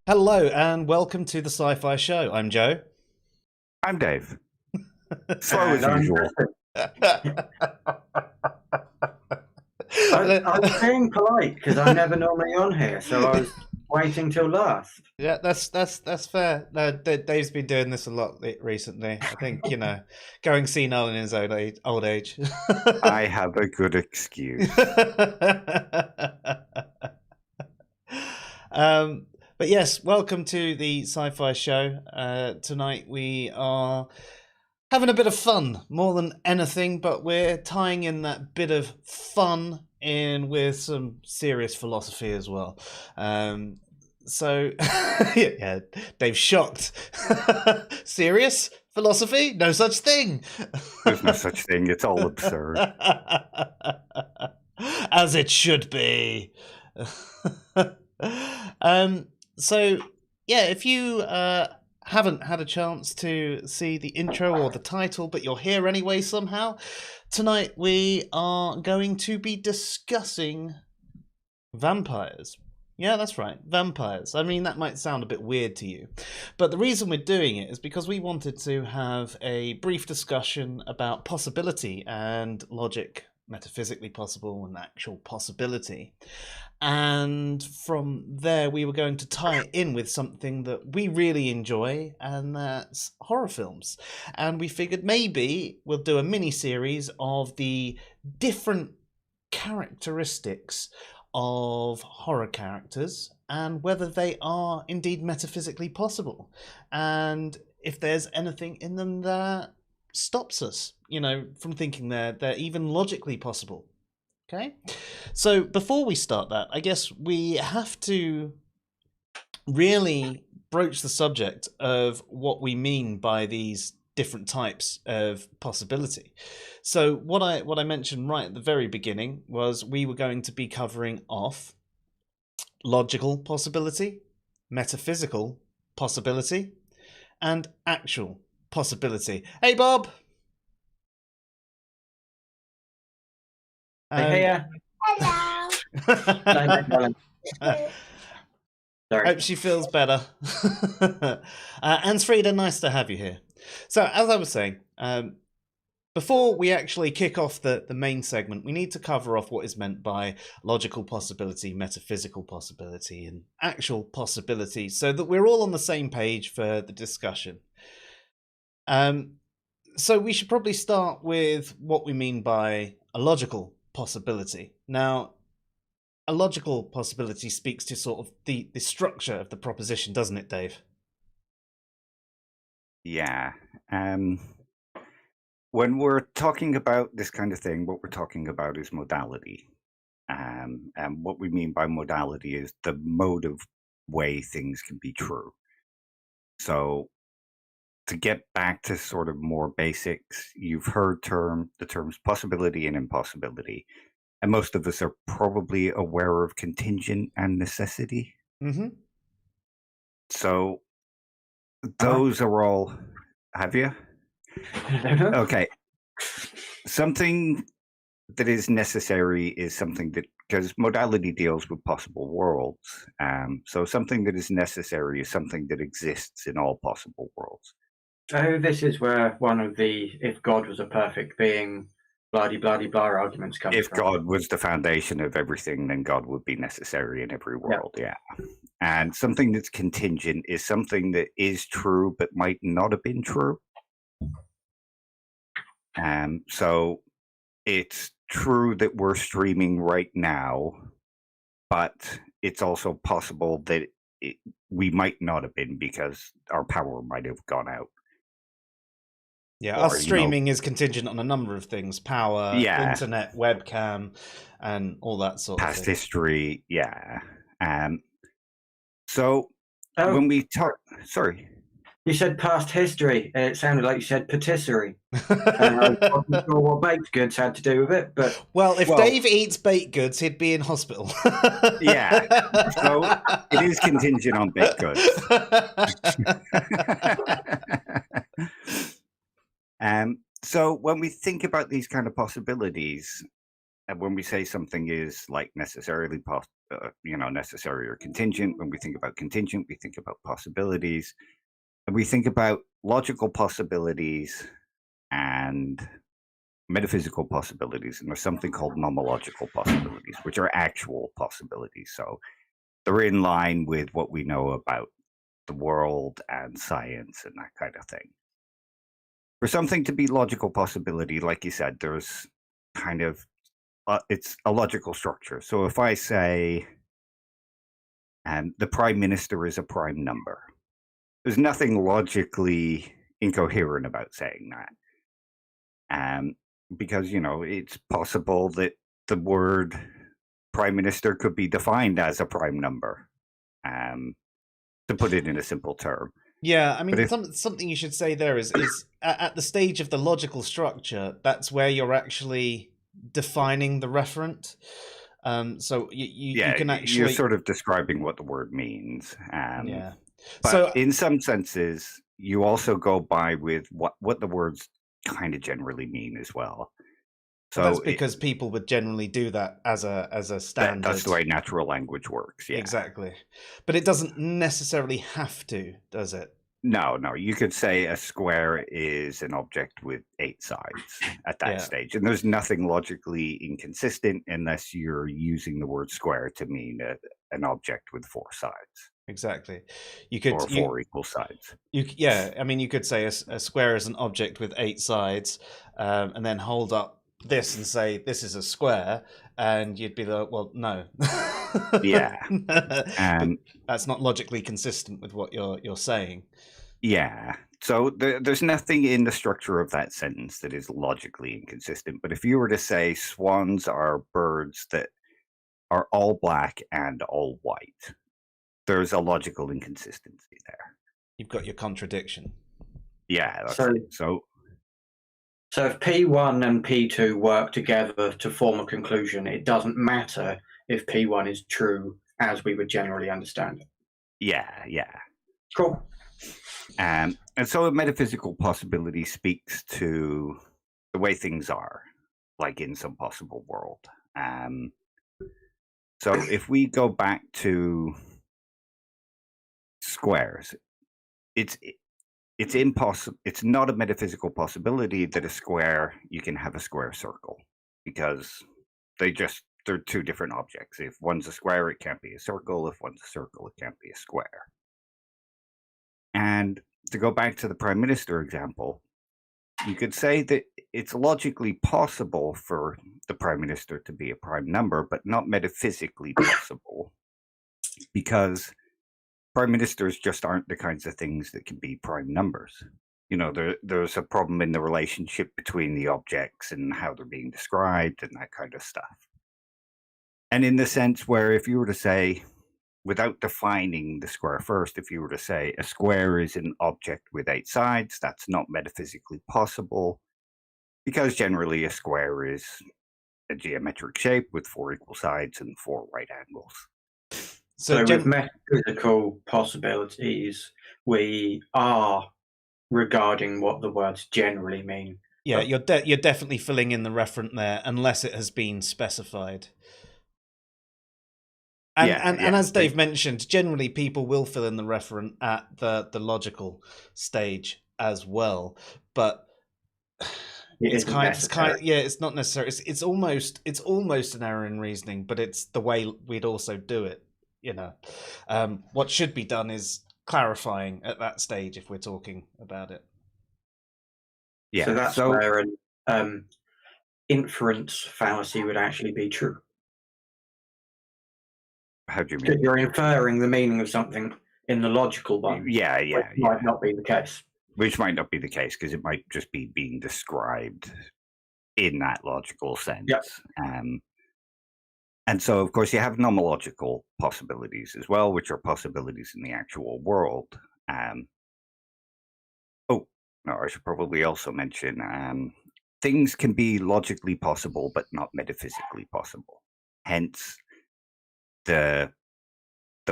Hello and welcome to the Sci-Fi Show. I'm Joe. I'm Dave. Slow as usual. I was being polite because I'm never normally on here, so I was waiting till last. Yeah, that's fair. No, Dave's been doing this a lot recently. I think going senile in his old age. I have a good excuse. But yes, welcome to the Sci-Fi Show. Tonight we are having a bit of fun more than anything, but we're tying in that bit of fun in with some serious philosophy as well. So yeah, Dave's shocked. Serious philosophy? No such thing. There's no such thing. It's all absurd. As it should be. So yeah, if you haven't had a chance to see the intro or the title, but you're here anyway somehow, tonight we are going to be discussing vampires. Yeah, that's right, vampires. I mean, that might sound a bit weird to you, but the reason we're doing it is because we wanted to have a brief discussion about possibility and logic, metaphysically possible and actual possibility. And from there, we were going to tie it in with something that we really enjoy, and that's horror films. And we figured maybe we'll do a mini-series of the different characteristics of horror characters and whether they are indeed metaphysically possible. And if there's anything in them that stops us, from thinking they're even logically possible. Okay, so before we start that, I guess we have to really broach the subject of what we mean by these different types of possibility. So what I mentioned right at the very beginning was we were going to be covering off logical possibility, metaphysical possibility, and actual possibility. Hey, Bob! Here. Hello. Sorry. Hope she feels better. Ansfrida, nice to have you here. So, as I was saying, before we actually kick off the main segment, we need to cover off what is meant by logical possibility, metaphysical possibility, and actual possibility, so that we're all on the same page for the discussion. So we should probably start with what we mean by a logical possibility. Now, a logical possibility speaks to sort of the structure of the proposition, doesn't it, Dave? Yeah. When we're talking about this kind of thing, what we're talking about is modality. And what we mean by modality is the mode of way things can be true. So to get back to sort of more basics, you've heard the terms possibility and impossibility. And most of us are probably aware of contingent and necessity. Mm-hmm. So those are all... Have you? Okay. Something that is necessary is something that... Because modality deals with possible worlds. So something that is necessary is something that exists in all possible worlds. Oh, this is where one of the if God was a perfect being, blah-de-blah-de-blah arguments come If from. God was the foundation of everything, then God would be necessary in every world, yeah. And something that's contingent is something that is true but might not have been true. So it's true that we're streaming right now, but it's also possible that we might not have been because our power might have gone out. Yeah, us streaming is contingent on a number of things: power, internet, webcam, and all that sort of thing. Past history, yeah. So when we talk... Sorry. You said past history. It sounded like you said patisserie. I wasn't sure what baked goods had to do with it, but... Well, if Dave eats baked goods, he'd be in hospital. Yeah, so it is contingent on baked goods. So when we think about these kind of possibilities, And when we say something is like necessarily necessary or contingent, when we think about contingent, we think about possibilities, and we think about logical possibilities and metaphysical possibilities, and there's something called nomological possibilities, which are actual possibilities. So they're in line with what we know about the world and science and that kind of thing. For something to be logical possibility, like you said, there's kind of it's a logical structure. So if I say, the prime minister is a prime number, there's nothing logically incoherent about saying that. Because, it's possible that the word prime minister could be defined as a prime number, to put it in a simple term. Yeah, I mean, But if, something you should say there is at the stage of the logical structure, that's where you're actually defining the referent. So you can you're actually, sort of describing what the word means. yeah. But So in some senses, you also go by with what the words kind of generally mean as well. So that's because people would generally do that as a standard. That's the way natural language works. Yeah, Exactly. But it doesn't necessarily have to, does it? No. You could say a square is an object with 8 sides at that stage, and there's nothing logically inconsistent unless you're using the word square to mean an object with 4 sides. Exactly. You could, or 4 equal sides. I mean, you could say a square is an object with 8 sides, and then hold up this and say this is a square, and you'd be like, well, no. Yeah. That's not logically consistent with what you're saying. Yeah. So there's nothing in the structure of that sentence that is logically inconsistent. But if you were to say swans are birds that are all black and all white, there's a logical inconsistency there. You've got your contradiction. Yeah. That's it. So if P1 and P2 work together to form a conclusion, it doesn't matter if P1 is true as we would generally understand it. Yeah. Cool. And so a metaphysical possibility speaks to the way things are, like in some possible world. So if we go back to squares, it's impossible. It's not a metaphysical possibility that you can have a square circle, because they're 2 different objects. If one's a square, it can't be a circle. If one's a circle, it can't be a square. And to go back to the prime minister example, you could say that it's logically possible for the prime minister to be a prime number, but not metaphysically possible, because prime ministers just aren't the kinds of things that can be prime numbers. There's a problem in the relationship between the objects and how they're being described and that kind of stuff. And in the sense where if you were to say, without defining the square first, if you were to say a square is an object with 8 sides, that's not metaphysically possible, because generally a square is a geometric shape with 4 equal sides and 4 right angles. So with metaphysical possibilities, we are regarding what the words generally mean. Yeah, you're definitely filling in the referent there, unless it has been specified. And as Dave mentioned, generally people will fill in the referent at the logical stage as well, but it's not necessary. It's almost an error in reasoning, but it's the way we'd also do it. What should be done is clarifying at that stage if we're talking about it. Yeah. So that's where an inference fallacy would actually be true. How do you mean? Because you're inferring the meaning of something in the logical one. Yeah. Might not be the case. Which might not be the case, because it might just be being described in that logical sense. Yep. And so, of course, you have nomological possibilities as well, which are possibilities in the actual world. I should probably also mention things can be logically possible, but not metaphysically possible. Hence, the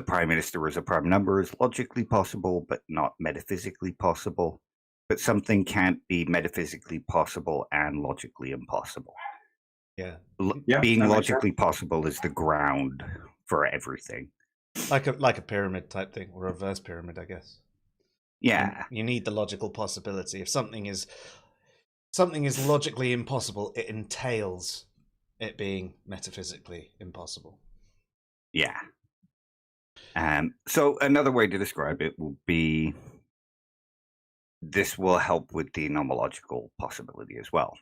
prime minister as a prime number is logically possible, but not metaphysically possible. But something can't be metaphysically possible and logically impossible. Yeah. Being that makes logically possible is the ground for everything. Like a pyramid type thing, or a reverse pyramid, I guess. Yeah. You need the logical possibility. If something is logically impossible, it entails it being metaphysically impossible. Yeah. So another way to describe it will be, this will help with the nomological possibility as well.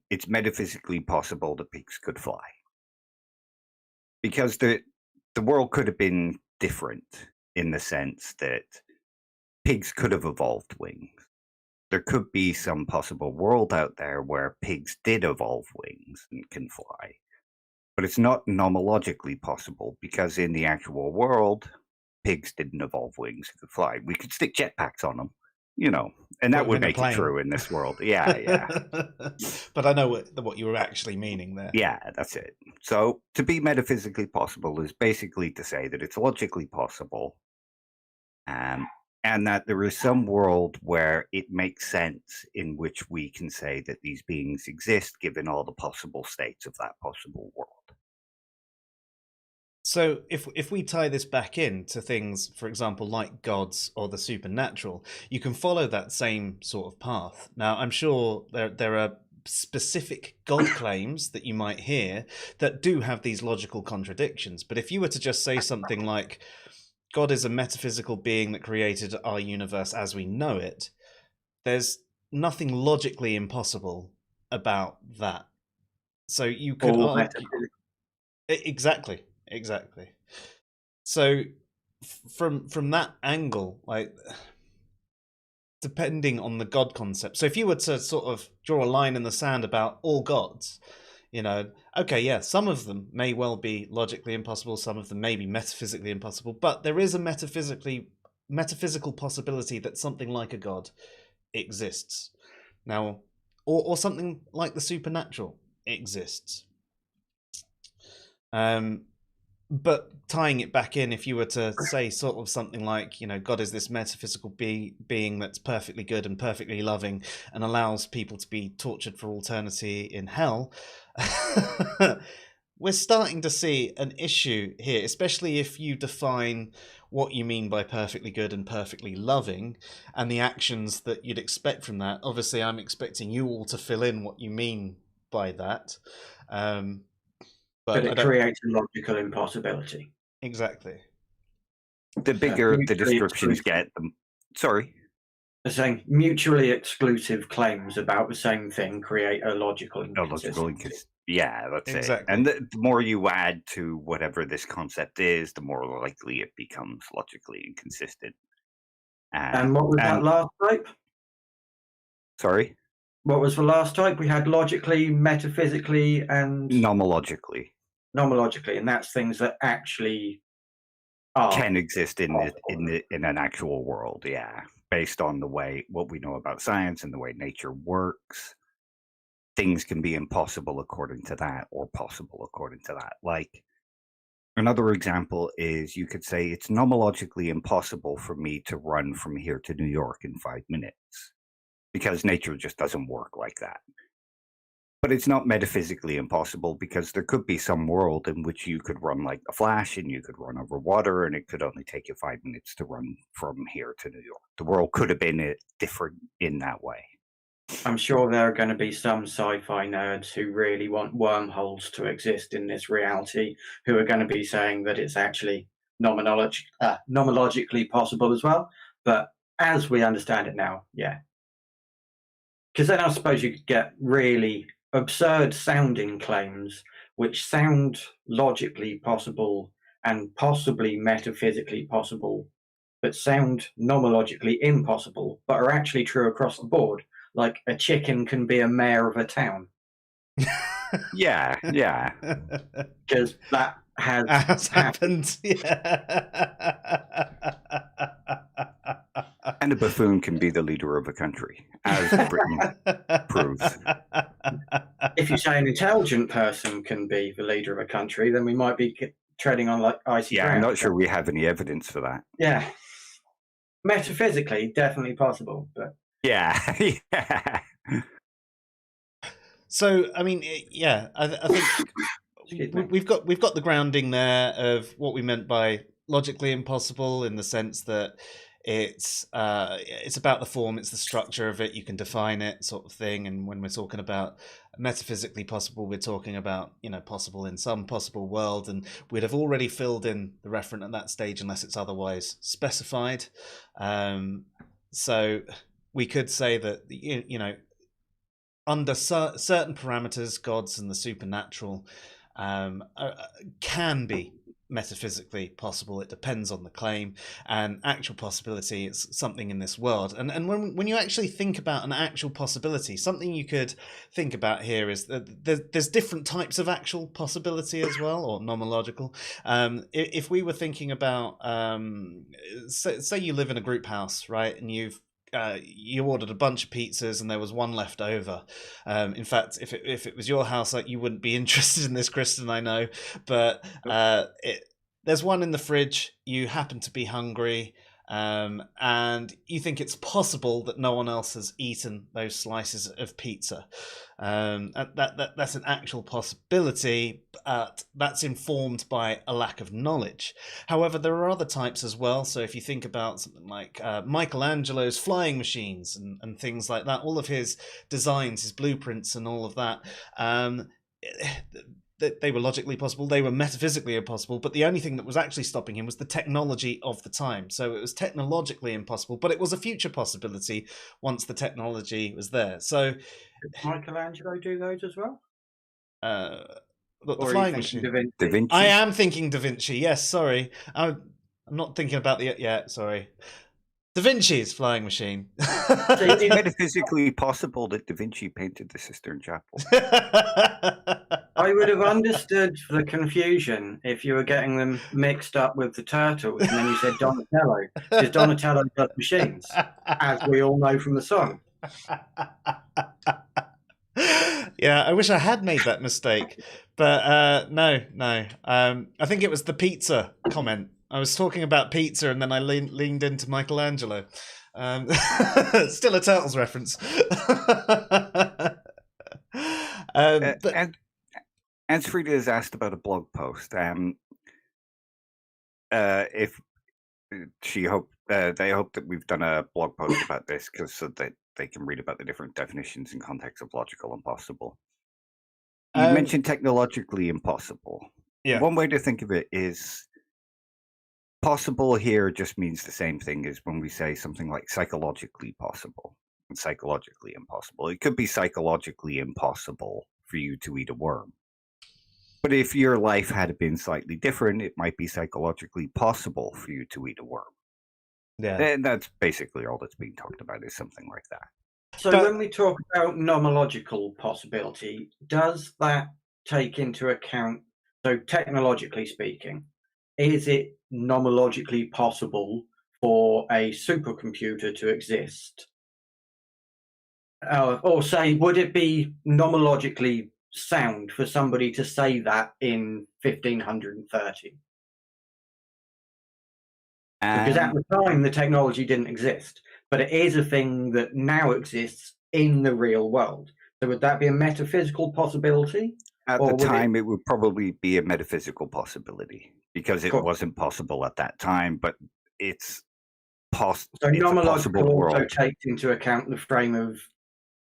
It's metaphysically possible that pigs could fly, because the world could have been different in the sense that pigs could have evolved wings. There could be some possible world out there where pigs did evolve wings and can fly. But it's not nomologically possible, because in the actual world, pigs didn't evolve wings and could fly. We could stick jetpacks on them, and that would make it true in this world. Yeah, yeah. But I know what you were actually meaning there. Yeah, that's it. So to be metaphysically possible is basically to say that it's logically possible, and that there is some world where it makes sense in which we can say that these beings exist, given all the possible states of that possible world. So if we tie this back in to things, for example, like gods or the supernatural, you can follow that same sort of path. Now, I'm sure there are specific God claims that you might hear that do have these logical contradictions. But if you were to just say something like, God is a metaphysical being that created our universe as we know it, there's nothing logically impossible about that. So you could argue... Exactly. So from that angle, like, depending on the God concept, so if you were to sort of draw a line in the sand about all gods, okay, yeah, some of them may well be logically impossible, some of them may be metaphysically impossible, but there is a metaphysical possibility that something like a god exists. Now, or something like the supernatural exists. But tying it back in, if you were to say sort of something like, God is this metaphysical being that's perfectly good and perfectly loving and allows people to be tortured for eternity in hell, we're starting to see an issue here, especially if you define what you mean by perfectly good and perfectly loving and the actions that you'd expect from that. Obviously, I'm expecting you all to fill in what you mean by that. But it creates a logical impossibility. Exactly. The bigger the descriptions get, sorry. They're saying mutually exclusive claims about the same thing create a logical inconsistency. Yeah, that's exactly. It. And the more you add to whatever this concept is, the more likely it becomes logically inconsistent. And what was that last type? Sorry? What was the last type? We had logically, metaphysically, and... nomologically. Nomologically, and that's things that actually can exist in an actual world, yeah. Based on what we know about science and the way nature works, things can be impossible according to that, or possible according to that. Like, another example is, you could say it's nomologically impossible for me to run from here to New York in 5 minutes, because nature just doesn't work like that. But it's not metaphysically impossible, because there could be some world in which you could run like a flash and you could run over water, and it could only take you 5 minutes to run from here to New York. The world could have been different in that way. I'm sure there are going to be some sci-fi nerds who really want wormholes to exist in this reality, who are going to be saying that it's actually nomologically possible as well. But as we understand it now, yeah. Because then I suppose you could get really absurd sounding claims which sound logically possible and possibly metaphysically possible, but sound nomologically impossible, but are actually true across the board. Like, a chicken can be a mayor of a town. Yeah. Because that has happened. Yeah. And a buffoon can be the leader of a country, as Britain proves. If you say an intelligent person can be the leader of a country, then we might be treading on like icy ground. I'm not sure we have any evidence for that. Yeah. Metaphysically, definitely possible, but... Yeah. So, I mean, I think Excuse me. we've got the grounding there of what we meant by logically impossible, in the sense that it's about the form, it's the structure of it, you can define it, sort of thing. And when we're talking about metaphysically possible, we're talking about, possible in some possible world, and we'd have already filled in the referent at that stage unless it's otherwise specified. So we could say that, under certain parameters, gods and the supernatural can be metaphysically possible. It depends on the claim, and actual possibility is something in this world. And when you actually think about an actual possibility, something you could think about here is that there's different types of actual possibility as well, or nomological. If we were thinking about, say you live in a group house, right, and you ordered a bunch of pizzas and there was one left over. In fact, if it was your house, you wouldn't be interested in this, Kristen, I know. But there's one in the fridge. You happen to be hungry, and you think it's possible that no one else has eaten those slices of pizza. That's an actual possibility. That's informed by a lack of knowledge. However, there are other types as well. So if you think about something like Michelangelo's flying machines and things like that, all of his designs, his blueprints and all of that, they were logically possible, they were metaphysically impossible, but the only thing that was actually stopping him was the technology of the time. So it was technologically impossible, but it was a future possibility once the technology was there. So did Michelangelo do those as well? The flying machine. Da Vinci. I am thinking Da Vinci. Yes, sorry. I'm not thinking about sorry. Da Vinci's flying machine. It's metaphysically possible that Da Vinci painted the Sistine Chapel. I would have understood the confusion if you were getting them mixed up with the turtles, and then you said Donatello, because Donatello does machines, as we all know from the song. Yeah, I wish I had made that mistake, but no. I think it was the pizza comment. I was talking about pizza, and then I leaned into Michelangelo. Still a Turtles reference. And Ansfrida has asked about a blog post. If they hope that we've done a blog post about this, so that they can read about the different definitions and context of logical and possible. You mentioned technologically impossible. Yeah. One way to think of it is possible here just means the same thing as when we say something like psychologically possible and psychologically impossible. It could be psychologically impossible for you to eat a worm. But if your life had been slightly different, it might be psychologically possible for you to eat a worm. Yeah. And that's basically all that's being talked about, is something like that. So when we talk about nomological possibility, does that take into account, so technologically speaking, is it nomologically possible for a supercomputer to exist? Or say, would it be nomologically sound for somebody to say that in 1530? Because at the time, the technology didn't exist, but it is a thing that now exists in the real world. So would that be a metaphysical possibility? At the time, it would probably be a metaphysical possibility, because it wasn't possible at that time, but it's possible. So nomological also takes into account the frame of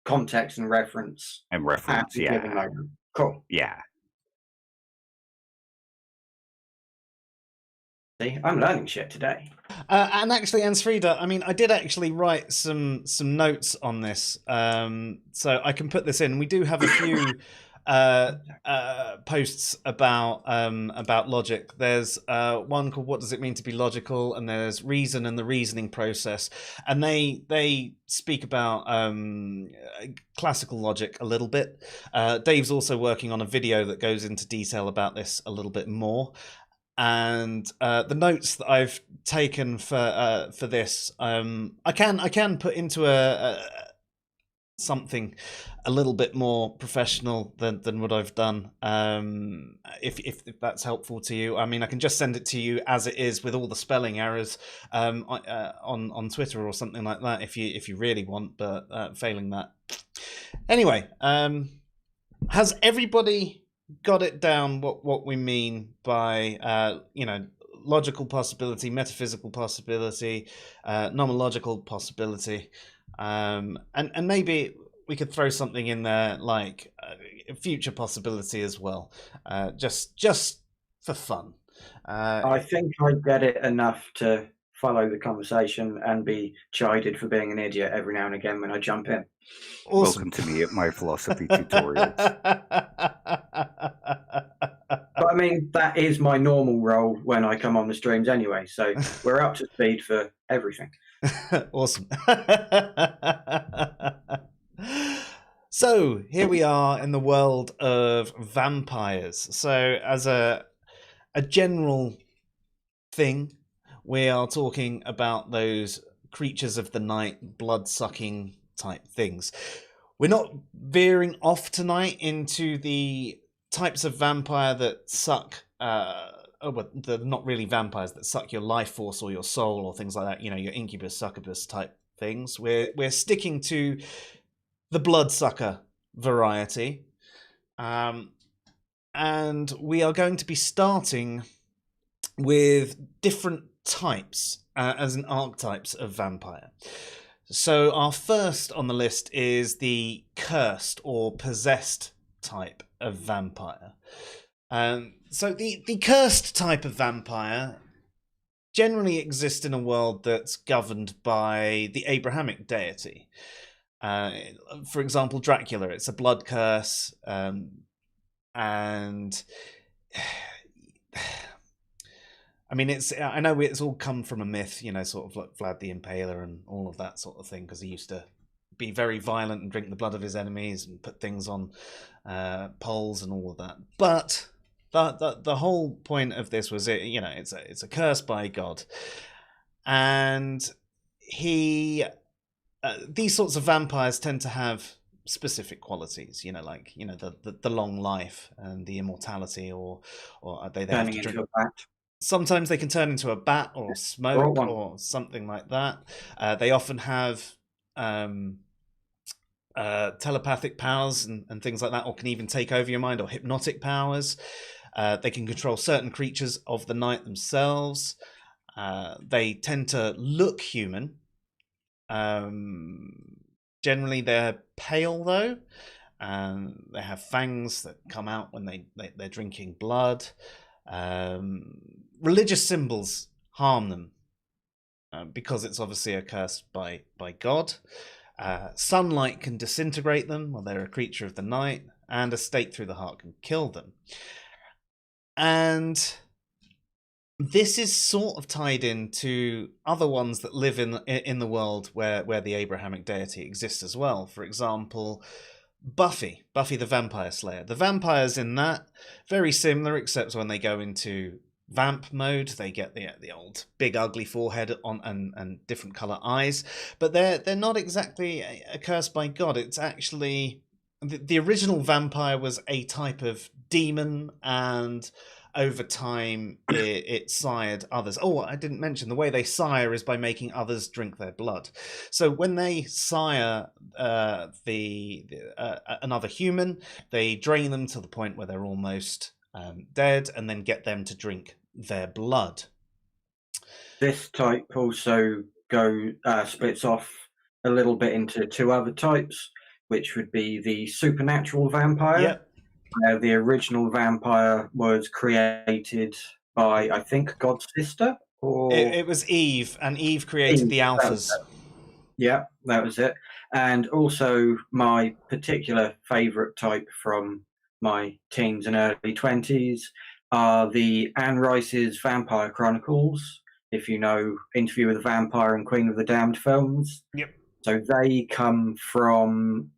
context and reference. Yeah. Cool. Yeah. See, I'm learning shit today. And actually, Ansfrida, I mean, I did actually write some notes on this, so I can put this in. We do have a few posts about logic. There's one called "What Does It Mean to Be Logical?" and there's "Reason and the Reasoning Process," and they speak about classical logic a little bit. Dave's also working on a video that goes into detail about this a little bit more. And the notes that I've taken for this, I can put into something a little bit more professional than what I've done. If that's helpful to you, I mean, I can just send it to you as it is with all the spelling errors on Twitter or something like that if you really want. But failing that, anyway. has everybody got it down what we mean by logical possibility, metaphysical possibility, nomological possibility, and maybe we could throw something in there like future possibility as well, just for fun. I think I get it enough to follow the conversation and be chided for being an idiot every now and again when I jump in. Awesome. Welcome to me at my philosophy tutorials. But I mean, that is my normal role when I come on the streams anyway, so we're up to speed for everything. Awesome. So here we are in the world of vampires. So as a general thing, we are talking about those creatures of the night, blood-sucking type things. We're not veering off tonight into the types of vampire that suck, they're not really vampires, that suck your life force or your soul or things like that, your incubus, succubus type things. We're sticking to the bloodsucker variety. And we are going to be starting with different types, as in archetypes of vampire. So our first on the list is the cursed or possessed type of vampire. So the cursed type of vampire generally exists in a world that's governed by the Abrahamic deity. For example, Dracula, it's a blood curse, and I mean, I know it's all come from a myth, sort of like Vlad the Impaler and all of that sort of thing, because he used to be very violent and drink the blood of his enemies and put things on poles and all of that. But the whole point of this was it's a curse by God, and these sorts of vampires tend to have specific qualities, the long life and the immortality, or they have to drink. Sometimes they can turn into a bat or smoke or something like that. They often have telepathic powers and things like that, or can even take over your mind, or hypnotic powers. They can control certain creatures of the night themselves. They tend to look human. Generally, they're pale, though. They have fangs that come out when they're drinking blood. Religious symbols harm them because it's obviously a curse by God. Sunlight can disintegrate them, or they're a creature of the night, and a stake through the heart can kill them. And this is sort of tied into other ones that live in the world where the Abrahamic deity exists as well. For example, Buffy the Vampire Slayer. The vampires in that, very similar, except when they go into vamp mode, they get the old big ugly forehead on and different color eyes. But they're not exactly a curse by God. It's actually the original vampire was a type of demon, and over time it sired others. Oh, I didn't mention the way they sire is by making others drink their blood. So when they sire another human, they drain them to the point where they're almost dead, and then get them to drink their blood. This type also splits off a little bit into two other types, which would be the supernatural vampire. Yep. The original vampire was created by, I think, God's sister? Or It was Eve, and Eve created the alphas. Yeah, that was it. And also my particular favourite type from my teens and early 20s are the Anne Rice's Vampire Chronicles, if you know Interview with the Vampire and Queen of the Damned films. Yep. So they come from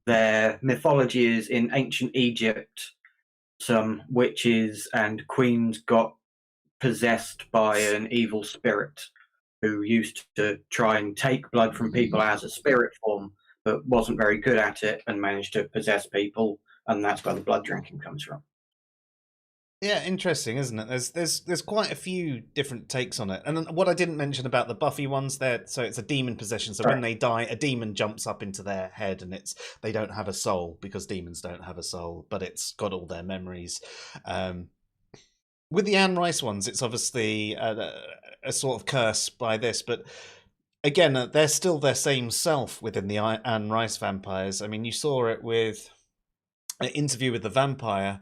their mythologies in ancient Egypt. Some witches and queens got possessed by an evil spirit who used to try and take blood from people as a spirit form, but wasn't very good at it and managed to possess people, and that's where the blood drinking comes from. Yeah, interesting, isn't it? There's quite a few different takes on it. And then what I didn't mention about the Buffy ones, there, so it's a demon possession. So when they die, a demon jumps up into their head, and they don't have a soul because demons don't have a soul, but it's got all their memories. With the Anne Rice ones, it's obviously a sort of curse by this, but again, they're still their same self within the Anne Rice vampires. I mean, you saw it with an Interview with the Vampire.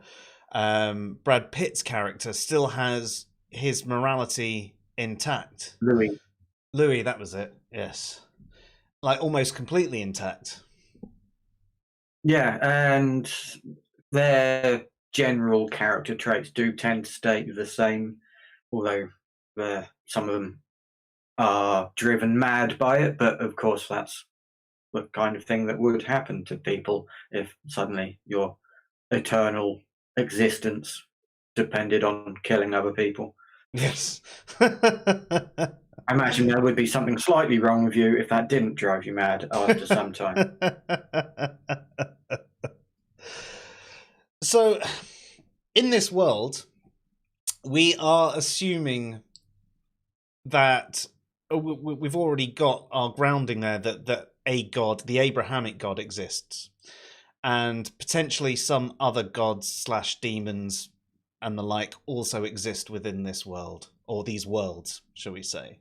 Brad Pitt's character still has his morality intact. Louis, that was it. Yes, like almost completely intact. Yeah, and their general character traits do tend to stay the same, although some of them are driven mad by it. But of course, that's the kind of thing that would happen to people if suddenly your eternal existence depended on killing other people. Yes. I imagine there would be something slightly wrong with you if that didn't drive you mad after some time. So, in this world, we are assuming that we've already got our grounding there, that a god, the Abrahamic god, exists, and potentially some other gods / demons and the like also exist within this world, or these worlds, shall we say.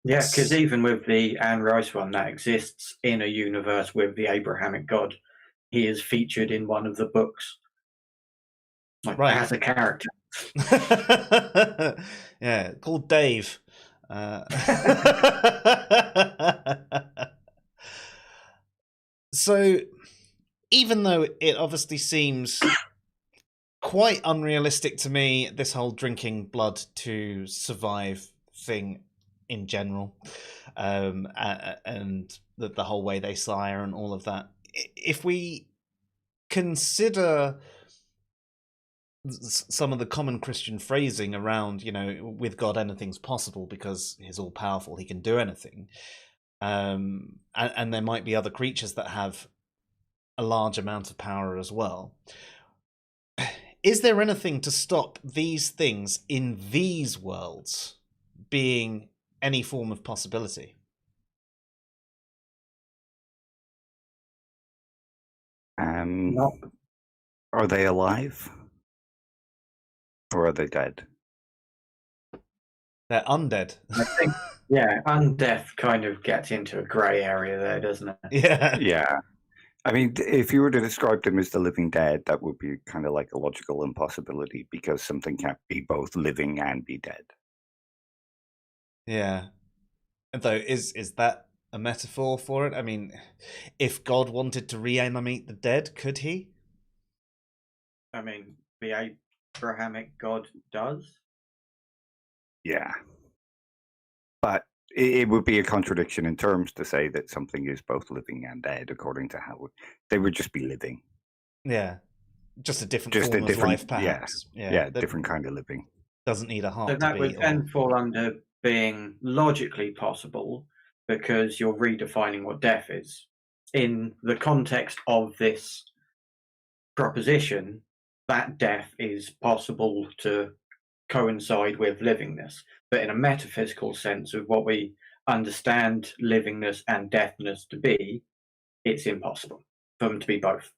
Yeah, because even with the Anne Rice one, that exists in a universe with the Abrahamic god. He is featured in one of the books, right, as a character. Yeah, called Dave. So, even though it obviously seems quite unrealistic to me, this whole drinking blood to survive thing in general, and the whole way they sire and all of that, if we consider some of the common Christian phrasing around, with God anything's possible because he's all powerful, he can do anything, and there might be other creatures that have a large amount of power as well. Is there anything to stop these things in these worlds being any form of possibility? Are they alive? Or are they dead? They're undead. I think, yeah, undeath kind of gets into a grey area there, doesn't it? Yeah. Yeah. I mean, if you were to describe them as the living dead, that would be kind of like a logical impossibility because something can't be both living and be dead. Yeah. Though, is that a metaphor for it? I mean, if God wanted to reanimate the dead, could he? I mean, the Abrahamic God does. Yeah. But it would be a contradiction in terms to say that something is both living and dead, according to how they would just be living. Yeah. Just a different form of life, perhaps. Yeah, different kind of living. Doesn't need a heart so that would then fall under being logically possible because you're redefining what death is. In the context of this proposition, that death is possible to coincide with livingness. But in a metaphysical sense of what we understand livingness and deathness to be, it's impossible for them to be both.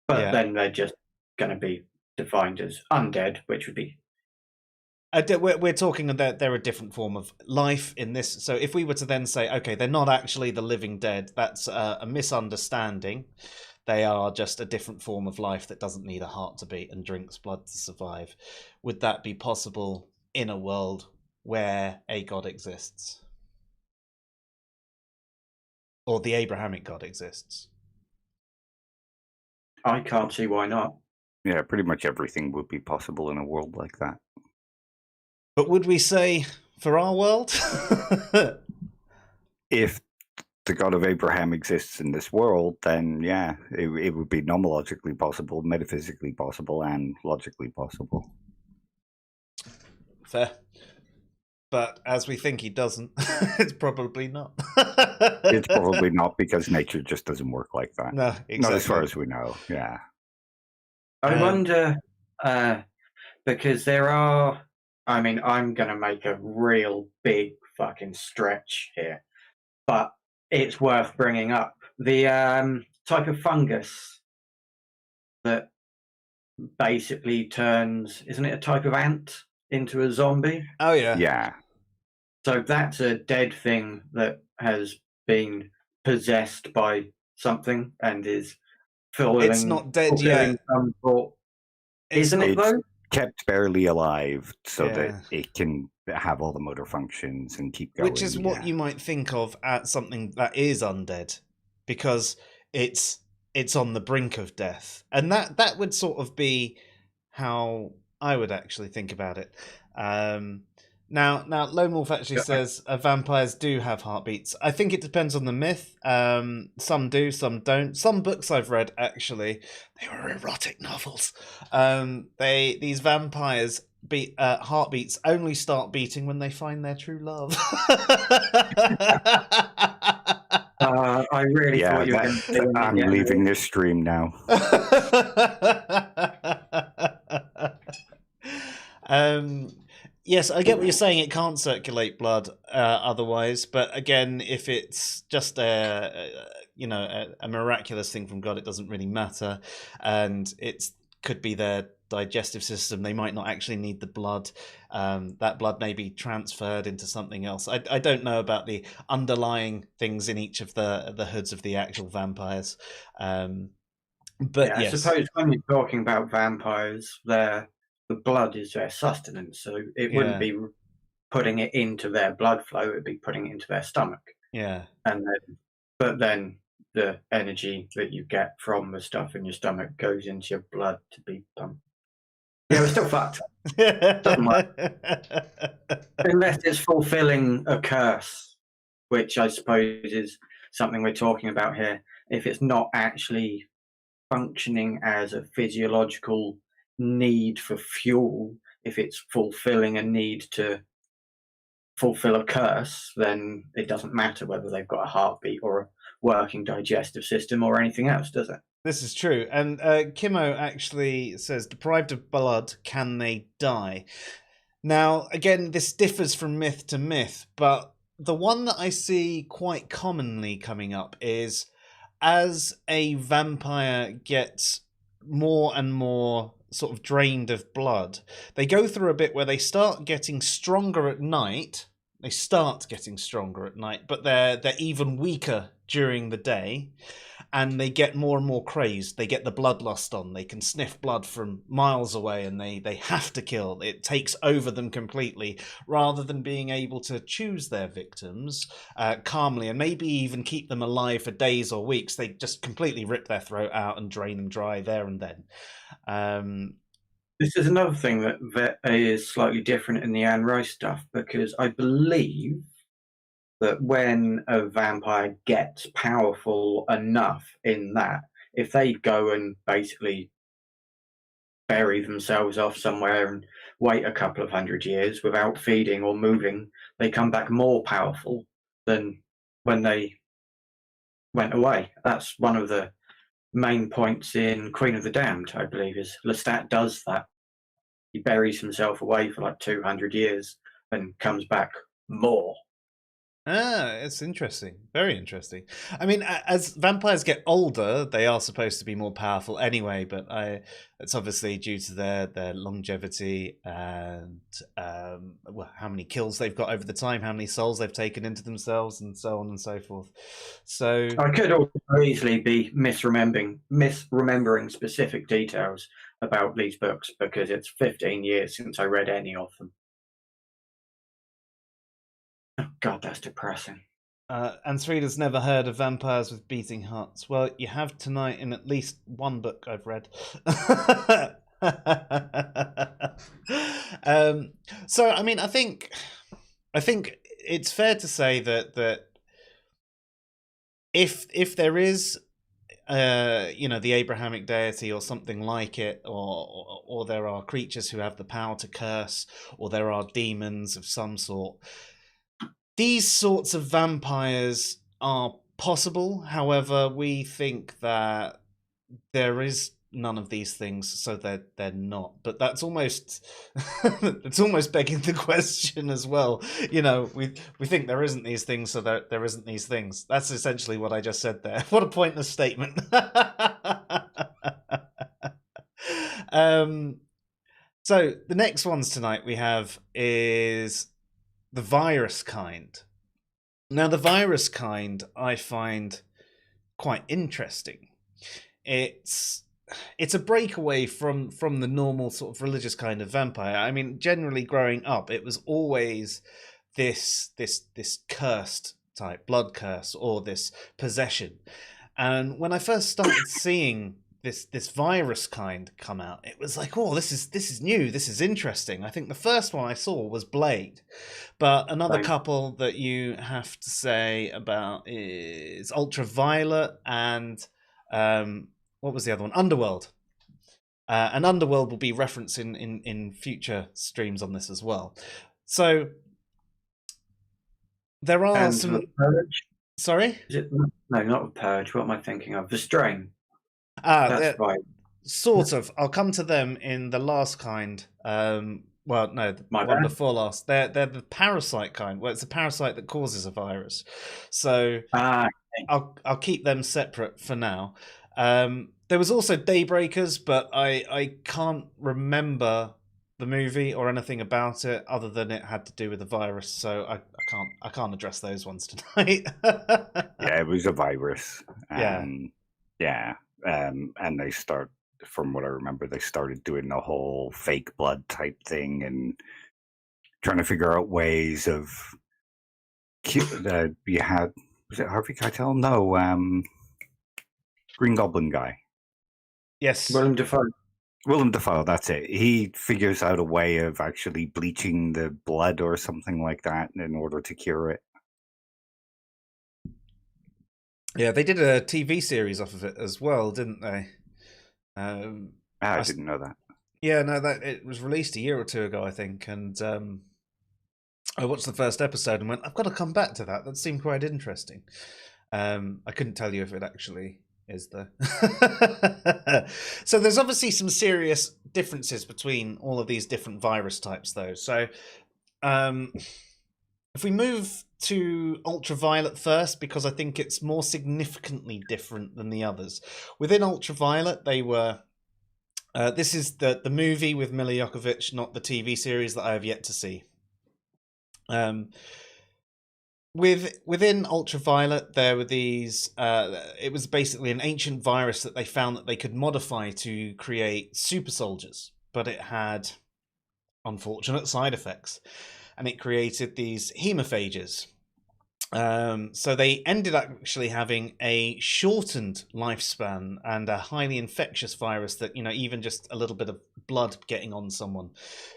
But then they're just going to be defined as undead, which would be... We're talking that they're a different form of life in this. So if we were to then say, okay, they're not actually the living dead, that's a misunderstanding. They are just a different form of life that doesn't need a heart to beat and drinks blood to survive. Would that be possible in a world where a God exists? Or the Abrahamic God exists? I can't see why not. Yeah, pretty much everything would be possible in a world like that. But would we say for our world? If the God of Abraham exists in this world, then yeah, it would be nomologically possible, metaphysically possible, and logically possible. Fair. But as we think he doesn't, it's probably not. It's probably not because nature just doesn't work like that. No, exactly. Not as far as we know, yeah. I wonder because there are, I mean, I'm going to make a real big fucking stretch here, but it's worth bringing up. The type of fungus that basically turns, isn't it a type of ant, into a zombie? Oh yeah. Yeah. So that's a dead thing that has been possessed by something and is It's not dead yet. some thought. It's Isn't it It's though? kept barely alive so Yeah. that it can have all the motor functions and keep going. Which is what you might think of as something that is undead, because it's on the brink of death, and that would sort of be how I would actually think about it. Now, Lone Wolf actually says vampires do have heartbeats. I think it depends on the myth. Some do, some don't. Some books I've read, actually, they were erotic novels. These vampires heartbeats only start beating when they find their true love. I really thought you were going to. I'm leaving this stream now. Yes, I get what you're saying. It can't circulate blood otherwise, but again, if it's just a miraculous thing from God, it doesn't really matter, and it could be their digestive system. They might not actually need the blood. That blood may be transferred into something else. I don't know about the underlying things in each of the hoods of the actual vampires. But yeah, yes. I suppose when you're talking about vampires, the blood is their sustenance, so it wouldn't be putting it into their blood flow; it'd be putting it into their stomach. Yeah, but then the energy that you get from the stuff in your stomach goes into your blood to be pumped. Yeah, we're still fucked. Doesn't work. Unless it's fulfilling a curse, which I suppose is something we're talking about here. If it's not actually functioning as a physiological need for fuel, if it's fulfilling a need to fulfill a curse, then it doesn't matter whether they've got a heartbeat or a working digestive system or anything else, does it? This is true. And Kimmo actually says, deprived of blood, can they die? Now, again, this differs from myth to myth, but the one that I see quite commonly coming up is as a vampire gets more and more sort of drained of blood, they go through a bit where they start getting stronger at night. They start getting stronger at night, but they're even weaker during the day. And they get more and more crazed. They get the bloodlust on. They can sniff blood from miles away, and they have to kill. It takes over them completely, rather than being able to choose their victims calmly and maybe even keep them alive for days or weeks. They just completely rip their throat out and drain them dry there and then. This is another thing that is slightly different in the Anne Rice stuff, because I believe that when a vampire gets powerful enough in that, if they go and basically bury themselves off somewhere and wait a couple of 100 years without feeding or moving, they come back more powerful than when they went away. That's one of the main points in Queen of the Damned, I believe, is Lestat does that. He buries himself away for like 200 years and comes back more. It's interesting. Very interesting. I mean, as vampires get older, they are supposed to be more powerful anyway, but it's obviously due to their longevity and how many kills they've got over the time, how many souls they've taken into themselves, and so on and so forth. So I could also easily be misremembering specific details about these books, because it's 15 years since I read any of them. Oh, God, that's depressing. And Sreda's never heard of vampires with beating hearts. Well, you have tonight in at least one book I've read. So, I mean, I think it's fair to say that if there is, the Abrahamic deity or something like it, or there are creatures who have the power to curse, or there are demons of some sort, these sorts of vampires are possible. However, we think that there is none of these things, so they're not. But that's almost it's almost begging the question as well. You know, we think there isn't these things, so there isn't these things. That's essentially what I just said there. What a pointless statement. So the next ones tonight we have is the virus kind. Now, the virus kind I find quite interesting. It's a breakaway from the normal sort of religious kind of vampire. I mean, generally growing up, it was always this cursed type, blood curse, or this possession. And when I first started seeing this virus kind come out, it was like, oh, this is new, this is interesting. I think the first one I saw was Blade, but another couple that you have to say about is Ultraviolet and what was the other one? Underworld. And Underworld will be referenced in future streams on this as well. So there are and some. The Purge? Sorry? Is it? No, not the Purge. What am I thinking of? The Strain. That's right. Sort of. I'll come to them in the last kind. Well, no, the one before last. They're the parasite kind. Well, it's a parasite that causes a virus. So I'll keep them separate for now. There was also Daybreakers, but I can't remember the movie or anything about it other than it had to do with the virus. So I can't address those ones tonight. Yeah, it was a virus. Yeah. And they from what I remember, they started doing the whole fake blood type thing and trying to figure out ways of that you had. Was it Harvey Keitel? No, Green Goblin guy. Yes, Willem Dafoe. Willem Dafoe, that's it. He figures out a way of actually bleaching the blood or something like that in order to cure it. Yeah, they did a TV series off of it as well, didn't they? I didn't know that. Yeah, no, that it was released a year or two ago, I think, and I watched the first episode and went, I've got to come back to that. That seemed quite interesting. I couldn't tell you if it actually is though. So there's obviously some serious differences between all of these different virus types, though. So if we move to Ultraviolet first, because I think it's more significantly different than the others. Within Ultraviolet, they were. This is the movie with Mila Jovovich, not the TV series that I have yet to see. Within Ultraviolet, there were these. It was basically an ancient virus that they found that they could modify to create super soldiers, but it had unfortunate side effects, and it created these hemophages. So they ended up actually having a shortened lifespan and a highly infectious virus that, even just a little bit of blood getting on someone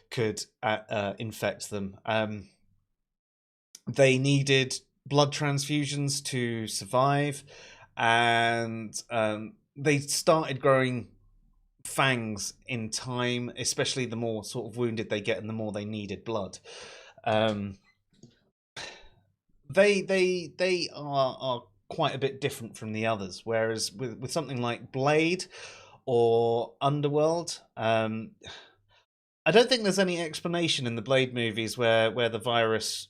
could infect them. They needed blood transfusions to survive, and they started growing fangs in time, especially the more sort of wounded they get and the more they needed blood. They are quite a bit different from the others, whereas with something like Blade or Underworld, I don't think there's any explanation in the Blade movies where the virus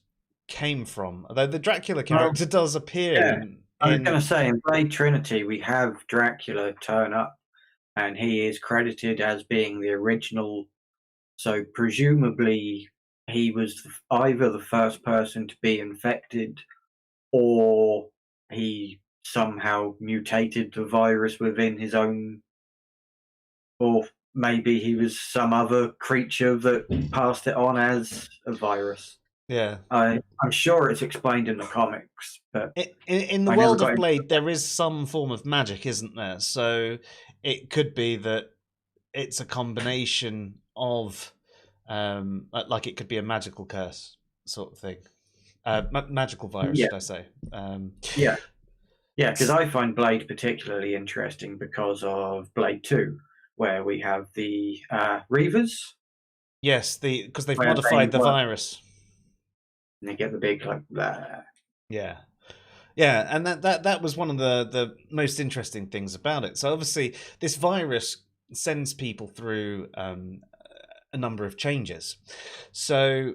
came from, although the Dracula character does appear. Yeah. I was going to say, in Blade Trinity, we have Dracula turn up, and he is credited as being the original, so presumably he was either the first person to be infected, or he somehow mutated the virus within his own, or maybe he was some other creature that passed it on as a virus. Yeah, I'm sure it's explained in the comics, but in the world of Blade, there is some form of magic, isn't there? So it could be that it's a combination of. Like it could be a magical curse sort of thing, magical virus, should I say? Yeah, because I find Blade particularly interesting because of Blade 2, where we have the Reavers. Yes, because they've modified the virus. And they get the big blah. Yeah, and that was one of the most interesting things about it. So obviously, this virus sends people through a number of changes. So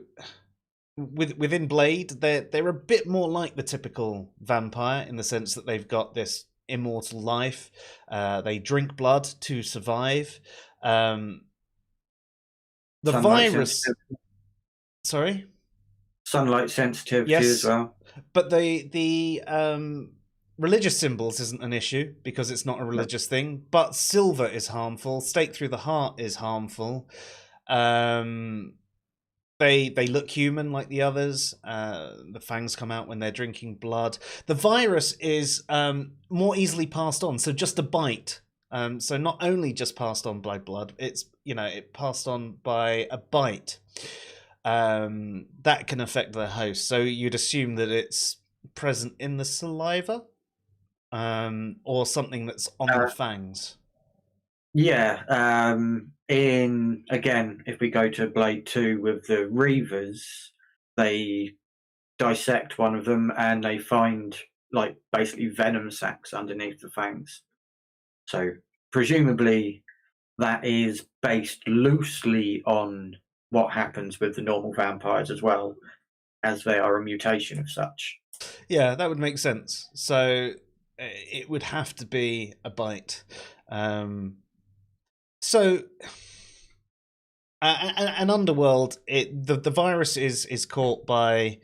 within Blade, they're a bit more like the typical vampire in the sense that they've got this immortal life. They drink blood to survive. The Sunlight virus. sensitivity. Sorry. Sunlight sensitivity Yes. as well. But the religious symbols isn't an issue because it's not a religious thing. But silver is harmful. Stake through the heart is harmful. They look human like the others. The fangs come out when they're drinking blood. The virus is more easily passed on. So just a bite. So not only just passed on by blood, it's it passed on by a bite. That can affect the host. So you'd assume that it's present in the saliva, or something that's on the fangs. Yeah. If we go to Blade 2 with the Reavers, they dissect one of them and they find like basically venom sacs underneath the fangs. So presumably that is based loosely on what happens with the normal vampires as well, as they are a mutation of such. Yeah, that would make sense. So it would have to be a bite. So an underworld, the virus is caught by.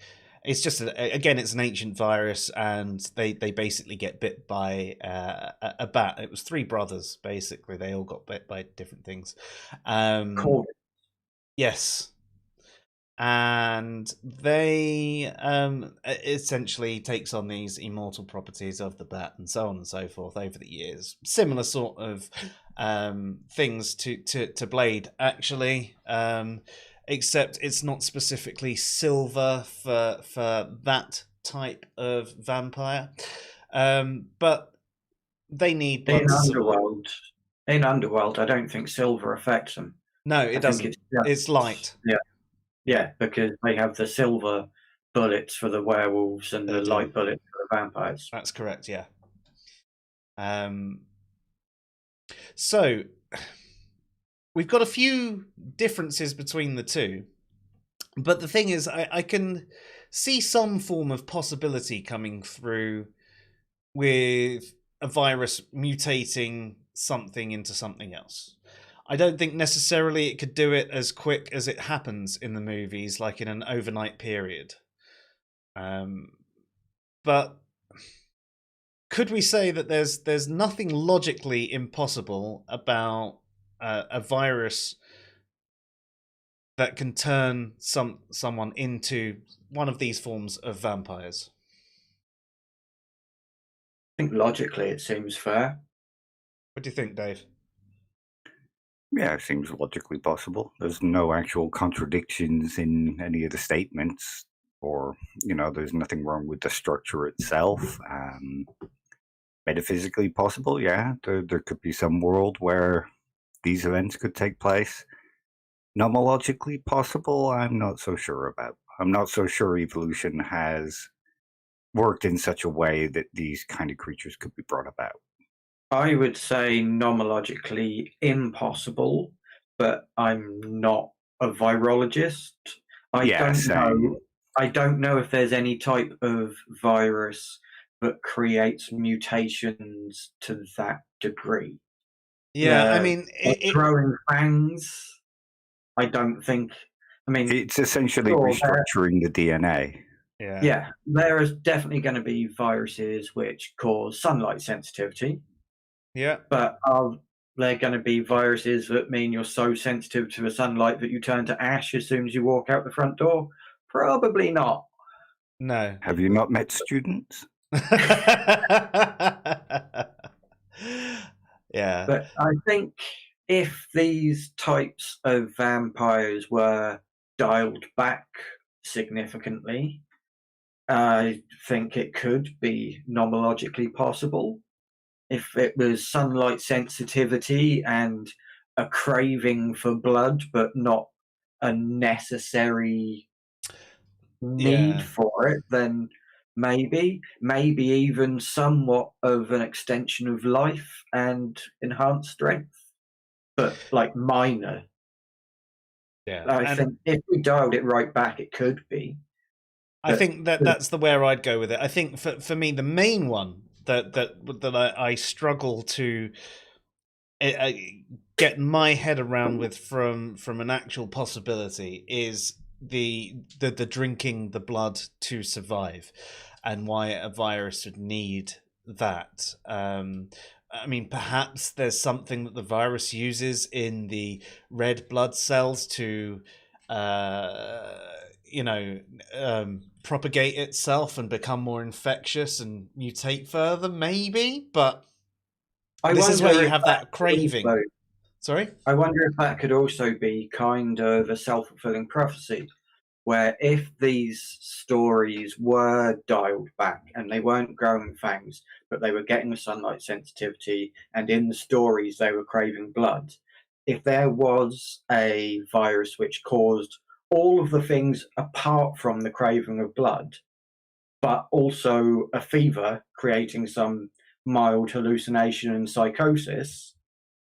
It's just it's an ancient virus, and they basically get bit by a bat. It was 3 brothers basically. They all got bit by different things. Yes. And they essentially takes on these immortal properties of the bat and so on and so forth over the years. Similar sort of things to Blade, actually, except it's not specifically silver for that type of vampire. But they need blood in Underworld. In Underworld, I don't think silver affects them. No, it doesn't. It's light. Yeah, because they have the silver bullets for the werewolves and the light bullets for the vampires. That's correct, yeah. So, we've got a few differences between the two. But the thing is, I can see some form of possibility coming through with a virus mutating something into something else. I don't think necessarily it could do it as quick as it happens in the movies, like in an overnight period. But could we say that there's nothing logically impossible about a virus that can turn someone into one of these forms of vampires? I think logically it seems fair. What do you think, Dave? Yeah, it seems logically possible. There's no actual contradictions in any of the statements, or, there's nothing wrong with the structure itself. Metaphysically possible, yeah. There could be some world where these events could take place. Nomologically possible, I'm not so sure about. I'm not so sure evolution has worked in such a way that these kind of creatures could be brought about. I would say nomologically impossible, but I'm not a virologist. I don't know if there's any type of virus that creates mutations to that degree. Yeah, I mean, growing fangs. I don't think. I mean, it's essentially restructuring the DNA. Yeah, there is definitely going to be viruses which cause sunlight sensitivity. Yeah. But are there going to be viruses that mean you're so sensitive to the sunlight that you turn to ash as soon as you walk out the front door? Probably not. No. Have you not met students? Yeah. But I think if these types of vampires were dialed back significantly, I think it could be nomologically possible. If it was sunlight sensitivity and a craving for blood, but not a necessary need for it, then maybe even somewhat of an extension of life and enhanced strength. but like minor. Yeah, I think if we dialed it right back, it could be. I think that's the where I'd go with it. I think for me, the main one that I struggle to get my head around with from an actual possibility is the drinking the blood to survive, and why a virus would need that. I mean, perhaps there's something that the virus uses in the red blood cells to, you know, propagate itself and become more infectious and mutate further, maybe. But this is where you have that craving. Also, Sorry? I wonder if that could also be kind of a self-fulfilling prophecy, where if these stories were dialed back and they weren't growing fangs, but they were getting the sunlight sensitivity, and in the stories they were craving blood, if there was a virus which caused all of the things apart from the craving of blood, but also a fever creating some mild hallucination and psychosis,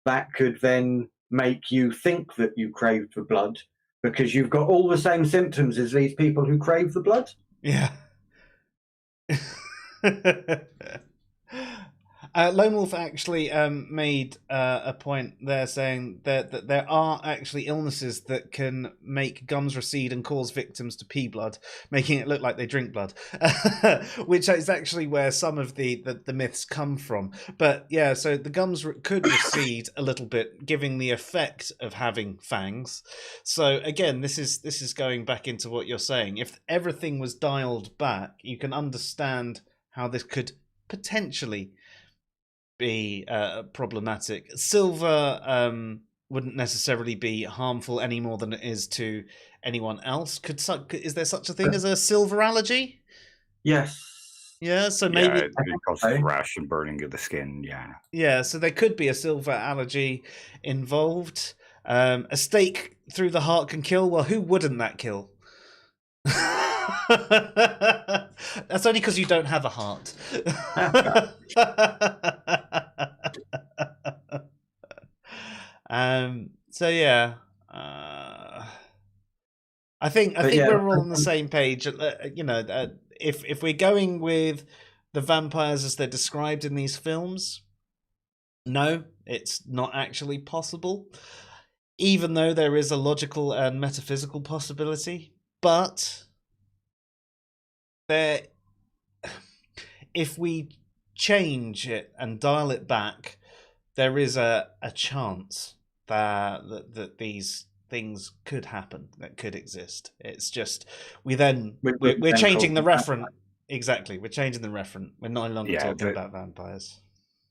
that could then make you think that you craved the blood because you've got all the same symptoms as these people who crave the blood. Yeah. Lone Wolf actually made a point there saying that there are actually illnesses that can make gums recede and cause victims to pee blood, making it look like they drink blood, which is actually where some of the myths come from. But yeah, so the gums could recede a little bit, giving the effect of having fangs. So again, this is going back into what you're saying. If everything was dialed back, you can understand how this could potentially be problematic. Silver wouldn't necessarily be harmful any more than it is to anyone else. Is there such a thing as a silver allergy? Yes. Yeah, so maybe it causes rash and burning of the skin. Yeah, so there could be a silver allergy involved. A stake through the heart can kill. Well, who wouldn't that kill? That's only because you don't have a heart. So yeah, I think we're all on the same page. You know, if we're going with the vampires as they're described in these films, no, it's not actually possible. Even though there is a logical and metaphysical possibility, but there, if we change it and dial it back, there is a chance that these things could happen, that could exist. It's just we're changing the referent. Exactly, we're changing the referent. We're no longer talking about vampires.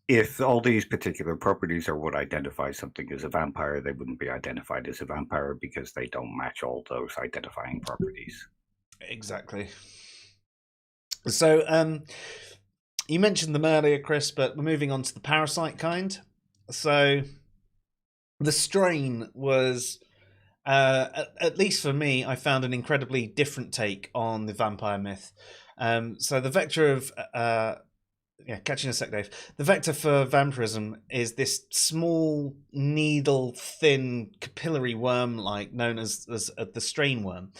If all these particular properties are what identify something as a vampire, they wouldn't be identified as a vampire because they don't match all those identifying properties. Exactly. So, you mentioned them earlier, Chris, but we're moving on to the parasite kind. So, the strain was, at least for me, I found an incredibly different take on the vampire myth. So, the vector of... catch you in a sec, Dave. The vector for vampirism is this small, needle-thin, capillary worm-like, known as the strain worm,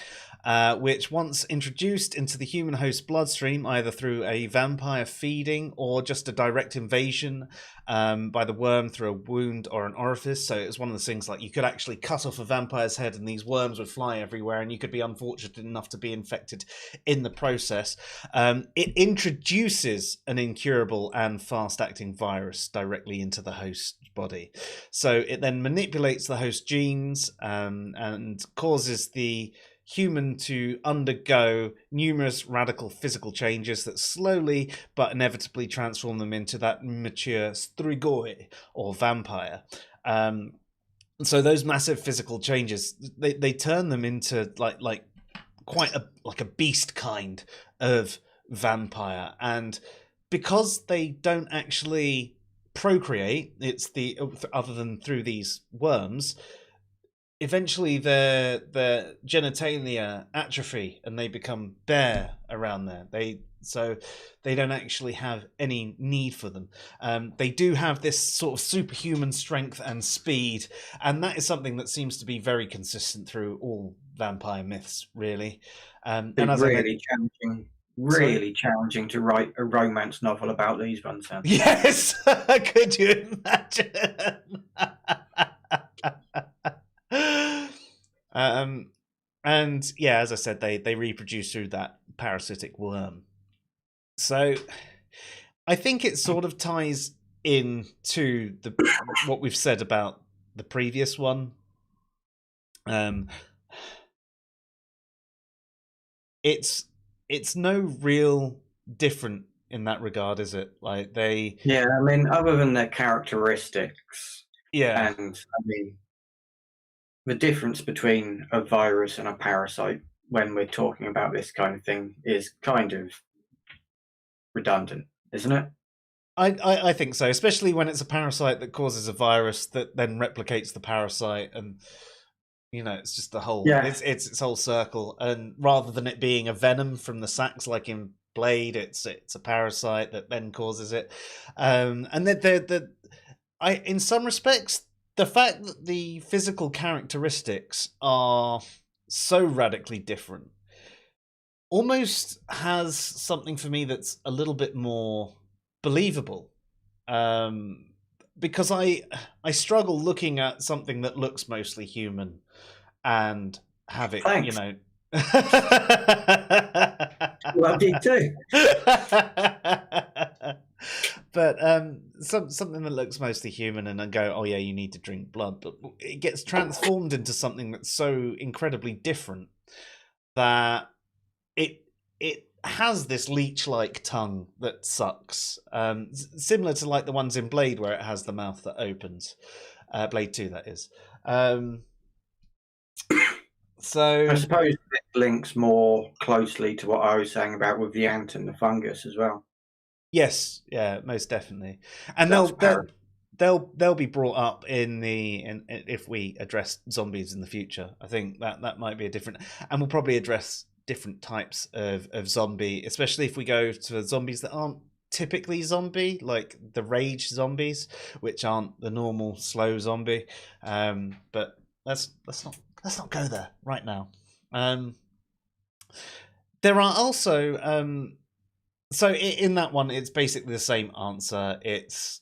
which once introduced into the human host's bloodstream, either through a vampire feeding or just a direct invasion by the worm through a wound or an orifice. So it was one of those things like you could actually cut off a vampire's head and these worms would fly everywhere and you could be unfortunate enough to be infected in the process. It introduces an incurable and fast-acting virus directly into the host's body. So it then manipulates the host genes and causes the human to undergo numerous radical physical changes that slowly but inevitably transform them into that mature strigoi, or vampire. So those massive physical changes, they turn them into like quite a beast kind of vampire. And because they don't actually procreate, it's other than through these worms, eventually their genitalia atrophy and they become bare around there. So they don't actually have any need for them. They do have this sort of superhuman strength and speed, and that is something that seems to be very consistent through all vampire myths, really. And It's as I really mentioned, challenging, challenging to write a romance novel about these ones. Then. yes, could you imagine? And yeah, as I said, they reproduce through that parasitic worm. So I think it sort of ties in to what we've said about the previous one. It's no real different in that regard, is it? Like Yeah, I mean, other than their characteristics, yeah, and I mean, the difference between a virus and a parasite when we're talking about this kind of thing is kind of redundant, isn't it? I think so, especially when it's a parasite that causes a virus that then replicates the parasite, and it's just the whole it's its whole circle. And rather than it being a venom from the sacs like in Blade, it's a parasite that then causes it. And in some respects, the fact that the physical characteristics are so radically different almost has something for me that's a little bit more believable, because I struggle looking at something that looks mostly human and have it. Thanks. Love you too. But something that looks mostly human, and then go, oh yeah, you need to drink blood, but it gets transformed into something that's so incredibly different that it has this leech-like tongue that sucks, similar to like the ones in Blade where it has the mouth that opens. Blade 2, that is. So I suppose it links more closely to what I was saying about with the ant and the fungus as well. Yes, yeah, most definitely. And they'll be brought up in if we address zombies in the future. I think that might be a different, and we'll probably address different types of zombie, especially if we go to zombies that aren't typically zombie, like the rage zombies, which aren't the normal slow zombie. But let's not go there right now. There are also so in that one, it's basically the same answer. It's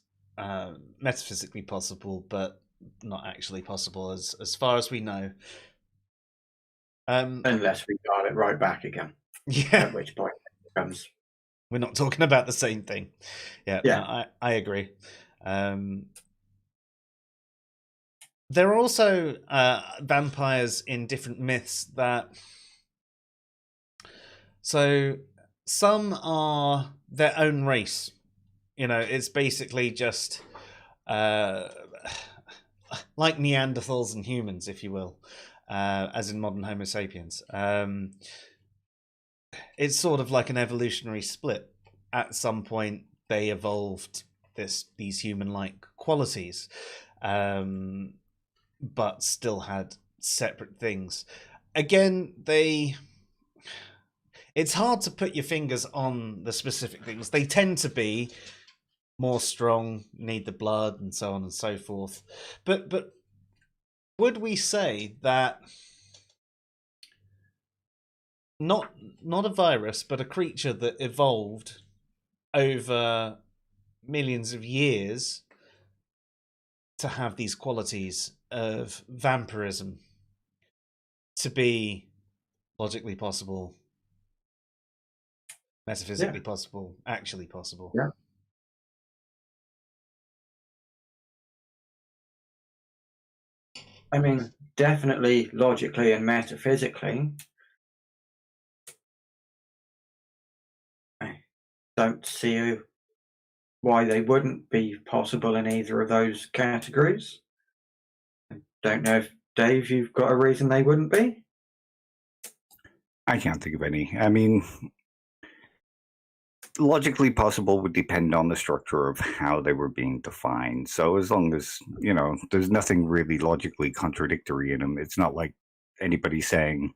metaphysically possible, but not actually possible as far as we know. Unless we got it right back again. Yeah. At which point it becomes... We're not talking about the same thing. Yeah. No, I agree. There are also vampires in different myths that... So some are their own race. It's basically just like Neanderthals and humans, if you will, as in modern Homo sapiens. It's sort of like an evolutionary split. At some point, they evolved these human-like qualities, but still had separate things. Again, it's hard to put your fingers on the specific things. They tend to be more strong, need the blood, and so on and so forth. But would we say that not a virus, but a creature that evolved over millions of years to have these qualities of vampirism to be logically possible, metaphysically possible, actually possible? Yeah. I mean, definitely logically and metaphysically. I don't see why they wouldn't be possible in either of those categories. I don't know if, Dave, you've got a reason they wouldn't be? I can't think of any. I mean, logically possible would depend on the structure of how they were being defined. So as long as, there's nothing really logically contradictory in them, it's not like anybody saying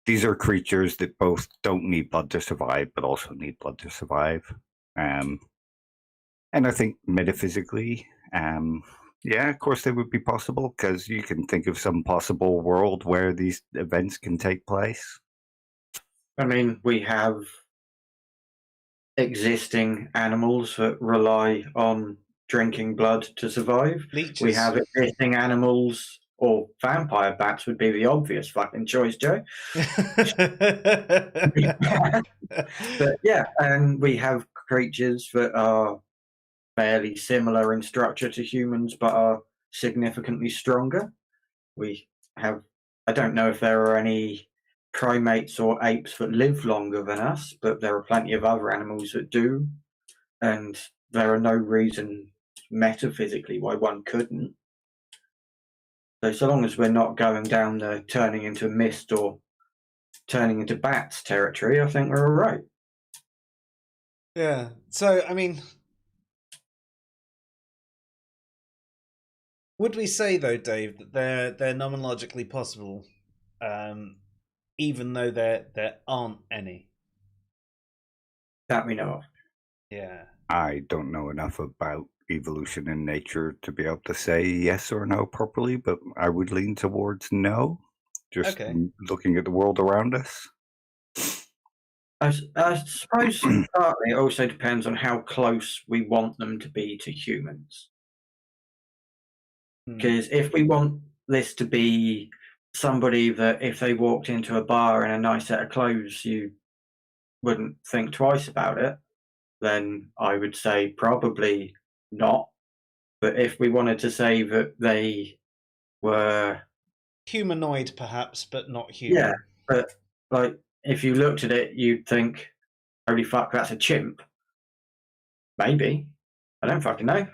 these are creatures that both don't need blood to survive, but also need blood to survive. And I think metaphysically, yeah, of course they would be possible, because you can think of some possible world where these events can take place. I mean, we have existing animals that rely on drinking blood to survive. Leeches. We have existing animals, or vampire bats would be the obvious fucking choice, Joe. But yeah, and we have creatures that are fairly similar in structure to humans, but are significantly stronger. We have, I don't know if there are any primates or apes that live longer than us, but there are plenty of other animals that do, and there are no reason metaphysically why one couldn't. So long as we're not going down the turning into mist or turning into bats territory, I think we're all right. Yeah. So, I mean, would we say, though, Dave, that they're nomenologically possible, even though there aren't any? That we know of. Yeah. I don't know enough about evolution in nature to be able to say yes or no properly, but I would lean towards no, just looking at the world around us. I suppose partly it also depends on how close we want them to be to humans. Because if we want this to be somebody that if they walked into a bar in a nice set of clothes, you wouldn't think twice about it, then I would say probably not. But if we wanted to say that they were humanoid, perhaps, but not human. Yeah, but like if you looked at it, you'd think, holy fuck, that's a chimp. Maybe. I don't fucking know.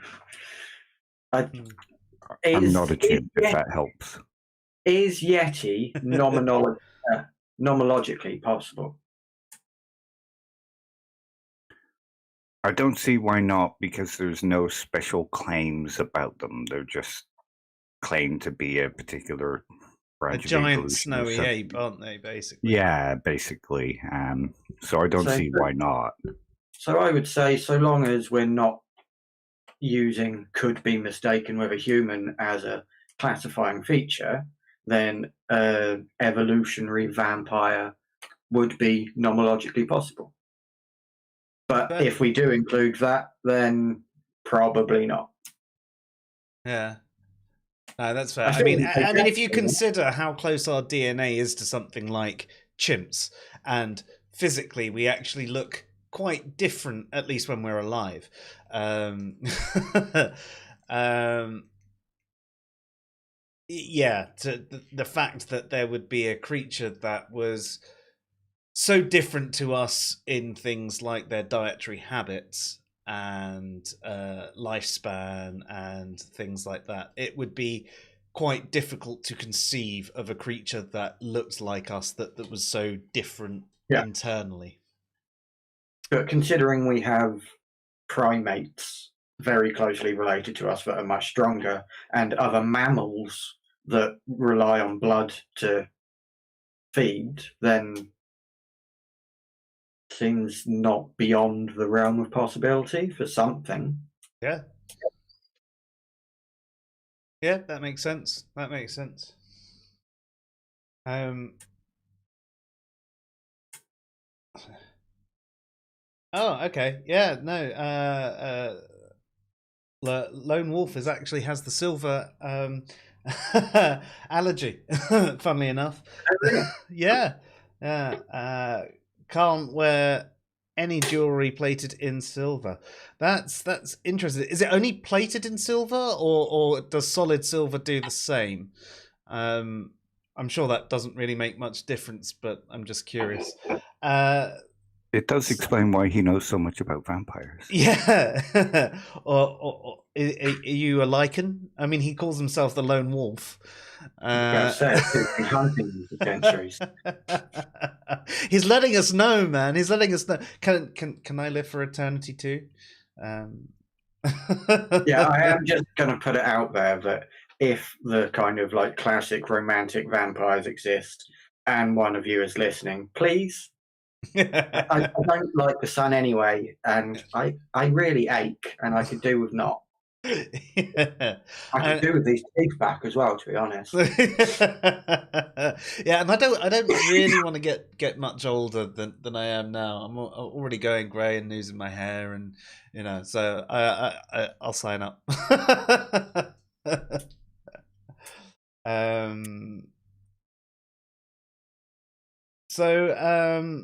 I'm not a chimp, if that helps. Is Yeti nomenologically possible? I don't see why not, because there's no special claims about them. They're just claimed to be a particular branch of evolution. A giant snowy ape, aren't they, basically? Yeah, basically. So I don't see why not. So I would say, so long as we're not using could be mistaken with a human as a classifying feature, then evolutionary vampire would be nomenologically possible. But if we do include that, then probably not. Yeah. No, that's fair. I mean, if you consider how close our DNA is to something like chimps, and physically we actually look quite different, at least when we're alive. Yeah, to the fact that there would be a creature that was so different to us in things like their dietary habits and lifespan and things like that, it would be quite difficult to conceive of a creature that looked like us that was so different internally. But considering we have primates very closely related to us that are much stronger, and other mammals that rely on blood to feed, then seems not beyond the realm of possibility for something. Yeah. Yeah, that makes sense. That makes sense. Oh, okay. Yeah, no. Lone Wolf actually has the silver allergy. Funnily enough. Yeah. Can't wear any jewelry plated in silver. That's interesting. Is it only plated in silver, or does solid silver do the same? I'm sure that doesn't really make much difference, but I'm just curious. It does explain why he knows so much about vampires. Yeah. or are you a lichen? I mean, he calls himself the lone wolf. He's been hunting these adventures. He's letting us know, man. He's letting us know. Can I live for eternity too? Yeah, I am just going to put it out there that if the kind of like classic romantic vampires exist and one of you is listening, please. I don't like the sun anyway, and I really ache, and I could do with not. Yeah. I could do with these teeth back as well, to be honest. Yeah, and I don't really want to get much older than I am now. I'm already going grey and losing my hair, and so I'll sign up. So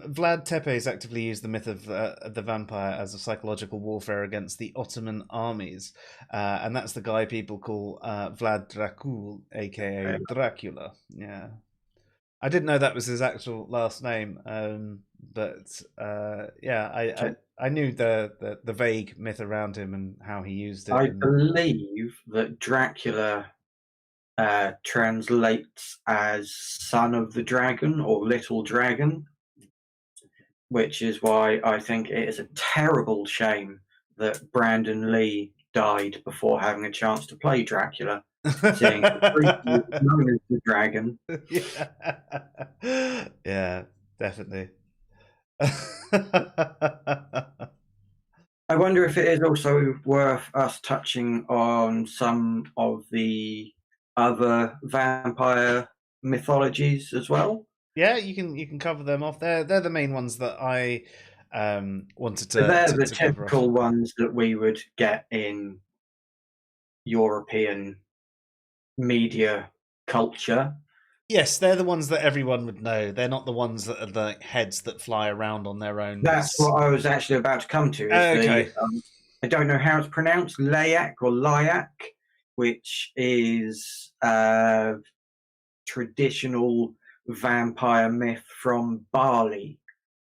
Vlad Tepes actively used the myth of the vampire as a psychological warfare against the Ottoman armies, and that's the guy people call Vlad Dracul, aka Dracula. Yeah, I didn't know that was his actual last name, but yeah, I knew the vague myth around him and how he used it. I believe that Dracula translates as son of the dragon or little dragon, which is why I think it is a terrible shame that Brandon Lee died before having a chance to play Dracula, seeing known as the dragon. Yeah, definitely. I wonder if it is also worth us touching on some of the other vampire mythologies as well. Yeah, you can cover them off. They're the main ones that I wanted to. They're to the cover typical off. ones that we would get in European media culture. Yes, they're the ones that everyone would know. They're not the ones that are the heads that fly around on their own. That's what I was actually about to come to. Okay. I don't know how it's pronounced, Layak or Lyak, which is traditional vampire myth from Bali,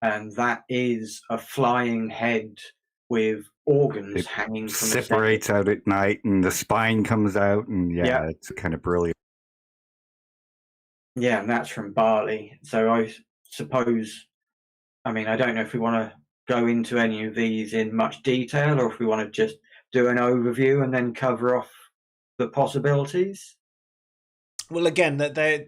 and that is a flying head with organs hanging from separates out at night, and the spine comes out, and it's kind of brilliant. Yeah, and that's from Bali. So I suppose, I mean, I don't know if we want to go into any of these in much detail, or if we want to just do an overview and then cover off the possibilities. Well, again, they're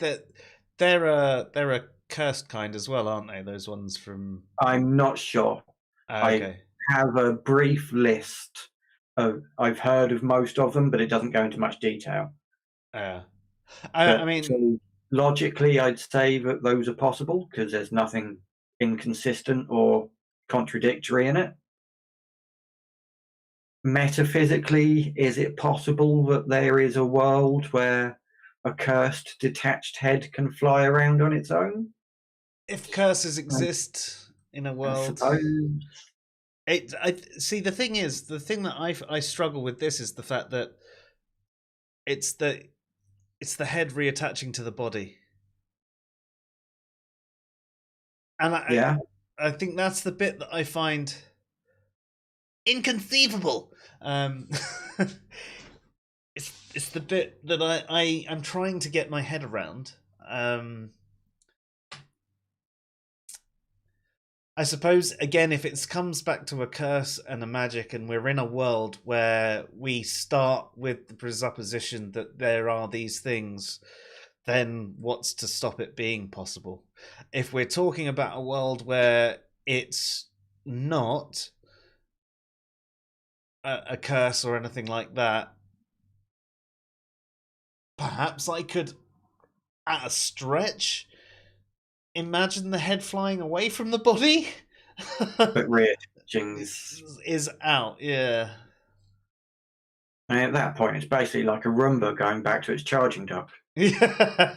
a cursed kind as well, aren't they? Those ones from. I'm not sure. Okay. I have a brief list of. I've heard of most of them, but it doesn't go into much detail. I mean, so logically, I'd say that those are possible because there's nothing inconsistent or contradictory in it. Metaphysically, is it possible that there is a world where a cursed detached head can fly around on its own? If curses exist in a world, I see. The thing that I struggle with this is the fact that it's the head reattaching to the body, and I think that's the bit that I find inconceivable. It's the bit that I'm trying to get my head around. I suppose, again, if it comes back to a curse and a magic, and we're in a world where we start with the presupposition that there are these things, then what's to stop it being possible? If we're talking about a world where it's not a curse or anything like that, perhaps I could, at a stretch, imagine the head flying away from the body. But reattaching is out, yeah. And at that point, it's basically like a Roomba going back to its charging dock. That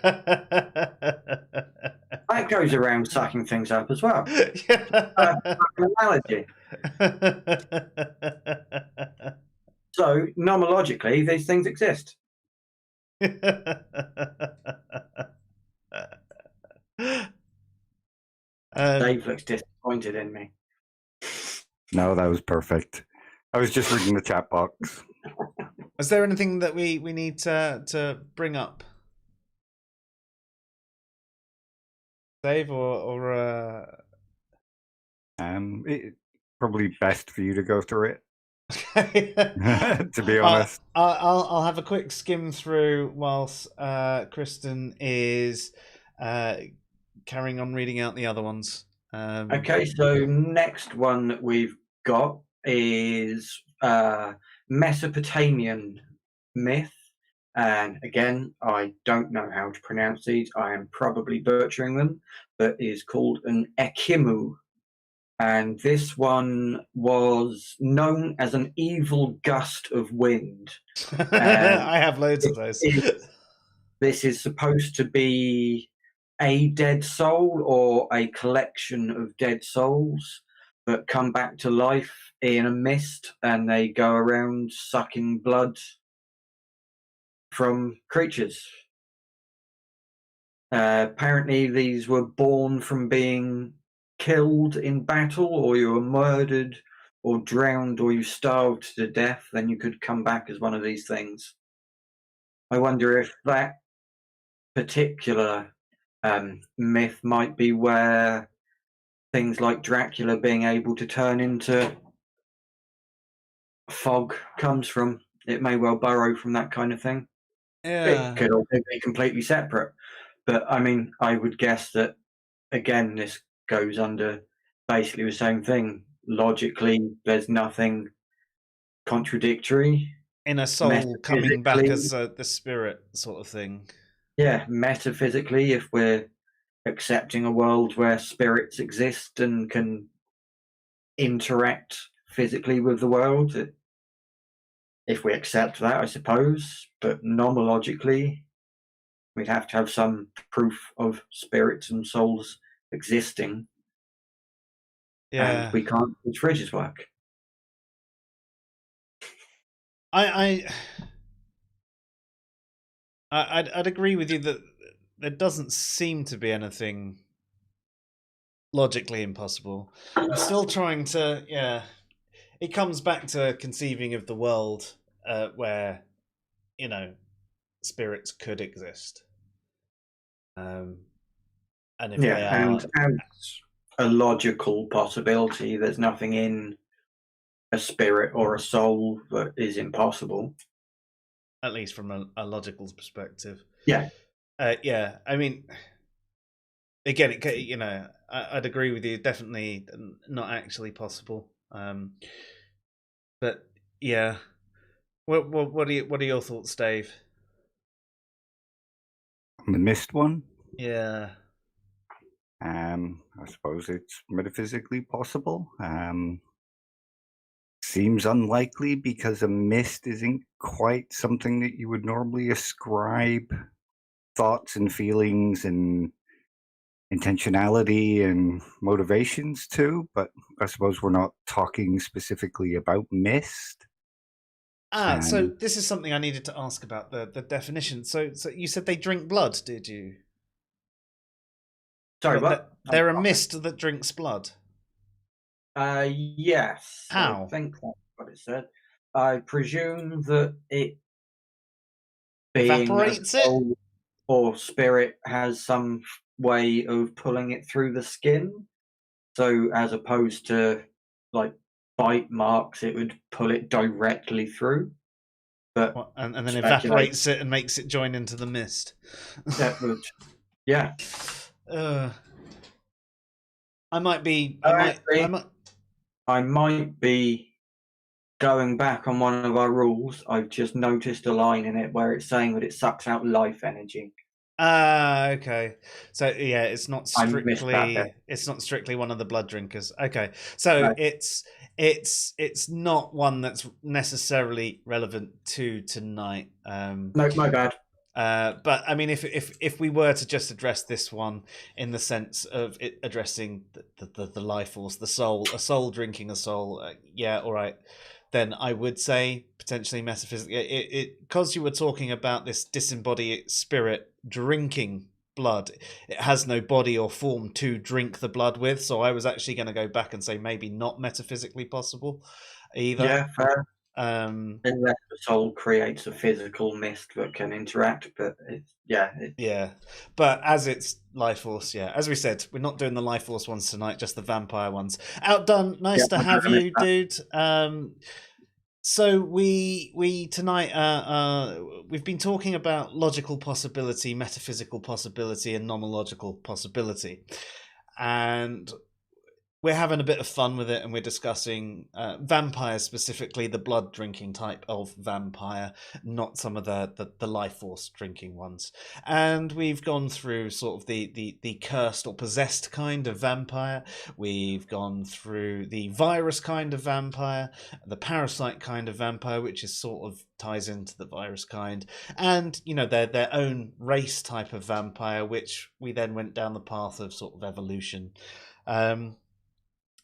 goes around sucking things up as well. Analogy. So, nomologically, these things exist. Dave looks disappointed. disappointed in me. No, that was perfect. I was just reading the chat box. Is there anything that we need to bring up, Dave, or Probably best for you to go through it. Okay. To be honest, I'll have a quick skim through whilst Kristen is carrying on reading out the other ones. Okay, so next one that we've got is Mesopotamian myth. And again, I don't know how to pronounce these. I am probably butchering them, but is called an Ekimu. And this one was known as an evil gust of wind. I have loads of those. This is supposed to be a dead soul or a collection of dead souls that come back to life in a mist, and they go around sucking blood from creatures. Apparently these were born from being killed in battle, or you were murdered or drowned, or you starved to death, then you could come back as one of these things. I wonder if that particular myth might be where things like Dracula being able to turn into fog comes from. It may well borrow from that kind of thing. Yeah. It could also be completely separate. But I mean, I would guess that, again, this goes under basically the same thing. Logically, there's nothing contradictory. In a soul coming back as the spirit sort of thing. Yeah, metaphysically, if we're accepting a world where spirits exist and can interact physically with the world, if we accept that, I suppose, but nomologically, we'd have to have some proof of spirits and souls existing. Yeah. And we can't use fridges work. I'd agree with you that there doesn't seem to be anything logically impossible. I'm still trying to, it comes back to conceiving of the world where, spirits could exist. And if they are... and as a logical possibility, there's nothing in a spirit or a soul that is impossible. At least from a logical perspective. Yeah. I mean, again, I'd agree with you. Definitely not actually possible. But yeah, what are your thoughts, Dave? The missed one. Yeah. I suppose it's metaphysically possible. Seems unlikely because a mist isn't quite something that you would normally ascribe thoughts and feelings and intentionality and motivations to, but I suppose we're not talking specifically about mist. So this is something I needed to ask about the definition. So you said they drink blood, did you? Sorry, what? They're a mist that drinks blood. Yes. How? I think that's what it said. I presume that it being evaporates a soul or spirit has some way of pulling it through the skin. So as opposed to like bite marks, it would pull it directly through. But and then evaporates it and makes it join into the mist. That would, yeah. I might be going back on one of our rules. I've just noticed a line in it where it's saying that it sucks out life energy. Okay. So yeah, it's not strictly one of the blood drinkers. Okay. So no. It's not one that's necessarily relevant to tonight. No, my bad. But I mean, if we were to just address this one in the sense of it addressing the life force, the soul, a soul drinking a soul, yeah, all right, then I would say potentially metaphysically, because you were talking about this disembodied spirit drinking blood. It has no body or form to drink the blood with. So I was actually going to go back and say maybe not metaphysically possible either. Yeah, fair. Um, Unless the soul creates a physical mist that can interact, but yeah. But as it's life force, yeah. As we said, we're not doing the life force ones tonight, just the vampire ones. Outdone. Nice to have you, dude. So we tonight we've been talking about logical possibility, metaphysical possibility, and nomological possibility, and we're having a bit of fun with it, and we're discussing vampires, specifically the blood drinking type of vampire, not some of the life force drinking ones. And we've gone through sort of the cursed or possessed kind of vampire. We've gone through the virus kind of vampire, the parasite kind of vampire, which is sort of ties into the virus kind, and their own race type of vampire, which we then went down the path of sort of evolution.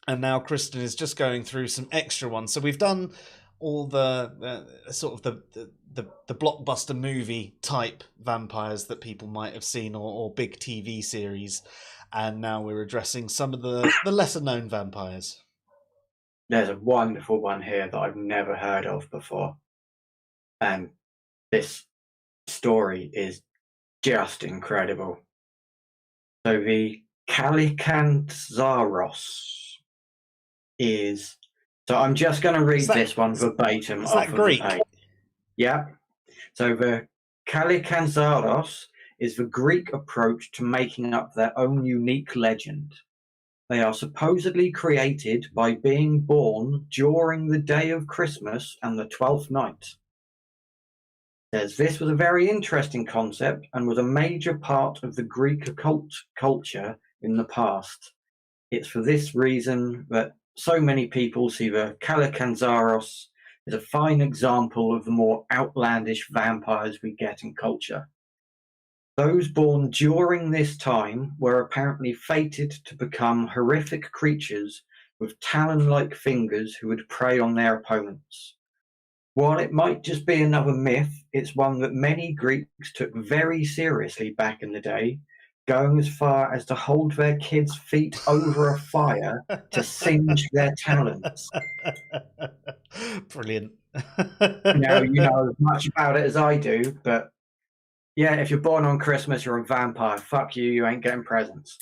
And now Kristen is just going through some extra ones. So we've done all the sort of the blockbuster movie type vampires that people might have seen, or big TV series, and now we're addressing some of the lesser known vampires. There's a wonderful one here that I've never heard of before, and this story is just incredible. So the Calicantzaros is, so I'm just going to read this one verbatim off of the page. Yeah. So the Calicantzaros is the Greek approach to making up their own unique legend. They are supposedly created by being born during the day of Christmas and the 12th night. Says this was a very interesting concept and was a major part of the Greek occult culture in the past. It's for this reason that so many people see the Calicantzaros as a fine example of the more outlandish vampires we get in culture. Those born during this time were apparently fated to become horrific creatures with talon-like fingers who would prey on their opponents. While it might just be another myth, it's one that many Greeks took very seriously back in the day, going as far as to hold their kids' feet over a fire to singe their talons. Brilliant. Now, you know as much about it as I do, but yeah, if you're born on Christmas, you're a vampire. Fuck you, you ain't getting presents.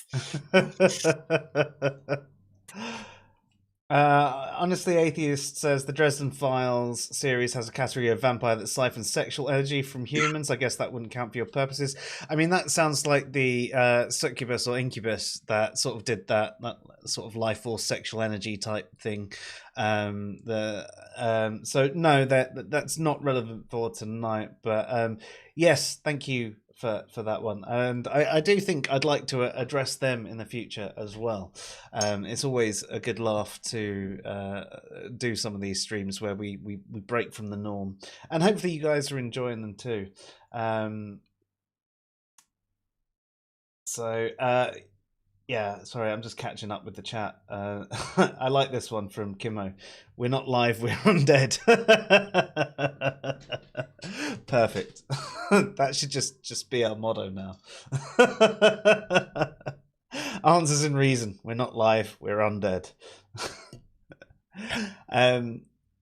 Honestly, Atheist says the Dresden Files series has a category of vampire that siphons sexual energy from humans. I guess that wouldn't count for your purposes. I mean, that sounds like the succubus or incubus that sort of did that sort of life force sexual energy type thing. So no, that's not relevant for tonight. But yes, thank you for that one, and I do think I'd like to address them in the future as well. It's always a good laugh to do some of these streams where we break from the norm, and hopefully you guys are enjoying them too. Yeah, sorry, I'm just catching up with the chat. I like this one from Kimmo. We're not live, we're undead. Perfect. That should just be our motto now. Answers in reason. We're not live, we're undead.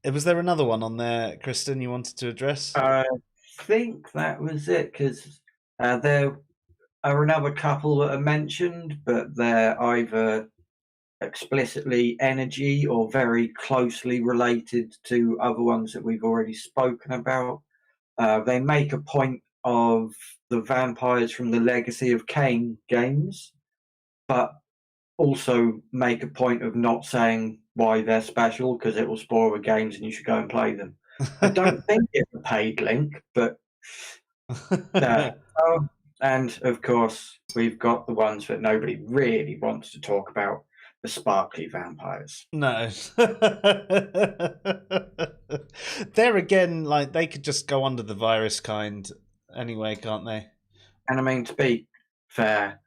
Was there another one on there, Kristen, you wanted to address? I think that was it, because there are another couple that are mentioned, but they're either explicitly energy or very closely related to other ones that we've already spoken about. They make a point of the vampires from the Legacy of Kain games, but also make a point of not saying why they're special, because it will spoil the games and you should go and play them. I don't think it's a paid link, but and of course we've got the ones that nobody really wants to talk about, the sparkly vampires. No. There again, like, they could just go under the virus kind anyway, can't they? And I mean, to be fair,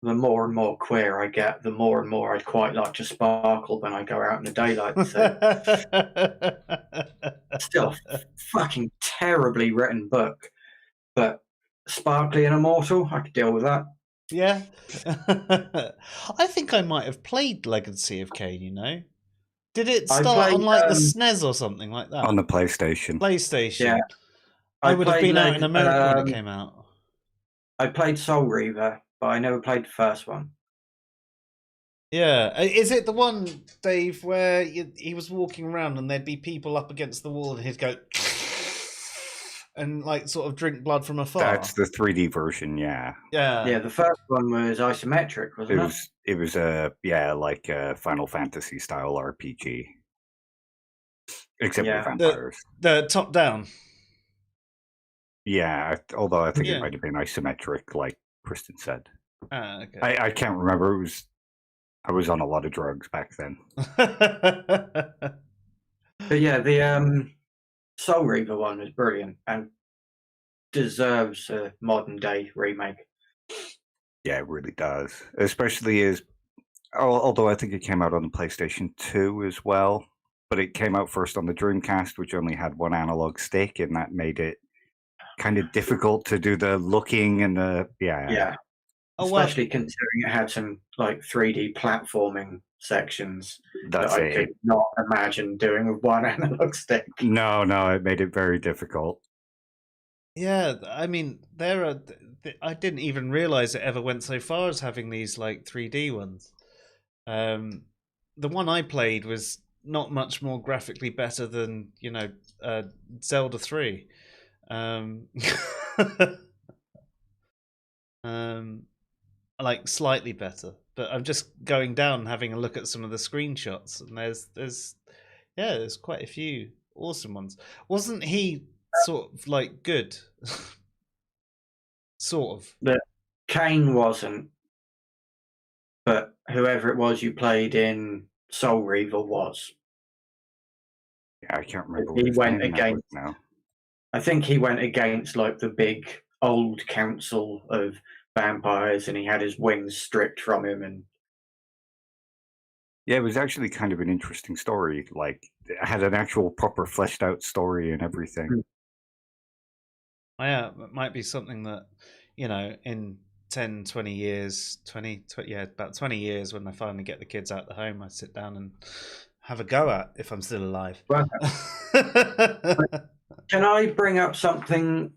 the more and more queer I get, the more and more I'd quite like to sparkle when I go out in the daylight. So still a fucking terribly written book, but sparkly and immortal, I could deal with that. Yeah. I think I might have played Legacy of Kain, you know. Did it I start on played, like the SNES or something like that? On the PlayStation. PlayStation. yeah, I I would have played been out in America when it came out. I played Soul Reaver, but I never played the first one. Yeah. Is it the one, Dave, where he was walking around and there'd be people up against the wall and he'd go and like sort of drink blood from afar? That's the 3D version, yeah. Yeah, the first one was isometric, wasn't it? It was like a Final Fantasy style RPG. Except Yeah. with vampires. The top down. Yeah, although I think Yeah. it might have been isometric, like Kristen said. Okay. I can't remember. I was on a lot of drugs back then. But yeah, the Soul Reaver one was brilliant and deserves a modern day remake. Yeah, it really does. Especially although I think it came out on the PlayStation 2 as well, but it came out first on the Dreamcast, which only had one analog stick, and that made it kind of difficult to do the looking and the Yeah. Especially considering it had some like 3D platforming sections that I could not imagine doing with one analog stick. No, it made it very difficult. Yeah, I mean, I didn't even realize it ever went so far as having these like 3D ones. The one I played was not much more graphically better than, you know, Zelda 3. Like slightly better, but I'm just going down and having a look at some of the screenshots, and there's quite a few awesome ones. Wasn't he sort of like good? Sort of. But Kain wasn't, but whoever it was you played in Soul Reaver was. Yeah, I can't remember. He went against now. I think he went against like the big old council of vampires, and he had his wings stripped from him. And yeah, it was actually kind of an interesting story. Like, it had an actual proper fleshed out story and everything. Yeah, it might be something that, you know, in 10, 20 years, about 20 years, when I finally get the kids out the home, I sit down and have a go at, if I'm still alive. Can I bring up something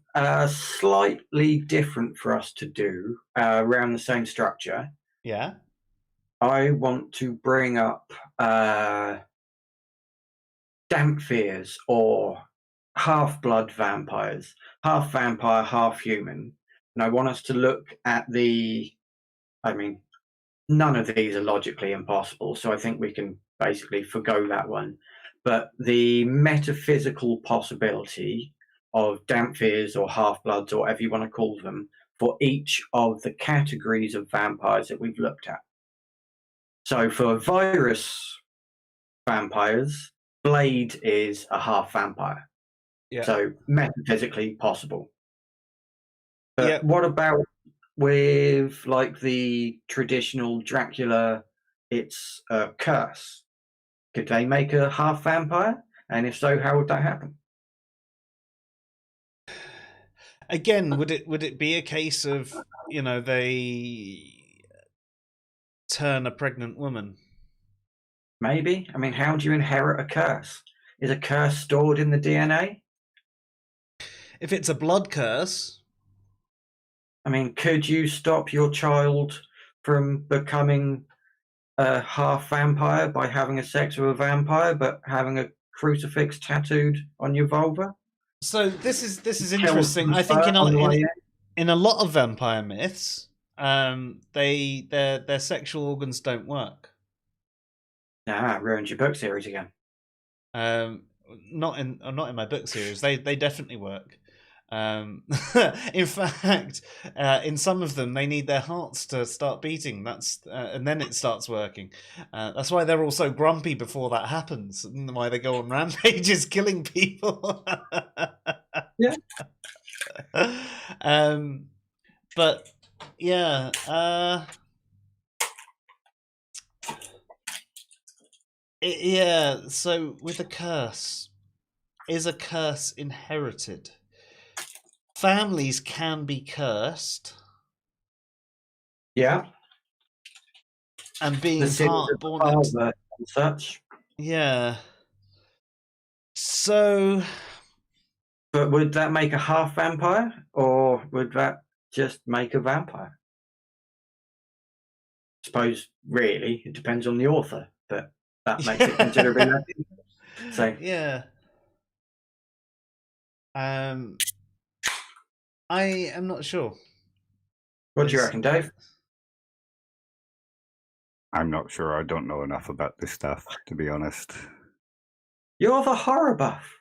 slightly different for us to do around the same structure? Yeah. I want to bring up Damphirs, or half-blood vampires, half vampire, half human. And I want us to look at none of these are logically impossible, so I think we can basically forgo that one. But the metaphysical possibility of Damphirs or half-bloods, or whatever you want to call them, for each of the categories of vampires that we've looked at. So for virus vampires, Blade is a half vampire. Yeah. So metaphysically possible. But what about with like the traditional Dracula, it's a curse? Could they make a half vampire? And if so, how would that happen? Again, would it be a case of, you know, they turn a pregnant woman? Maybe. I mean, how do you inherit a curse? Is a curse stored in the DNA? If it's a blood curse, I mean, could you stop your child from becoming a half vampire by having a sex with a vampire, but having a crucifix tattooed on your vulva? So this is interesting. I think in a lot of vampire myths, their sexual organs don't work. Ruined your book series again. Not in my book series. They definitely work. In fact, in some of them, they need their hearts to start beating. And then it starts working. That's why they're all so grumpy before that happens, and why they go on rampages killing people. Yeah. But yeah. Yeah. So with a curse, is a curse inherited? Families can be cursed, Yeah. And being The sins of the born father and such. yeah. So, But would that make a half vampire, or would that just make a vampire? Suppose really it depends on the author, but that makes it considerably less interesting. So yeah. I am not sure. what do you reckon, Dave? I'm not sure. I don't know enough about this stuff, to be honest. You're the horror buff.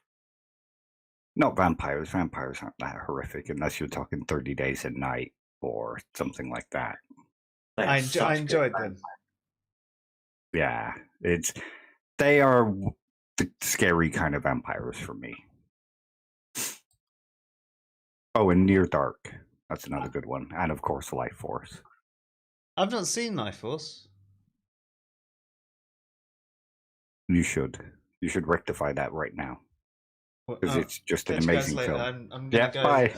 Not vampires. Vampires aren't that horrific unless you're talking 30 Days a Night or something like that. I enjoyed them. Yeah, they are the scary kind of vampires for me. Oh, and Near Dark. That's another good one. And of course, Life Force. I've not seen Life Force. You should. You should rectify that right now. Because it's just an amazing film. I'm gonna go. Bye.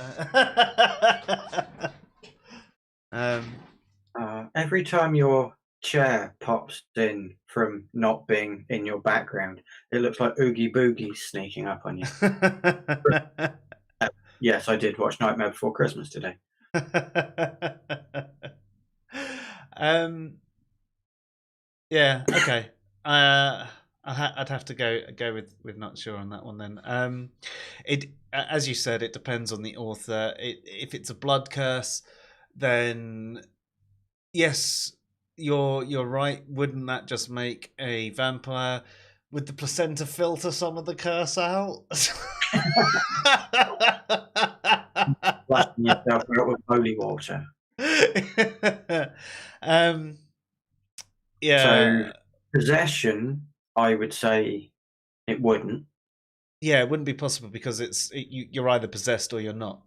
Every time your chair pops in from not being in your background, it looks like Oogie Boogie sneaking up on you. Yes, I did watch Nightmare Before Christmas today. Yeah. Okay. I'd have to go with not sure on that one then. It, as you said, it depends on the author. If it's a blood curse, then yes, you're right. Wouldn't that just make a vampire? Would the placenta filter some of the curse out? Blasting yourself out with holy water. Yeah. So possession, I would say it wouldn't. Yeah, it wouldn't be possible because you're either possessed or you're not.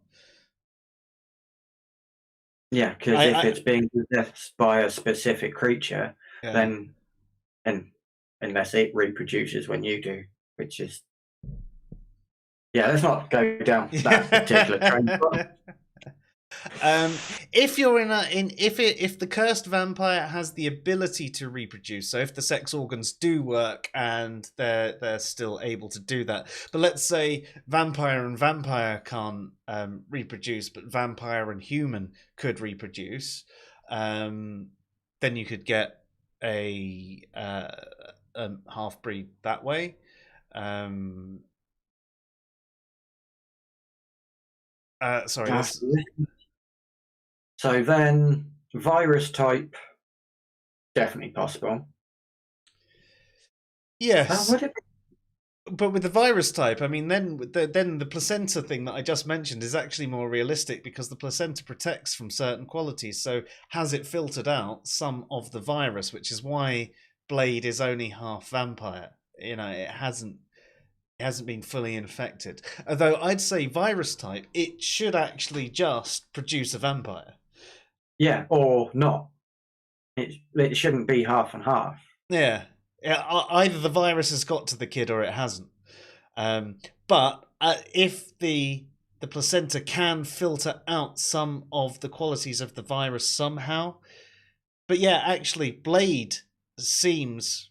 Yeah, because if it's being possessed by a specific creature, then unless it reproduces when you do, which is let's not go down that particular train. If you're if the cursed vampire has the ability to reproduce, so if the sex organs do work and they're still able to do that, but let's say vampire and vampire can't reproduce, but vampire and human could reproduce, then you could get a half breed that way. Sorry. So then, virus type, definitely possible. Yes. But with the virus type, I mean, then the placenta thing that I just mentioned is actually more realistic because the placenta protects from certain qualities. So has it filtered out some of the virus, which is why Blade is only half vampire. You know, it hasn't been fully infected. Although I'd say virus type, it should actually just produce a vampire. Yeah, or not. It shouldn't be half and half. Yeah. Either the virus has got to the kid or it hasn't. But if the placenta can filter out some of the qualities of the virus somehow. But yeah, actually, Blade seems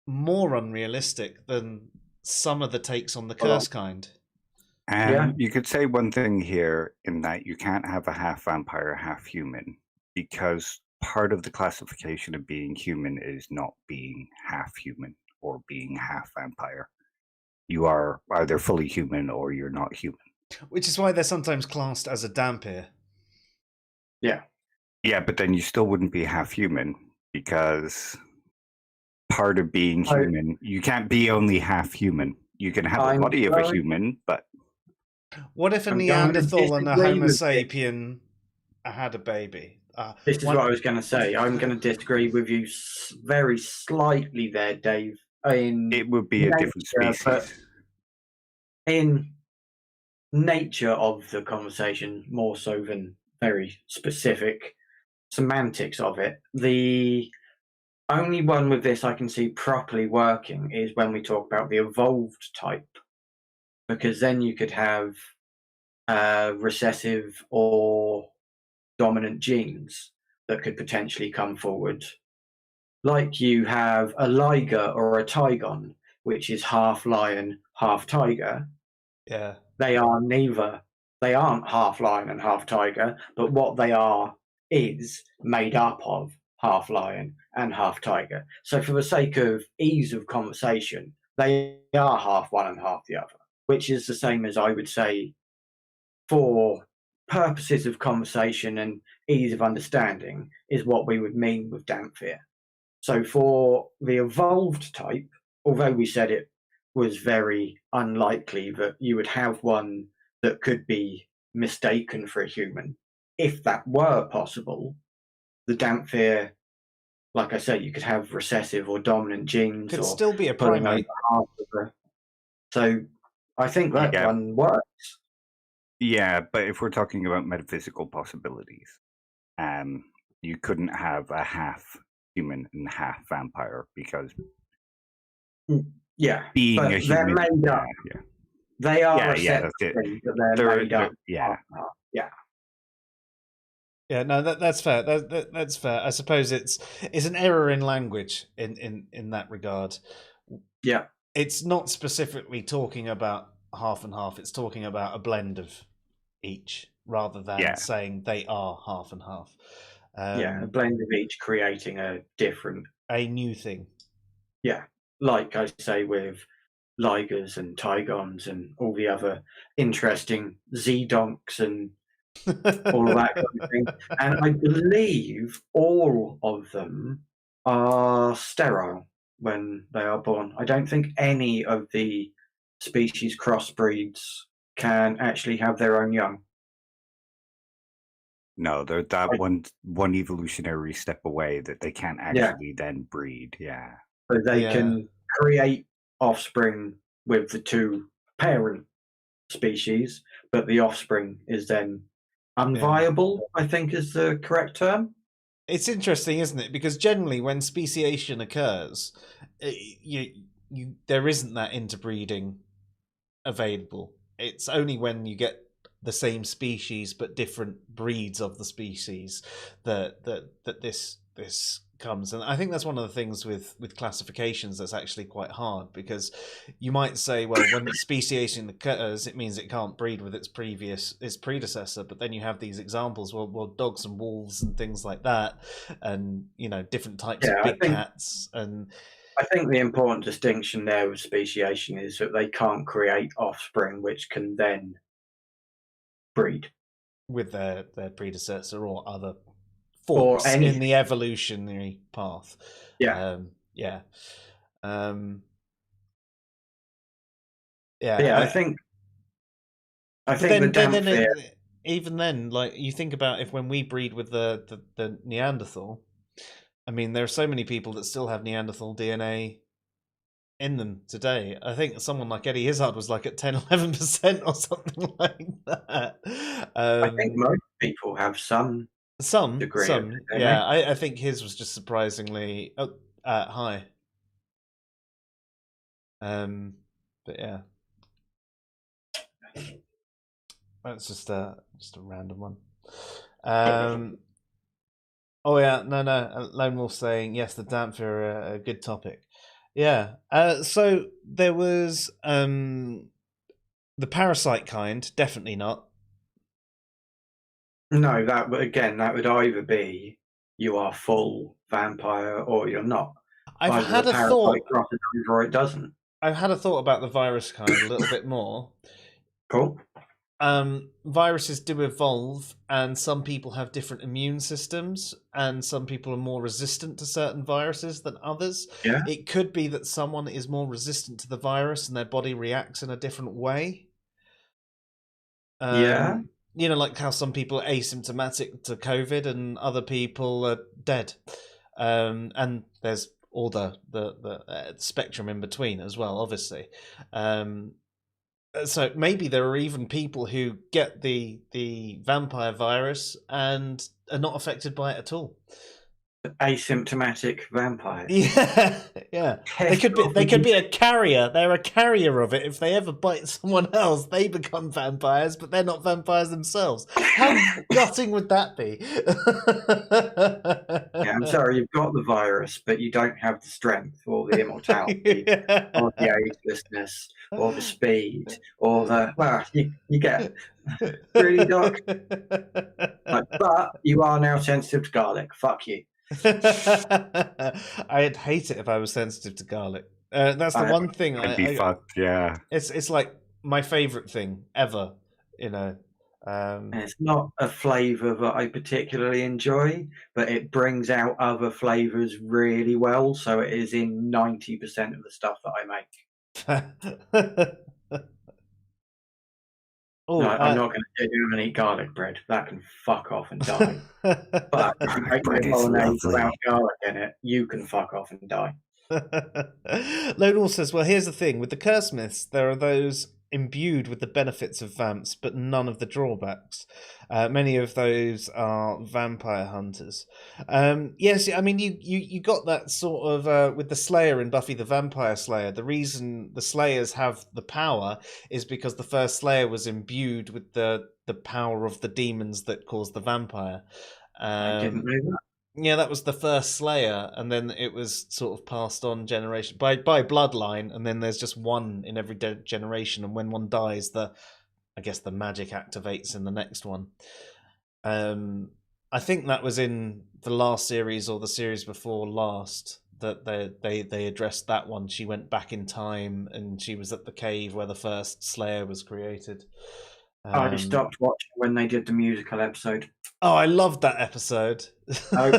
more unrealistic than some of the takes on the curse kind. And you could say one thing here in that you can't have a half vampire, half human, because part of the classification of being human is not being half human or being half vampire. You are either fully human or you're not human. Which is why they're sometimes classed as a dhampir. Yeah. Yeah, but then you still wouldn't be half human because part of being human, you can't be only half human. You can have the body of a human, but... What if a Neanderthal and a Homo sapien had a baby? This is what I was going to say. I'm going to disagree with you very slightly there, Dave. It would be a different species. But in nature of the conversation, more so than very specific semantics of it, the only one with this I can see properly working is when we talk about the evolved type. Because then you could have recessive or dominant genes, that could potentially come forward. Like you have a liger or a tigon, which is half lion, half tiger. Yeah. They are neither. They aren't half lion and half tiger, but what they are is made up of half lion and half tiger. So, for the sake of ease of conversation, they are half one and half the other, which is the same as I would say for purposes of conversation and ease of understanding is what we would mean with Damphir. So for the evolved type, although we said it was very unlikely that you would have one that could be mistaken for a human, if that were possible, the Damphir, like I said, you could have recessive or dominant genes, Could or still be a pulling over primate. half of the. So I think that Yeah. one works. Yeah, but if we're talking about metaphysical possibilities, you couldn't have a half human and half vampire because Yeah, being but a they're human, made up. yeah, They are yeah, a yeah, separate that's it. thing, but they're made up. Yeah, Yeah. Yeah, no, that's fair. That's fair. I suppose it's an error in language in that regard. Yeah. It's not specifically talking about half and half. It's talking about a blend of each, rather than Yeah. saying they are half and half. Yeah, a blend of each creating a different, a new thing. yeah, like I say with ligers and tigons and all the other interesting z-donks and all of that kind of thing. And I believe all of them are sterile when they are born. I don't think any of the species crossbreeds can actually have their own young. No, they're that one evolutionary step away that they can't actually then breed. Yeah. So they can create offspring with the two parent species, but the offspring is then unviable, I think is the correct term. It's interesting, isn't it? Because generally, when speciation occurs, there isn't that interbreeding available. It's only when you get the same species but different breeds of the species that this comes. And I think that's one of the things with classifications that's actually quite hard, because you might say, well, when speciation occurs, it means it can't breed with its predecessor, but then you have these examples, well, dogs and wolves and things like that, and different types of big cats. And I think the important distinction there with speciation is that they can't create offspring which can then breed with their predecessor or other forks in the evolutionary path. Yeah. Yeah. I think even then, like, you think about if when we breed with the Neanderthal, I mean, there are so many people that still have Neanderthal DNA in them today. I think someone like Eddie Izzard was like at 10-11% or something like that. I think most people have some degree of DNA. Yeah, I think his was just surprisingly high. But yeah, that's just a random one. Oh yeah, no. Lone Wolf saying yes, the Damphir are a good topic. Yeah. So there was the parasite kind, definitely not. No, that would either be you are full vampire or you're not. I've had a thought. Or it doesn't. I've had a thought about the virus kind a little bit more. Cool. Viruses do evolve, and some people have different immune systems, and some people are more resistant to certain viruses than others. Yeah. It could be that someone is more resistant to the virus and their body reacts in a different way. Like how some people are asymptomatic to COVID and other people are dead. And there's all the spectrum in between as well, obviously. So maybe there are even people who get the vampire virus and are not affected by it at all. asymptomatic vampires. Yeah, yeah. They could be a carrier. They're a carrier of it. If they ever bite someone else, they become vampires, but they're not vampires themselves. How gutting would that be? Yeah, I'm sorry, you've got the virus, but you don't have the strength or the immortality or the agelessness or the speed or the... Well, you get really dark. Like, but you are now sensitive to garlic. Fuck you. I'd hate it if I was sensitive to garlic. That's the one thing I'd be fucked. Yeah, it's like my favorite thing ever. You know, it's not a flavour that I particularly enjoy, but it brings out other flavours really well. So it is in 90% of the stuff that I make. I'm not going to sit down and eat garlic bread. That can fuck off and die. But make me a bolognese without garlic in it, you can fuck off and die. Lone says, well, here's the thing. With the curse myths, there are those imbued with the benefits of vamps, but none of the drawbacks. Many of those are vampire hunters. Yes, I mean, you got that sort of with the Slayer in Buffy the Vampire Slayer. The reason the Slayers have the power is because the first Slayer was imbued with the power of the demons that caused the vampire. I didn't know that. Yeah, that was the first Slayer, and then it was sort of passed on generation by bloodline, and then there's just one in every generation, and when one dies, I guess the magic activates in the next one. I think that was in the last series or the series before last that they addressed that one. She went back in time, and she was at the cave where the first Slayer was created. I stopped watching when they did the musical episode. Oh, I loved that episode. Oh.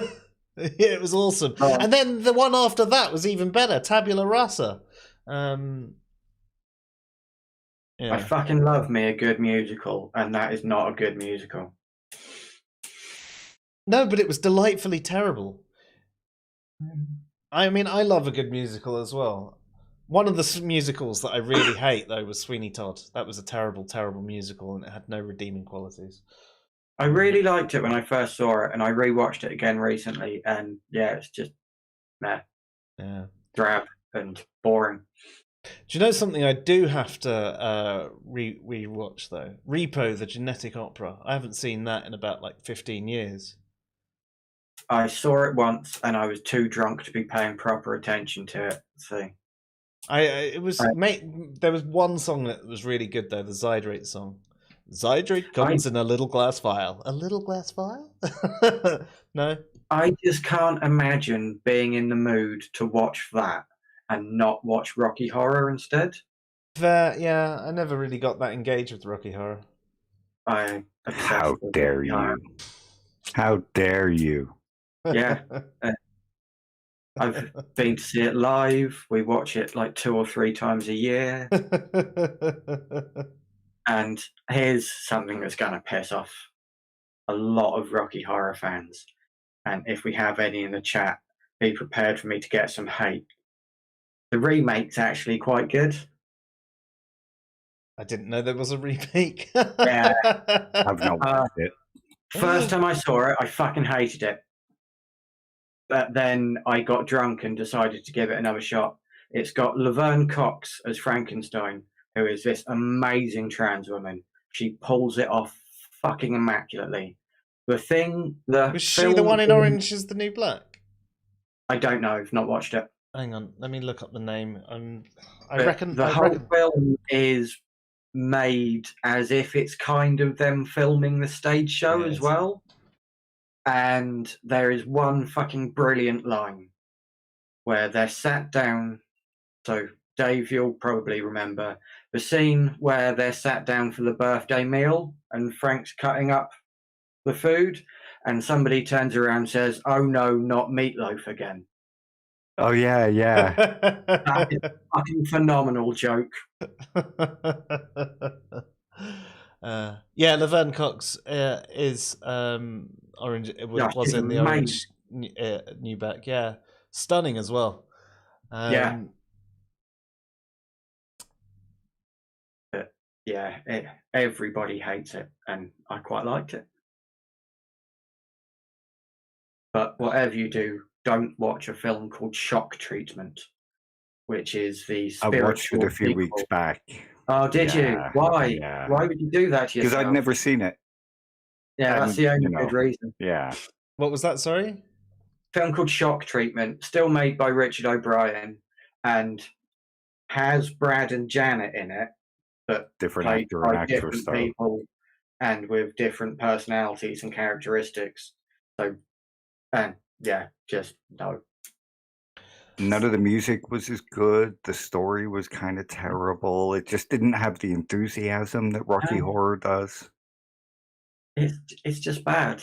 Yeah, it was awesome. Oh. And then the one after that was even better, Tabula Rasa. Yeah. I fucking love me a good musical, and that is not a good musical. No, but it was delightfully terrible. I mean, I love a good musical as well. One of the musicals that I really hate, though, was Sweeney Todd. That was a terrible, terrible musical, and it had no redeeming qualities. I really liked it when I first saw it, and I rewatched it again recently, and yeah, it's just meh. Yeah. Drab and boring. Do you know something I do have to rewatch, though? Repo, the Genetic Opera. I haven't seen that in about, 15 years. I saw it once, and I was too drunk to be paying proper attention to it, so... There was one song that was really good, though, the Zydrate song. Zydrate comes in a little glass vial. A little glass vial? No? I just can't imagine being in the mood to watch that and not watch Rocky Horror instead. Yeah, I never really got that engaged with Rocky Horror. How dare you? How dare you? Yeah. I've been to see it live. We watch it 2 or 3 times a year. And here's something that's going to piss off a lot of Rocky Horror fans. And if we have any in the chat, be prepared for me to get some hate. The remake's actually quite good. I didn't know there was a remake. Yeah. I've not watched it. First time I saw it, I fucking hated it. But then I got drunk and decided to give it another shot. It's got Laverne Cox as Frankenstein, who is this amazing trans woman. She pulls it off fucking immaculately. Was she the one in Orange is the New Black? I don't know. I've not watched it. Hang on, let me look up the name. The whole film is made as if it's kind of them filming the stage show as well. And there is one fucking brilliant line where they're sat down. So, Dave, you'll probably remember the scene where they're sat down for the birthday meal and Frank's cutting up the food and somebody turns around and says, "Oh no, not meatloaf again." Oh, yeah. That is a fucking phenomenal joke. Yeah, Laverne Cox is Orange. Was in the Orange New Black. Yeah, stunning as well. Yeah. Everybody hates it, and I quite liked it. But whatever you do, don't watch a film called Shock Treatment, which is the I watched it spiritual a few weeks sequel. back. Oh, did you? Yeah, Why? yeah. Why would you do that to Because yourself? I'd never seen it. Yeah, that's And, the only you know, good reason. yeah. What was that? Sorry. Film called Shock Treatment, still made by Richard O'Brien, and has Brad and Janet in it, but Different played actor by and actress, different though. people and with different personalities and characteristics. So, and yeah, just no. None of the music was as good. The story was kind of terrible. It just didn't have the enthusiasm that Rocky Horror does. It's just bad.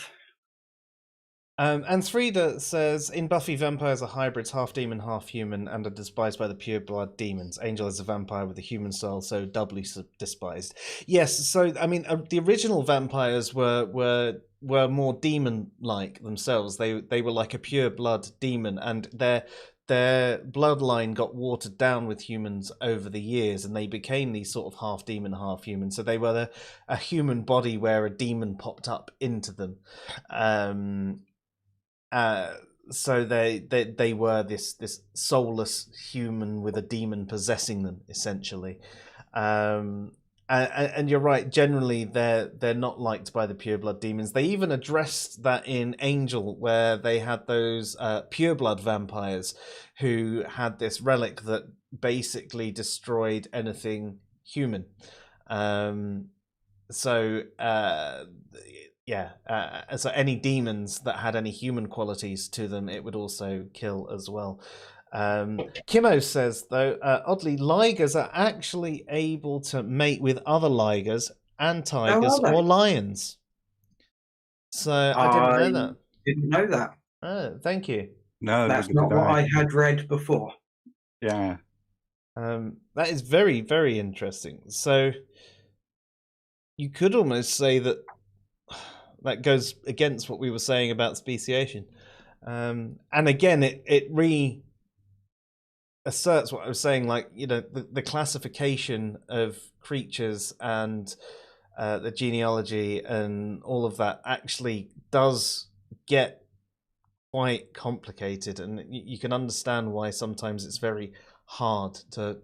And Thrida says, in Buffy, vampires are hybrids, half demon, half human, and are despised by the pure-blood demons. Angel is a vampire with a human soul, so doubly despised. Yes, so, I mean, the original vampires were more demon-like themselves. They were like a pure-blood demon, and their bloodline got watered down with humans over the years, and they became these sort of half demon, half human. So they were a human body where a demon popped up into them. So they were this soulless human with a demon possessing them, essentially. And you're right. Generally, they're not liked by the pureblood demons. They even addressed that in Angel, where they had those pureblood vampires who had this relic that basically destroyed anything human. So any demons that had any human qualities to them, it would also kill as well. Kimo says, though, oddly, ligers are actually able to mate with other ligers and tigers or lions. So I didn't know that. Didn't know that. Oh, thank you. No, that's not what I had read before. Yeah. That is very, very interesting. So you could almost say that goes against what we were saying about speciation. And again, it asserts what I was saying, like, you know, the classification of creatures and the genealogy and all of that actually does get quite complicated, and you can understand why sometimes it's very hard to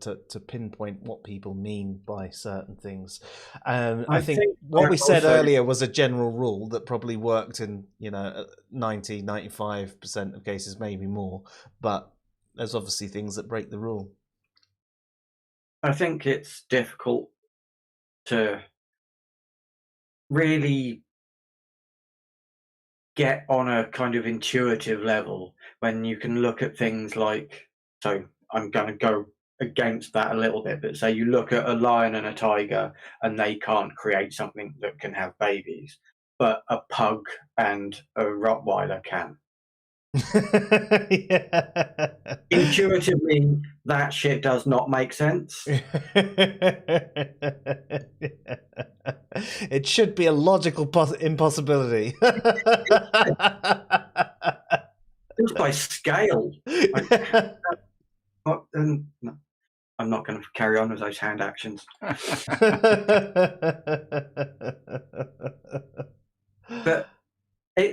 pinpoint what people mean by certain things. I think what we said earlier was a general rule that probably worked in 90-95% of cases, maybe more, but there's obviously things that break the rule. I think it's difficult to really get on a kind of intuitive level when you can look at things like, so I'm going to go against that a little bit, but say you look at a lion and a tiger and they can't create something that can have babies, but a pug and a Rottweiler can. Yeah. Intuitively, that shit does not make sense. It should be a logical impossibility. Just by scale. I'm not going to carry on with those hand actions. But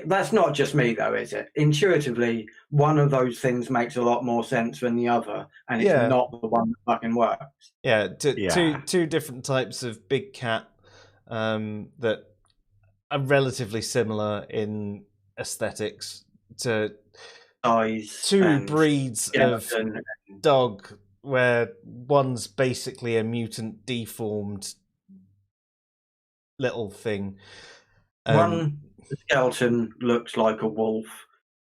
that's not just me, though, is it? Intuitively, one of those things makes a lot more sense than the other, and it's not the one that fucking works. Yeah, two different types of big cat that are relatively similar in aesthetics to size. Two breeds of dog, where one's basically a mutant, deformed little thing. One, the skeleton looks like a wolf,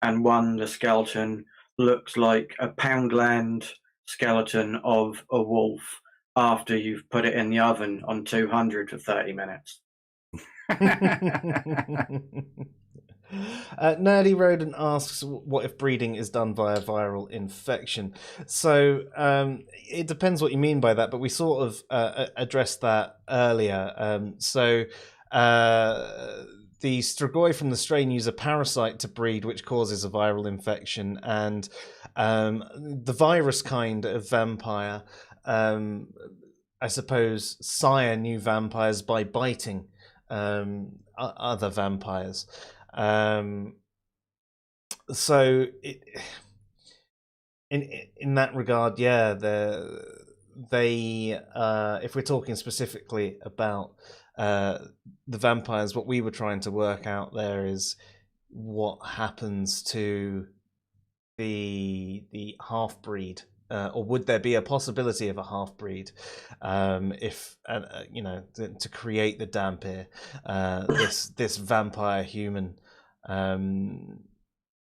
and one, the skeleton looks like a Poundland skeleton of a wolf after you've put it in the oven on 200 for 30 minutes. Nerdy Rodent asks, what if breeding is done via viral infection? So it depends what you mean by that, but we sort of addressed that earlier. The strigoi from the strain use a parasite to breed, which causes a viral infection, and the virus kind of vampire, I suppose, sire new vampires by biting other vampires. so in that regard, yeah, they if we're talking specifically about the vampires, what we were trying to work out there is what happens to the half breed, or would there be a possibility of a half breed if to create the Dhampir, this vampire human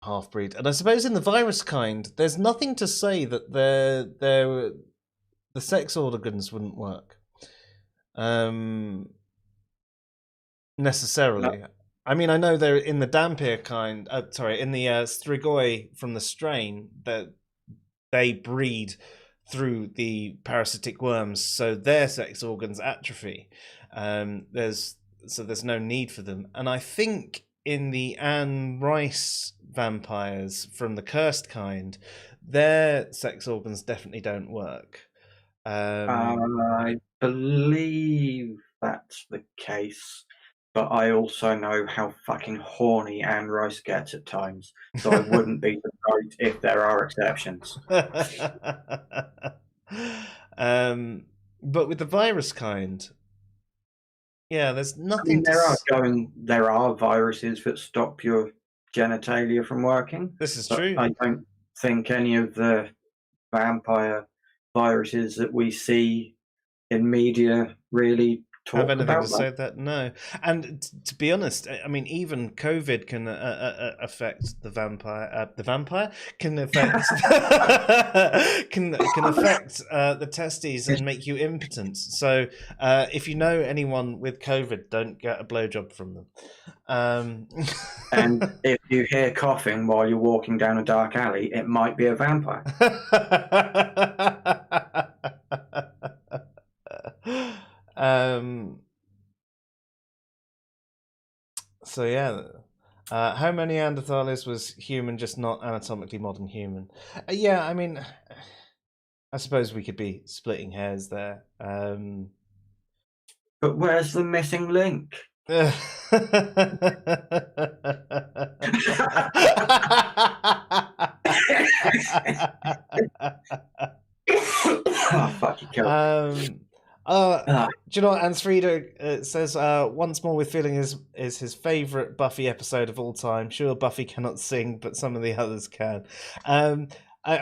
half breed. And I suppose in the virus kind, there's nothing to say that the sex organs wouldn't work necessarily. No. I mean, I know they're in the Dhampir kind. In the Strigoi from the strain, that they breed through the parasitic worms, so their sex organs atrophy. There's no need for them. And I think in the Anne Rice vampires from the cursed kind, their sex organs definitely don't work. I believe that's the case. But I also know how fucking horny Anne Rice gets at times, so I wouldn't be surprised if there are exceptions. But with the virus kind, yeah, there's nothing. There are viruses that stop your genitalia from working. This is true. I don't think any of the vampire viruses that we see in media really have anything to say that? No. And to be honest, I mean, even COVID can affect the vampire. The vampire can affect can affect the testes and make you impotent. So if you know anyone with COVID, don't get a blowjob from them. And if you hear coughing while you're walking down a dark alley, it might be a vampire. So yeah, how many Neanderthals was human, just not anatomically modern human? Yeah, I mean, I suppose we could be splitting hairs there. But where's the missing link? Oh, fuck, you killed me. Do you know what Ansfrida says? Once More with Feeling is his favourite Buffy episode of all time. Sure, Buffy cannot sing, but some of the others can. I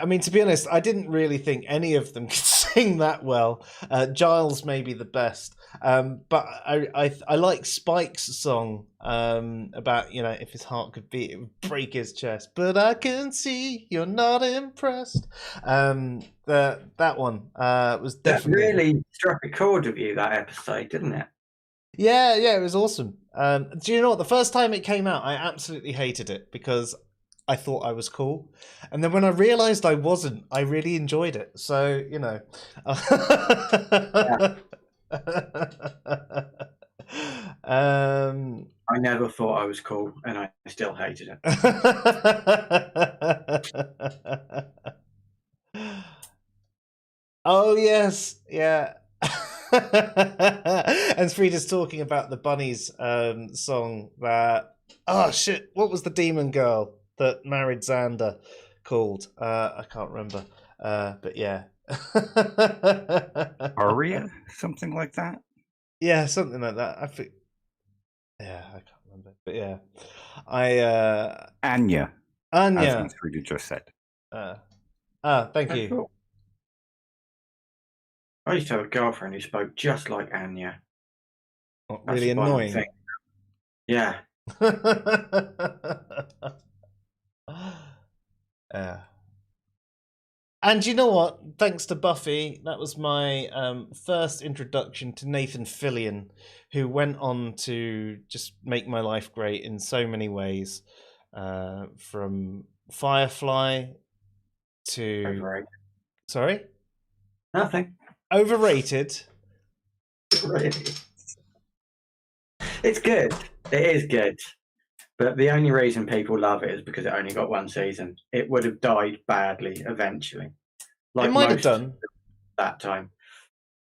mean, to be honest, I didn't really think any of them could sing that well. Giles may be the best, but I like Spike's song about, if his heart could beat, it would break his chest. But I can see you're not impressed. That one was definitely... That really struck a chord with you, that episode, didn't it? Yeah, it was awesome. Do you know what? The first time it came out, I absolutely hated it because I thought I was cool. And then when I realised I wasn't, I really enjoyed it. So, I never thought I was cool, and I still hated it. Oh, yes. Yeah. And Frida's talking about the Bunnies song that... Oh, shit. What was the demon girl that married Xander called? I can't remember. But yeah. Aria? Something like that? Yeah, something like that. I think... Yeah, I can't remember. But yeah. Anya. As Frida just said. Thank you. Cool. I used to have a girlfriend who spoke just like Anya. Not really annoying. Thing. Yeah. Yeah. And you know what? Thanks to Buffy, that was my first introduction to Nathan Fillion, who went on to just make my life great in so many ways. From Firefly to... Overrated. Sorry? Nothing. Overrated? Really? It's good. It is good. But the only reason people love it is because it only got one season. It would have died badly eventually. Like it might have done. That time.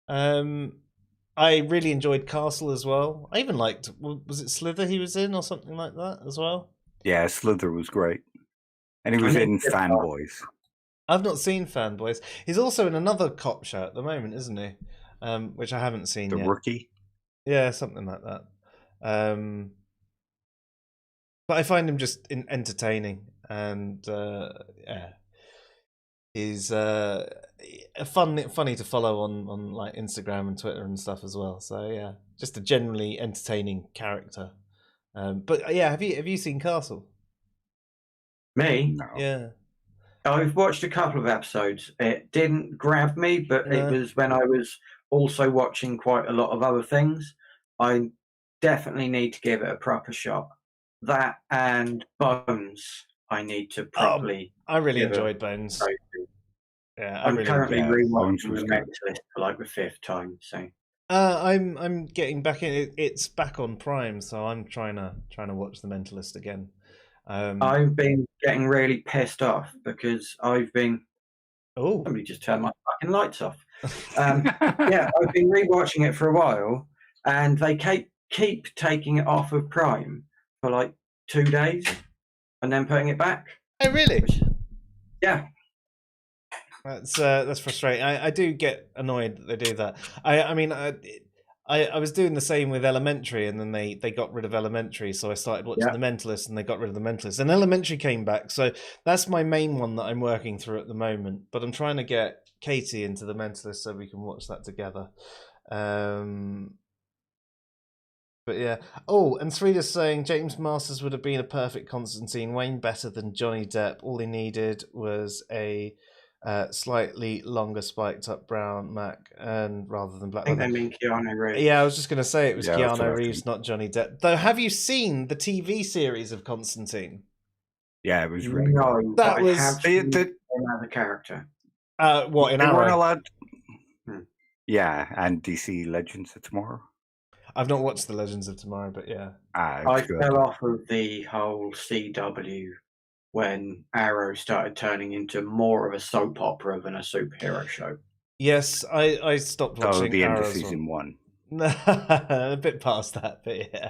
I really enjoyed Castle as well. I even liked... Was it Slither he was in or something like that as well? Yeah, Slither was great. And he was in Fanboys. I've not seen Fanboys. He's also in another cop show at the moment, isn't he? Which I haven't seen The yet. Rookie? Yeah, something like that. But I find him just entertaining, and yeah, he's funny to follow on like Instagram and Twitter and stuff as well. So yeah, just a generally entertaining character. But yeah, have you seen Castle? Me? No. Yeah. I've watched a couple of episodes. It didn't grab me, but it was when I was also watching quite a lot of other things. I definitely need to give it a proper shot. That and Bones, I need to properly. I really give enjoyed Bones. Yeah, I'm currently Bones rewatching was The good. Mentalist for like the 5th time. So I'm getting back in. It's back on Prime, so I'm trying to watch The Mentalist again. I've been getting really pissed off because I've been. Oh, Somebody just turned my fucking lights off. Yeah, I've been rewatching it for a while, and they keep taking it off of Prime for like 2 days, and then putting it back. Oh, really? Yeah. That's frustrating. I do get annoyed that they do that. I mean, I was doing the same with Elementary, and then they got rid of Elementary, so I started watching The Mentalist, and they got rid of The Mentalist, and Elementary came back. So that's my main one that I'm working through at the moment. But I'm trying to get Katie into The Mentalist so we can watch that together. But yeah. Oh, and Sreda's saying James Masters would have been a perfect Constantine. Wayne better than Johnny Depp. All he needed was a slightly longer spiked up brown Mac, and rather than black. I think they mean Keanu Reeves. Yeah, I was just going to say it was Yeah, that's what I Keanu Reeves, think. not Johnny Depp. Though, have you seen the TV series of Constantine? Yeah, it was really No, good. but That was- I have seen another character. What, in They weren't Arrow? allowed. Hmm. Yeah, and DC Legends of Tomorrow. I've not watched the Legends of Tomorrow, but yeah. I It's good. fell off of the whole CW when Arrow started turning into more of a soap opera than a superhero show. Yes, I stopped So watching the end Arrow of as well. season 1. A bit past that, but yeah.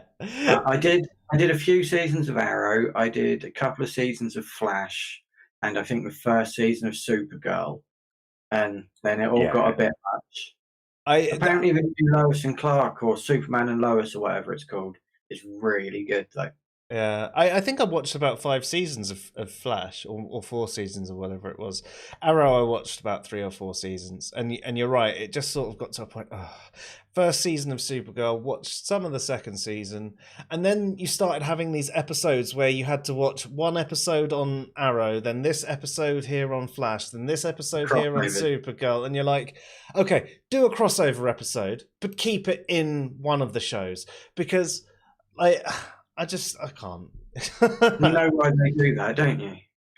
I did a few seasons of Arrow. I did a couple of seasons of Flash, and I think the first season of Supergirl, and then it all got a bit much. Apparently, the new Lois and Clark, or Superman and Lois, or whatever it's called, is really good though. Yeah, I think I watched about 5 seasons of Flash, or 4 seasons, or whatever it was. Arrow, I watched about 3 or 4 seasons, and you're right. It just sort of got to a point. First season of Supergirl, watched some of the second season, and then you started having these episodes where you had to watch one episode on Arrow, then this episode here on Flash, then this episode here on Supergirl, and you're like, okay, do a crossover episode, but keep it in one of the shows, because I can't. You know why they do that, don't you?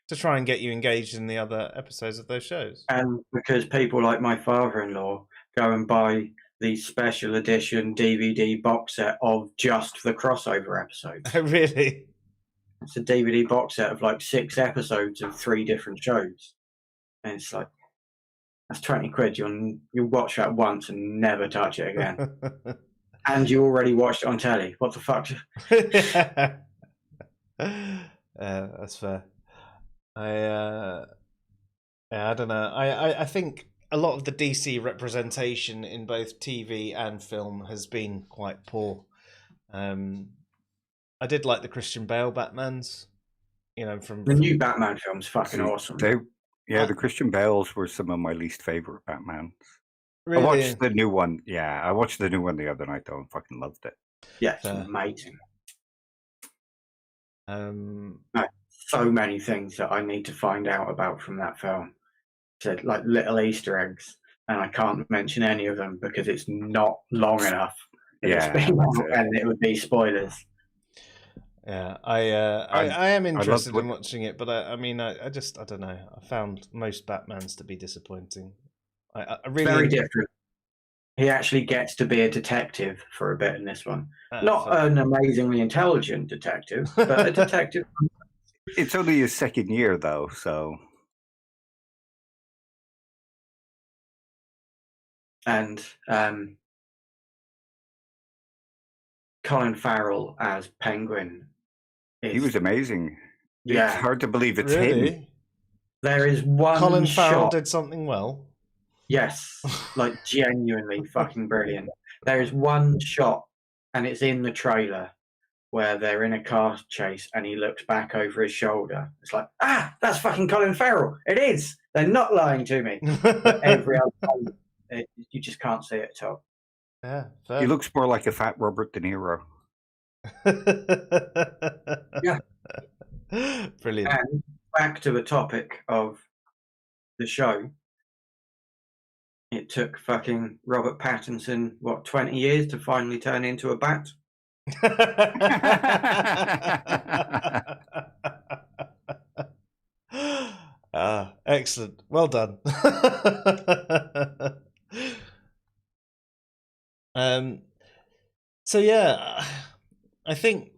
To try and get you engaged in the other episodes of those shows. And because people like my father-in-law go and buy the special edition DVD box set of just the crossover episodes. Oh, really? It's a DVD box set of like 6 episodes of 3 different shows. And it's like, that's 20 quid. You'll watch that once and never touch it again. And you already watched it on telly. What the fuck? That's fair. I don't know. I think a lot of the DC representation in both TV and film has been quite poor. I did like the Christian Bale Batmans. From the new Batman film's fucking awesome. The Christian Bales were some of my least favorite Batmans. Really? I watched the new one. Yeah, I watched the new one the other night though and fucking loved it. Yeah, it's amazing. No, so many things that I need to find out about from that film. So, like little Easter eggs, and I can't mention any of them because it's not long enough. And it would be spoilers. Yeah, I am interested in watching it, but I don't know. I found most Batmans to be disappointing. I really very different. He actually gets to be a detective for a bit in this one. Not an amazingly intelligent detective, but a detective. It's only his second year though, so. And Colin Farrell as Penguin. He was amazing. Yeah. It's hard to believe it's him. Really? There is one Colin Farrell shot. did something well. Yes, like genuinely fucking brilliant. There is one shot, and it's in the trailer, where they're in a car chase and he looks back over his shoulder. It's like, that's fucking Colin Farrell. It is. They're not lying to me. But every other time, you just can't see it at all. Yeah, He fair. looks more like a fat Robert De Niro. Yeah. Brilliant. And back to the topic of the show. It took fucking Robert Pattinson, 20 years to finally turn into a bat? Excellent. Well done. So yeah, I think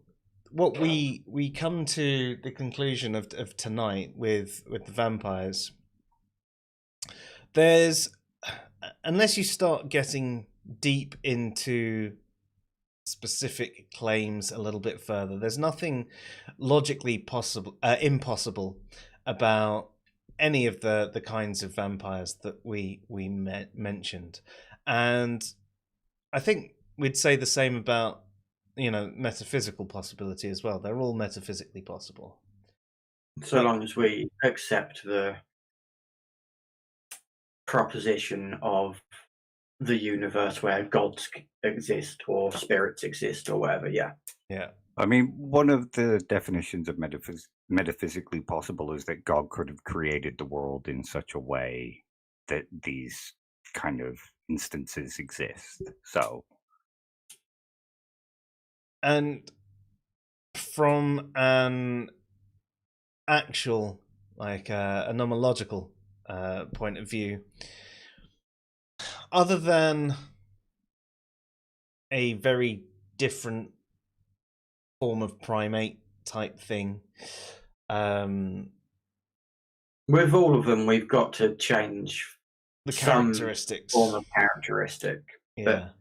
what we come to the conclusion of tonight with the vampires, there's, unless you start getting deep into specific claims a little bit further, there's nothing logically impossible about any of the kinds of vampires that we mentioned. And I think we'd say the same about, metaphysical possibility as well. They're all metaphysically possible, so long as we accept the proposition of the universe where gods exist or spirits exist or whatever. Yeah. I mean, one of the definitions of metaphysically possible is that God could have created the world in such a way that these kind of instances exist. So, and from an actual, a nomological point of view, other than a very different form of primate type thing, with all of them, we've got to change the characteristics, some form of characteristic. Yeah. But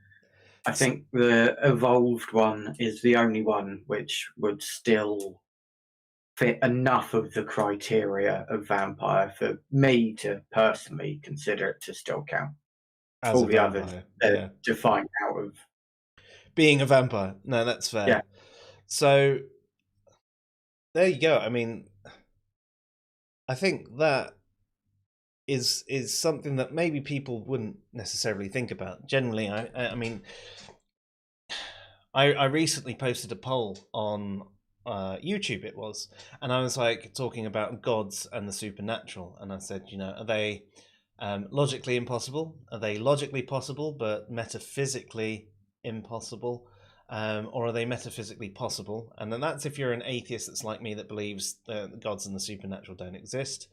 I think the evolved one is the only one which would still fit enough of the criteria of vampire for me to personally consider it to still count. As all a the vampire, others defined out of being a vampire. No, that's fair. Yeah. So there you go. I mean, I think that is something that maybe people wouldn't necessarily think about. Generally, I mean, I recently posted a poll on YouTube, it was, and I was talking about gods and the supernatural, and I said, are they logically impossible? Are they logically possible but metaphysically impossible? Or are they metaphysically possible? And then that's if you're an atheist that's like me, that believes the gods and the supernatural don't exist.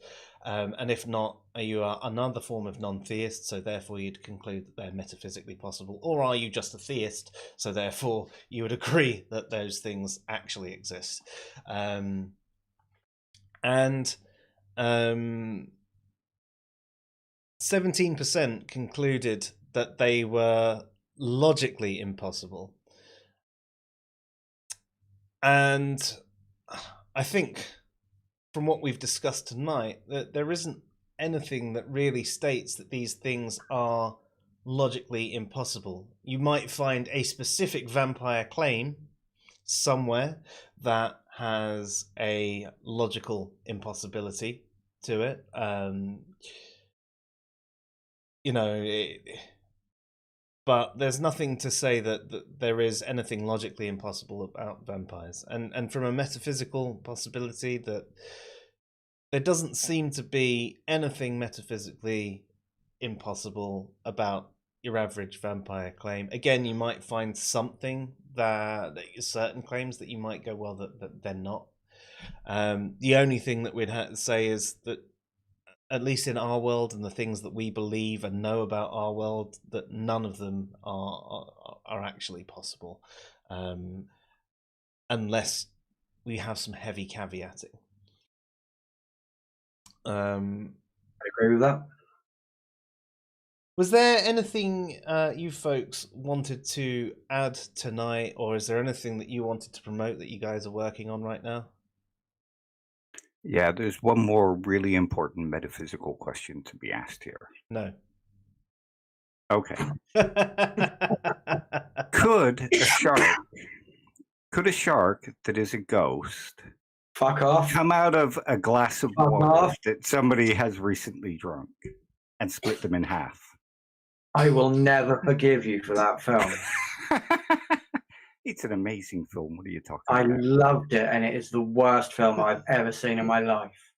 And if not, are you another form of non-theist, so therefore you'd conclude that they're metaphysically possible? Or are you just a theist, so therefore you would agree that those things actually exist? And 17% concluded that they were logically impossible. And I think from what we've discussed tonight, that there isn't anything that really states that these things are logically impossible. You might find a specific vampire claim somewhere that has a logical impossibility to it. But there's nothing to say that there is anything logically impossible about vampires. And from a metaphysical possibility, that there doesn't seem to be anything metaphysically impossible about your average vampire claim. Again, you might find something that certain claims that you might go, well, that they're not. The only thing that we'd have to say is that, at least in our world and the things that we believe and know about our world, that none of them are actually possible, unless we have some heavy caveating. I agree with that. Was there anything you folks wanted to add tonight, or is there anything that you wanted to promote that you guys are working on right now? Yeah, there's one more really important metaphysical question to be asked here. No. Okay. Could a shark that is a ghost Fuck off. come out of a glass of Fuck water off. that somebody has recently drunk and split them in half? I will never forgive you for that film. It's an amazing film. What are you talking I about? loved it, and it is the worst film I've ever seen in my life.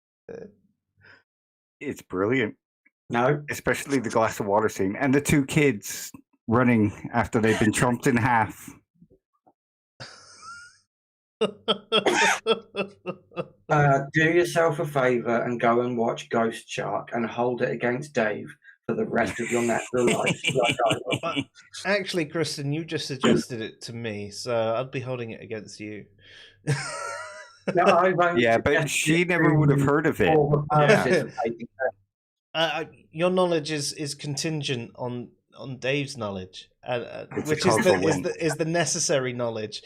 It's brilliant, No, especially the glass of water scene and the two kids running after they've been chomped in half. Do yourself a favour and go and watch Ghost Shark and hold it against Dave for the rest of your natural life. Like I will. Well, actually, Kristen, you just suggested it to me, so I'd be holding it against you. No, I won't Yeah, but suggest she it never to would have you heard of it. for the purposes of making sense. Your knowledge is contingent on Dave's knowledge, It's a which causal link. is the necessary knowledge.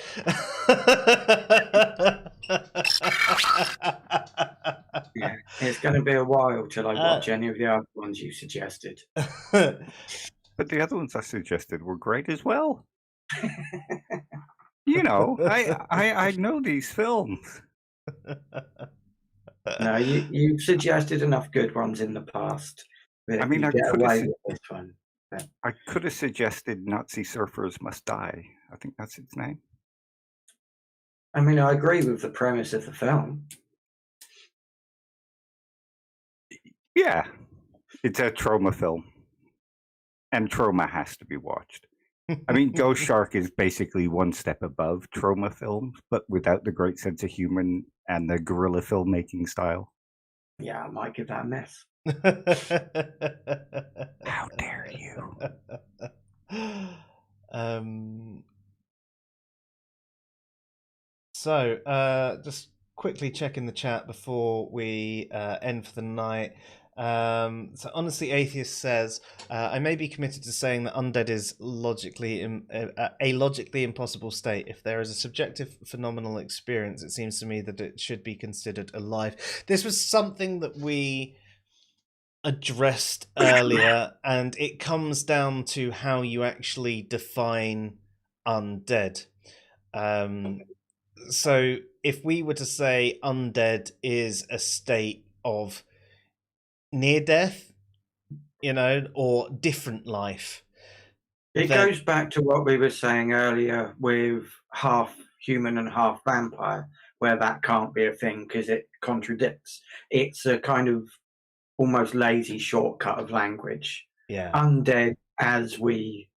Yeah, it's going to be a while till I watch any of the other ones you suggested. But the other ones I suggested were great as well. You know, I know these films. No, you've suggested enough good ones in the past. I mean, you I get could away have with this one. I could have suggested Nazi Surfers Must Die. I think that's its name. I mean, I agree with the premise of the film. Yeah, it's a trauma film, and trauma has to be watched. I mean, Ghost Shark is basically one step above trauma films, but without the great sense of humor and the guerrilla filmmaking style. Yeah, I might give that a miss. How dare you? So, just quickly checking the chat before we end for the night. So honestly, atheist says, I may be committed to saying that undead is a logically impossible state. If there is a subjective phenomenal experience, it seems to me that it should be considered alive. This was something that we addressed earlier, and it comes down to how you actually define undead. So if we were to say undead is a state of near death, or different life. It goes back to what we were saying earlier with half human and half vampire, where that can't be a thing because it contradicts. It's a kind of almost lazy shortcut of language. Yeah. Undead, as we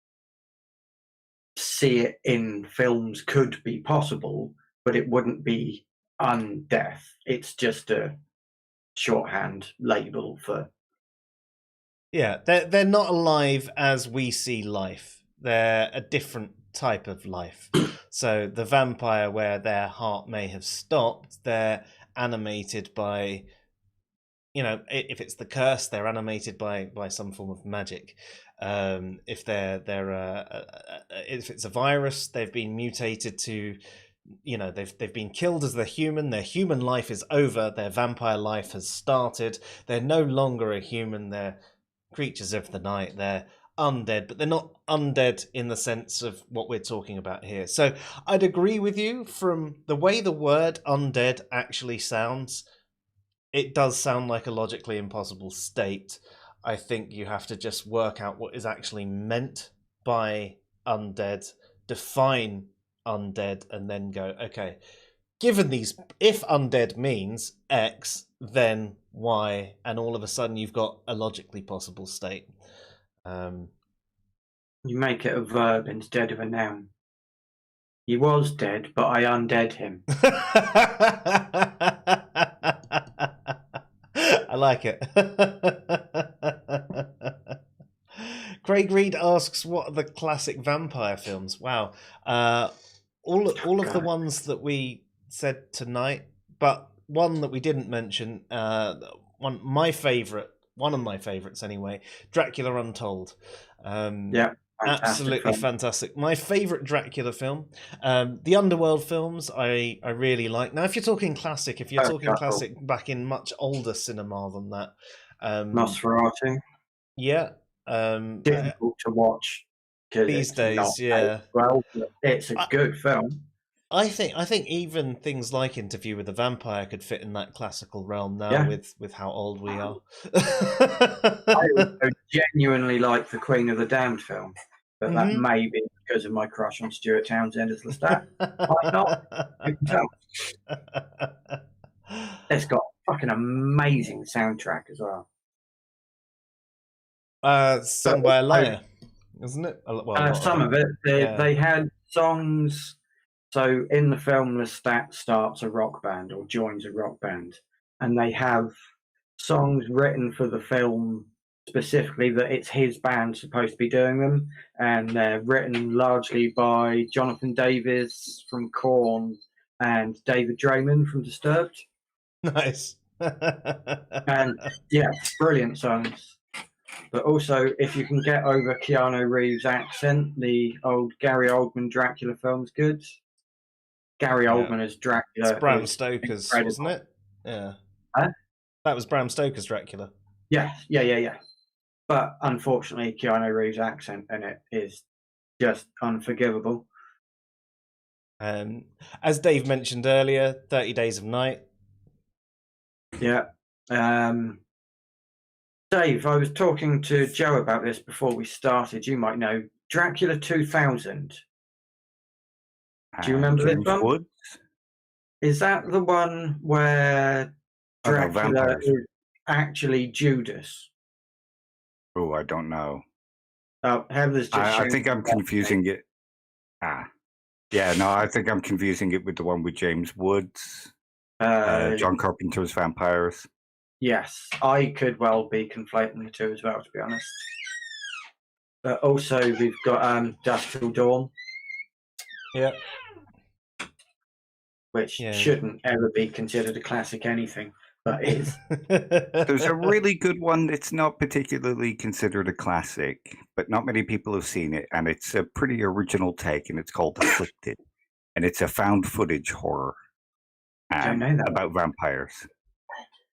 see it in films, could be possible, but it wouldn't be undeath. It's just a shorthand label for. Yeah, they're not alive as we see life. They're a different type of life. So the vampire, where their heart may have stopped, they're animated by, if it's the curse, they're animated by some form of magic. If if it's a virus, they've been mutated to, they've been killed as they're human. Their human life is over. Their vampire life has started. They're no longer a human. They're creatures of the night. They're undead, but they're not undead in the sense of what we're talking about here. So I'd agree with you from the way the word undead actually sounds. It does sound like a logically impossible state. I think you have to just work out what is actually meant by undead, define undead, and then go, okay, given these, if undead means X, then Y, and all of a sudden you've got a logically possible state. You make it a verb instead of a noun. He was dead, but I undead him. I like it. Craig Reed asks, what are the classic vampire films? Wow. All of the ones that we said tonight, but one that we didn't mention, one of my favorites anyway, Dracula Untold. Yeah. Absolutely film. fantastic. My favourite Dracula film. The Underworld films I really like. Now, if you're talking classic, classic back in much older cinema than that, Nosferatu. Yeah. Difficult to watch these days, yeah. Well, it's a good film. I think even things like Interview with a Vampire could fit in that classical realm now with how old we are. I also genuinely like the Queen of the Damned film, but that may be because of my crush on Stuart Townsend as Lestat. Why not? You can tell. It's got a fucking amazing soundtrack as well. Sung by a liar, isn't it? Well, some of it. They had songs. So in the film, Lestat starts a rock band or joins a rock band, and they have songs written for the film specifically that it's his band supposed to be doing them, and they're written largely by Jonathan Davis from Korn and David Draiman from Disturbed. Nice. And yeah, brilliant songs. But also, if you can get over Keanu Reeves' accent, the old Gary Oldman Dracula film's good. Gary Oldman as Dracula. It's Bram Stoker's, wasn't it? Yeah. Huh? That was Bram Stoker's Dracula. Yeah. But unfortunately, Keanu Reeves' accent in it is just unforgivable. As Dave mentioned earlier, 30 Days of Night. Yeah. Dave, I was talking to Joe about this before we started. You might know Dracula 2000. Do you remember this one? Woods? Is that the one where Dracula is actually Judas? Oh, I don't know. Heather's just I think I'm confusing it. Yeah, no, I think I'm confusing it with the one with James Woods, John Carpenter's Vampires. Yes, I could well be conflating the two as well, to be honest. But also, we've got Dusk Till Dawn. Yeah. Which shouldn't ever be considered a classic anything, but is. There's a really good one that's not particularly considered a classic, but not many people have seen it, and it's a pretty original take, and it's called Afflicted, and it's a found footage horror about vampires.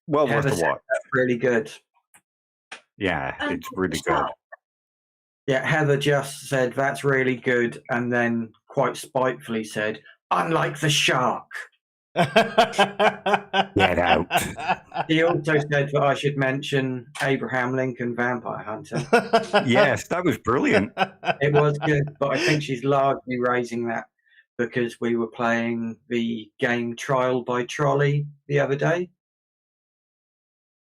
Well worth a watch. That's really good. Yeah, it's really good. Yeah, Heather just said that's really good, and then quite spitefully said, unlike the shark. Get out. He also said that I should mention Abraham Lincoln Vampire Hunter. Yes, that was brilliant. It was good, but I think she's largely raising that because we were playing the game Trial by Trolley the other day.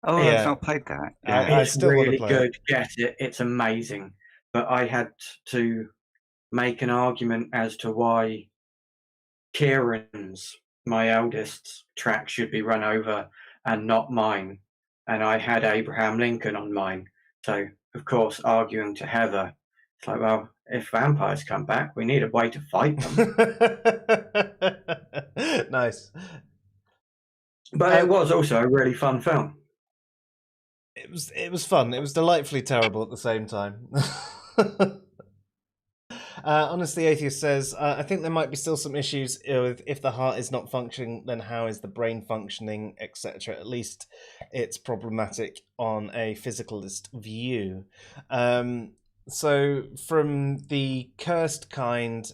Oh, I've not played that. It's really good. Get it. It's amazing. But I had to make an argument as to why Kieran's, my eldest's, track should be run over and not mine. And I had Abraham Lincoln on mine. So, of course, arguing to Heather, it's like, well, if vampires come back, we need a way to fight them. Nice. But it was also a really fun film. It was fun. It was delightfully terrible at the same time. Honestly, Atheist says, I think there might be still some issues with if the heart is not functioning, then how is the brain functioning, etc. At least it's problematic on a physicalist view. So from the cursed kind,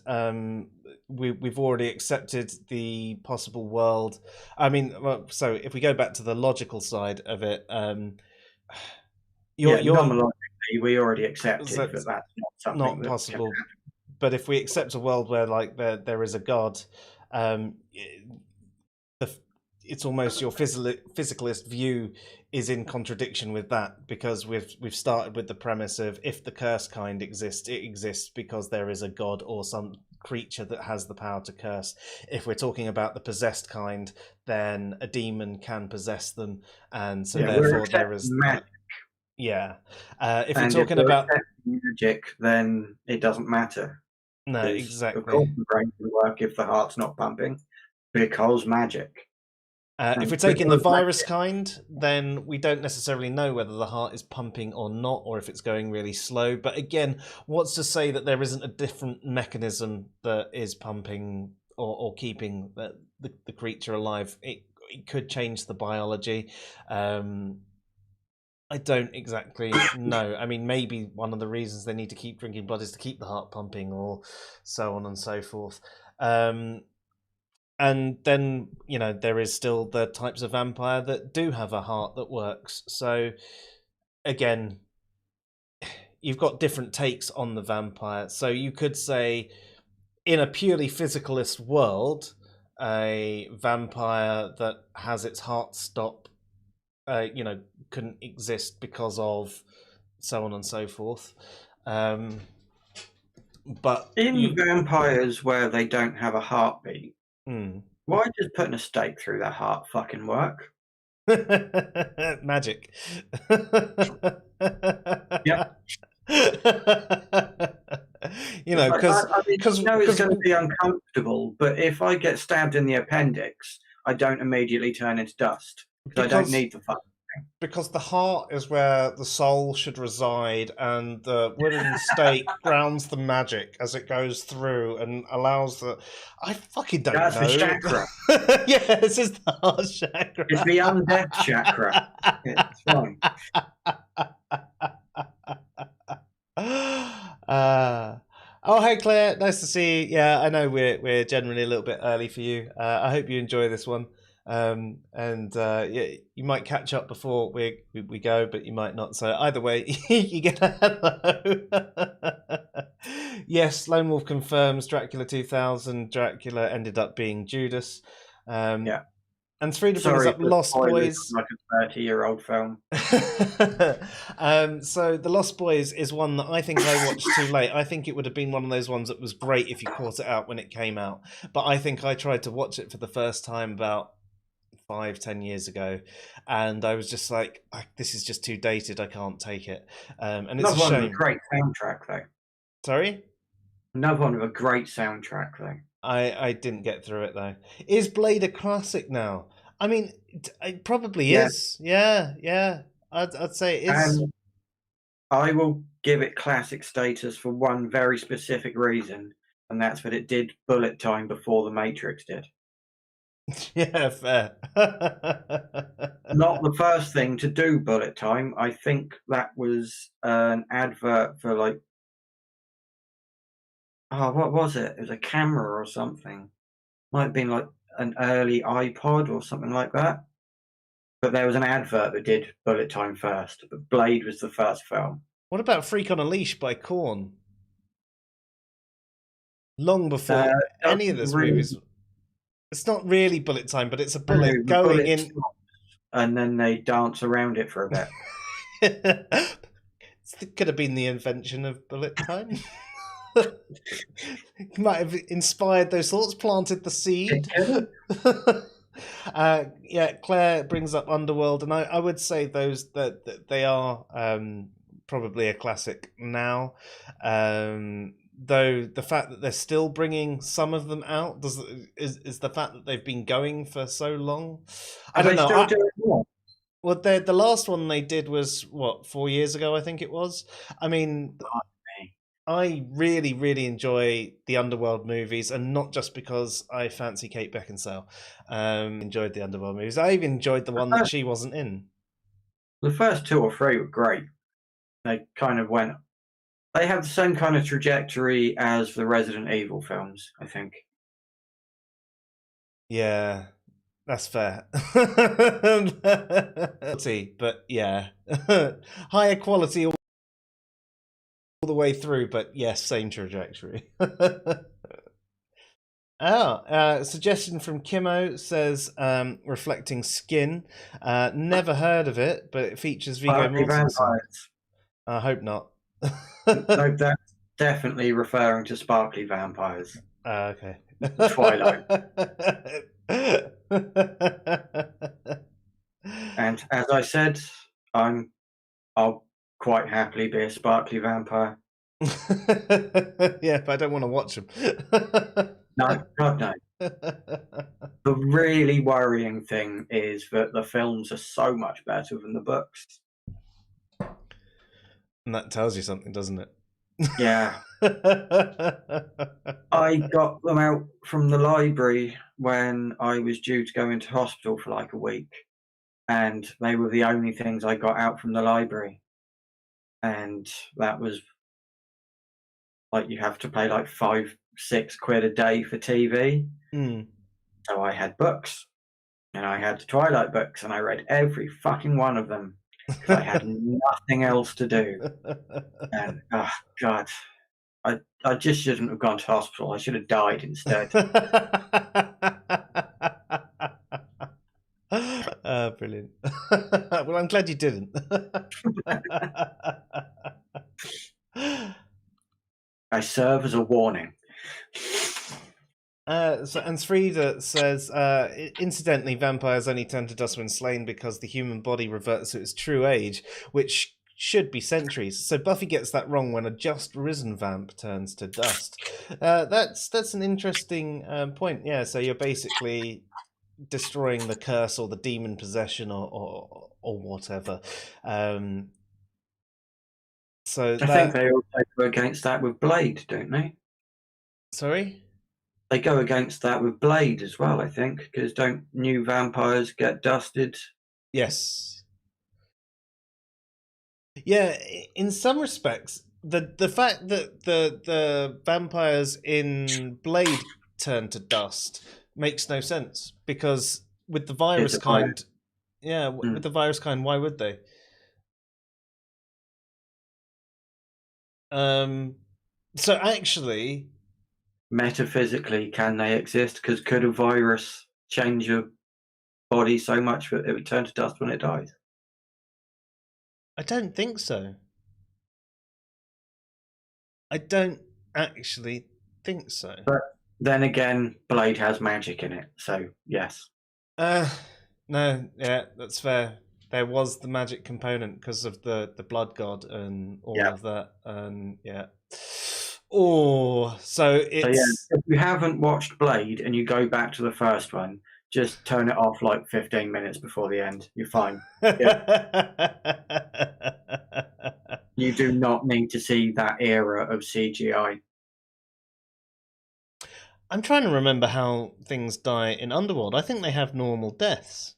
we've already accepted the possible world. I mean, so if we go back to the logical side of it, nomonologically, we already accepted that that's not something not possible. But if we accept a world where like there is a god, it's almost your physicalist view is in contradiction with that, because we've started with the premise of if the cursed kind exists, it exists because there is a god or some creature that has the power to curse. If we're talking about the possessed kind, then a demon can possess them, and so therefore there is magic. If we're talking about magic, then it doesn't matter. No, exactly. Of course, the brain can work if the heart's not pumping, because magic. If we're taking the virus kind, then we don't necessarily know whether the heart is pumping or not, or if it's going really slow. But again, what's to say that there isn't a different mechanism that is pumping or keeping the creature alive? It could change the biology. I don't exactly know. I mean, maybe one of the reasons they need to keep drinking blood is to keep the heart pumping, or so on and so forth. And then, there is still the types of vampire that do have a heart that works. So, again, you've got different takes on the vampire. So you could say, in a purely physicalist world, a vampire that has its heart stop, couldn't exist because of so on and so forth. But in vampires where they don't have a heartbeat, why does putting a stake through their heart fucking work? Magic. Yep. Because it's going to be uncomfortable, but if I get stabbed in the appendix, I don't immediately turn into dust because I don't need the fucking thing. Because the heart is where the soul should reside, and the wooden stake grounds the magic as it goes through and allows the. I fucking don't know. That's the chakra. Yeah, this is the heart chakra. It's the undeath chakra. It's fine. Oh, hey Claire, nice to see you. Yeah, I know we're generally a little bit early for you. I hope you enjoy this one. Yeah, you might catch up before we go, but you might not. So either way, you get a hello. Yes, Lone Wolf confirms Dracula 2000. Dracula ended up being Judas. Yeah. And Frida brings up Lost Boys. Like a 30-year-old film. So The Lost Boys is one that I think I watched too late. I think it would have been one of those ones that was great if you caught it out when it came out. But I think I tried to watch it for the first time about 5-10 years ago, and I was just like, this is just too dated. I can't take it. And it's a shame. Another one with a great soundtrack, though. Sorry? Another one with a great soundtrack, though. I didn't get through it, though. Is Blade a classic now? I mean, it probably is. Yeah. I'd say it is. I will give it classic status for one very specific reason, and that's that it did bullet time before The Matrix did. Yeah, fair. Not the first thing to do bullet time. I think that was an advert for what was it? It was a camera or something. Might have been like an early iPod or something like that. But there was an advert that did bullet time first. But Blade was the first film. What about Freak on a Leash by Korn? Long before any of those movies. It's not really bullet time, but it's a bullet going in. And then they dance around it for a bit. It could have been the invention of bullet time. Might have inspired those thoughts, planted the seed. Yeah, Claire brings up Underworld, and I would say those that they are probably a classic now. Though the fact that they're still bringing some of them out is the fact that they've been going for so long. I don't know. Well, the last one they did was 4 years ago, I think it was. I mean, I really, really enjoy the Underworld movies, and not just because I fancy Kate Beckinsale. Enjoyed the Underworld movies. I even enjoyed the one that she wasn't in. The first 2 or 3 were great. They kind of went. They have the same kind of trajectory as the Resident Evil films, I think. Yeah, that's fair. But yeah, higher quality all the way through, but yes, same trajectory. Suggestion from Kimo says Reflecting Skin. Never heard of it, but it features Viggo Mortensen. I hope not. No, that's definitely referring to sparkly vampires. Okay. Twilight. And as I said, I'll quite happily be a sparkly vampire. Yeah, but I don't want to watch them. No, God no. The really worrying thing is that the films are so much better than the books. And that tells you something, doesn't it? Yeah. I got them out from the library when I was due to go into hospital for like a week, and they were the only things I got out from the library. And that was like, you have to pay like 5-6 quid a day for TV. So I had books, and I had the Twilight books, and I read every fucking one of them because I had nothing else to do. And oh god, I just shouldn't have gone to hospital. I should have died instead. Brilliant. Well, I'm glad you didn't. I serve as a warning. And Srida says, incidentally, vampires only turn to dust when slain because the human body reverts to its true age, which should be centuries. So Buffy gets that wrong when a just risen vamp turns to dust. That's an interesting point. Yeah, so you're basically destroying the curse or the demon possession or whatever. So I think they also go against that with Blade, don't they? Sorry? They go against that with Blade as well, I think, because don't new vampires get dusted? Yes. Yeah, in some respects, the fact that the vampires in Blade turn to dust makes no sense, because with the virus kind, with the virus kind, why would they? So actually, metaphysically, can they exist? Because could a virus change your body so much that it would turn to dust when it dies? I don't think so. I don't actually think so. But then again, Blade has magic in it, so yes. No, yeah, that's fair. There was the magic component because of the blood god and all of that, and yeah. Oh, so it's. So, if you haven't watched Blade and you go back to the first one, just turn it off like 15 minutes before the end. You're fine. You do not need to see that era of CGI. I'm trying to remember how things die in Underworld. I think they have normal deaths.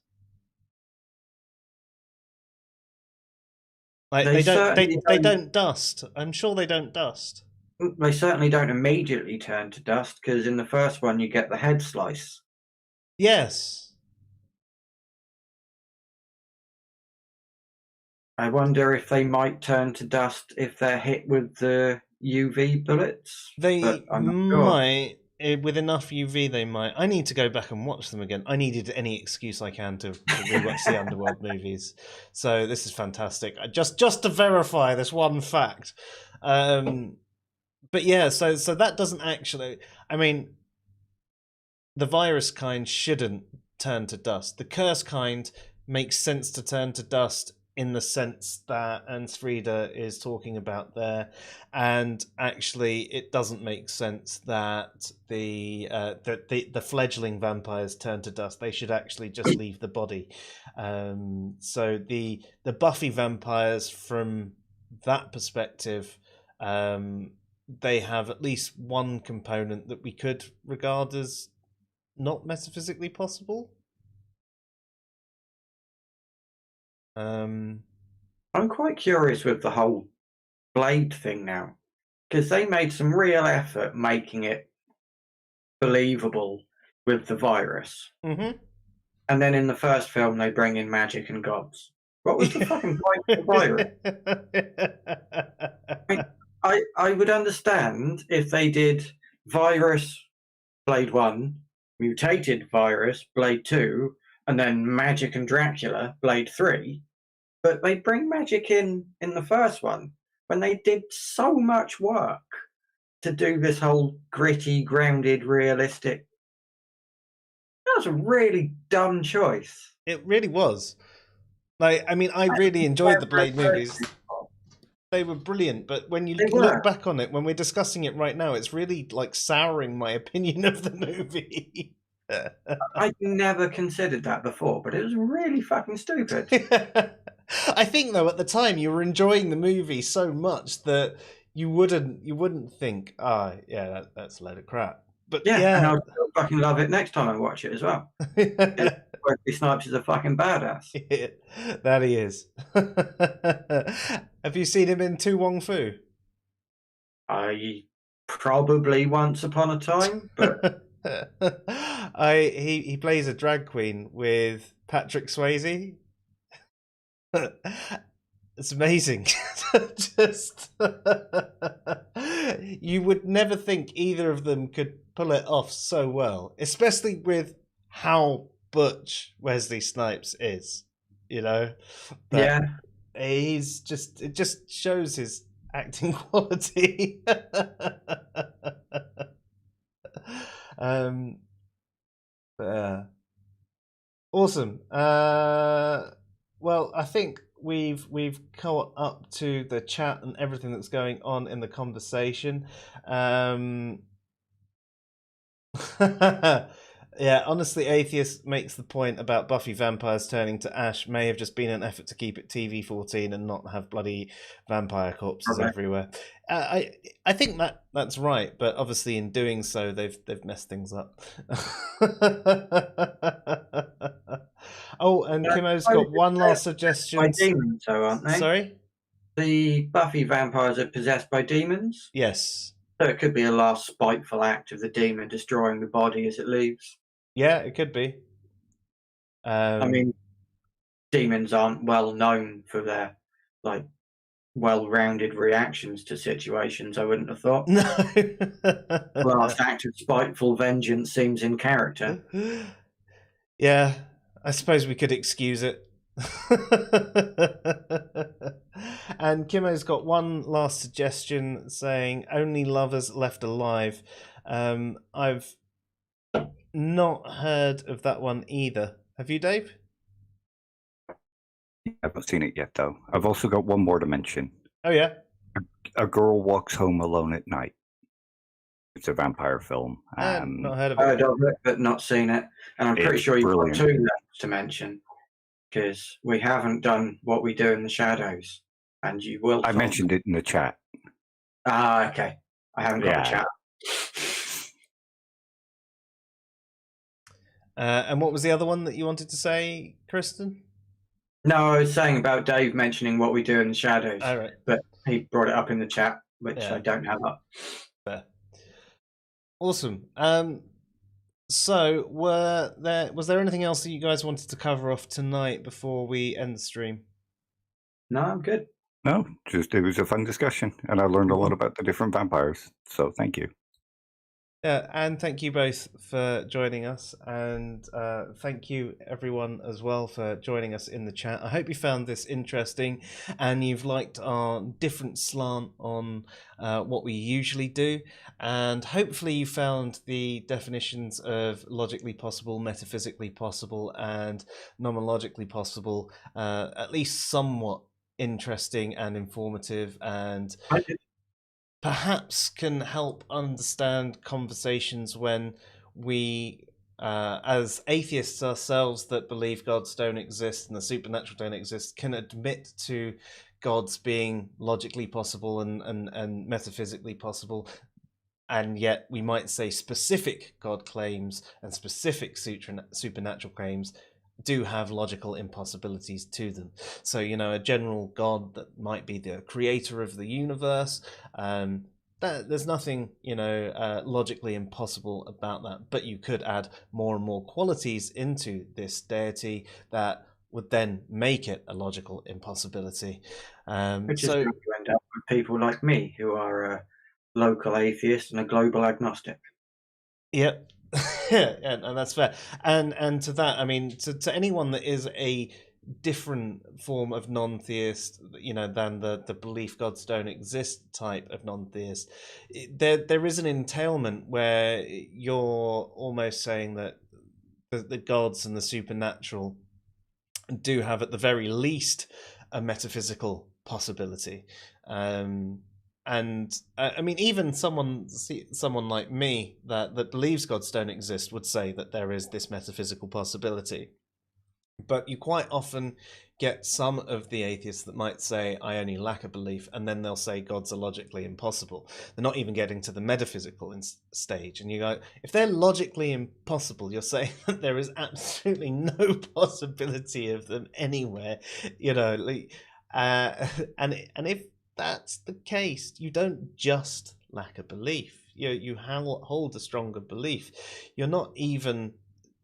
Like they don't dust. I'm sure they don't dust. They certainly don't immediately turn to dust, because in the first one you get the head slice. Yes. I wonder if they might turn to dust if they're hit with the UV bullets. They might. With enough UV, they might. I need to go back and watch them again. I needed any excuse I can to rewatch the Underworld movies. So this is fantastic. Just to verify this one fact. But yeah, so that doesn't actually. I mean, the virus kind shouldn't turn to dust. The curse kind makes sense to turn to dust in the sense that Ansfrida is talking about there, and actually it doesn't make sense that the fledgling vampires turn to dust. They should actually just leave the body. So the Buffy vampires, from that perspective, they have at least one component that we could regard as not metaphysically possible. I'm quite curious with the whole Blade thing now, because they made some real effort making it believable with the virus. Mm-hmm. And then in the first film, they bring in magic and gods. What was the fucking point of the virus? I would understand if they did virus Blade 1, mutated virus Blade 2, and then magic and Dracula Blade 3. But they bring magic in the first one when they did so much work to do this whole gritty, grounded, realistic. That was a really dumb choice. It really was. Like, I mean, I really enjoyed the Blade movies. They were brilliant, but when you They were. look back on it, when we're discussing it right now, it's really like souring my opinion of the movie. I'd never considered that before, but it was really fucking stupid. I think though at the time you were enjoying the movie so much that you wouldn't think, yeah, that's a load of crap. But Yeah, and I'll still fucking love it next time I watch it as well. Wesley Snipes is a fucking badass. That he is. Have you seen him in Tu Wong Fu? I probably once upon a time, but he plays a drag queen with Patrick Swayze. It's amazing. Just you would never think either of them could pull it off so well, especially with how butch Wesley Snipes is. You know, yeah, it just shows his acting quality. Awesome. Well, I think we've caught up to the chat and everything that's going on in the conversation. Yeah, honestly, Atheist makes the point about Buffy vampires turning to ash may have just been an effort to keep it TV-14 and not have bloody vampire corpses everywhere. I think that's right, but obviously in doing so, they've messed things up. Oh, and Kimo's got one last suggestion. By demons, though, aren't they? Sorry? The Buffy vampires are possessed by demons? Yes. So it could be a last spiteful act of the demon destroying the body as it leaves. Yeah, it could be. I mean, demons aren't well known for their like well-rounded reactions to situations. I wouldn't have thought. No. Last act of spiteful vengeance seems in character. Yeah, I suppose we could excuse it. And Kimo's got one last suggestion saying only lovers left alive. I've not heard of that one either. Have you, Dave? I've not seen it yet, though. I've also got one more to mention. Oh, yeah? A Girl Walks Home Alone at Night. It's a vampire film. Not heard of it. Heard of it, but not seen it. And I'm pretty sure you've got two left to mention, because we haven't done What We Do in the Shadows, and you will. I mentioned it in the chat. Ah, okay. I haven't got a chat. And what was the other one that you wanted to say, Kristen? No, I was saying about Dave mentioning What We Do in the Shadows. All right. But he brought it up in the chat, which I don't have up. Fair. Awesome. So was there anything else that you guys wanted to cover off tonight before we end the stream? No, I'm good. No, just it was a fun discussion, and I learned a lot about the different vampires. So thank you. Yeah, and thank you both for joining us, and thank you everyone as well for joining us in the chat. I hope you found this interesting and you've liked our different slant on what we usually do, and hopefully you found the definitions of logically possible, metaphysically possible, and nomologically possible at least somewhat interesting and informative, and perhaps can help understand conversations when we, as atheists ourselves that believe gods don't exist and the supernatural don't exist, can admit to gods being logically possible and metaphysically possible, and yet we might say specific god claims and specific supernatural claims do have logical impossibilities to them. So, a general god that might be the creator of the universe, there's nothing, logically impossible about that. But you could add more and more qualities into this deity that would then make it a logical impossibility. Which is how you end up with people like me, who are a local atheist and a global agnostic. Yep. Yeah, and that's fair. And to that, I mean, to anyone that is a different form of non-theist, than the belief gods don't exist type of non-theist, there is an entailment where you're almost saying that the gods and the supernatural do have, at the very least, a metaphysical possibility. And I mean, even someone like me that believes gods don't exist would say that there is this metaphysical possibility. But you quite often get some of the atheists that might say, I only lack a belief, and then they'll say gods are logically impossible. They're not even getting to the metaphysical stage. And you go, if they're logically impossible, you're saying that there is absolutely no possibility of them anywhere, you know. And if that's the case, you don't just lack a belief. You hold a stronger belief. You're not even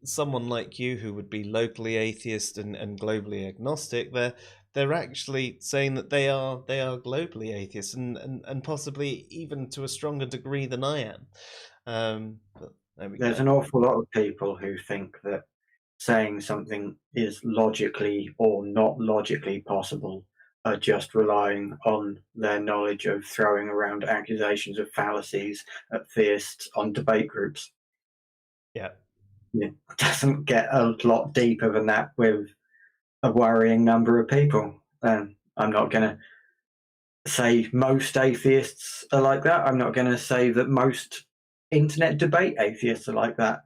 someone like you who would be locally atheist and globally agnostic. They're actually saying that they are globally atheist and possibly even to a stronger degree than I am. But there's an awful lot of people who think that saying something is logically or not logically possible are just relying on their knowledge of throwing around accusations of fallacies at theists on debate groups. Yeah. It doesn't get a lot deeper than that with a worrying number of people. I'm not going to say most atheists are like that. I'm not going to say that most internet debate atheists are like that.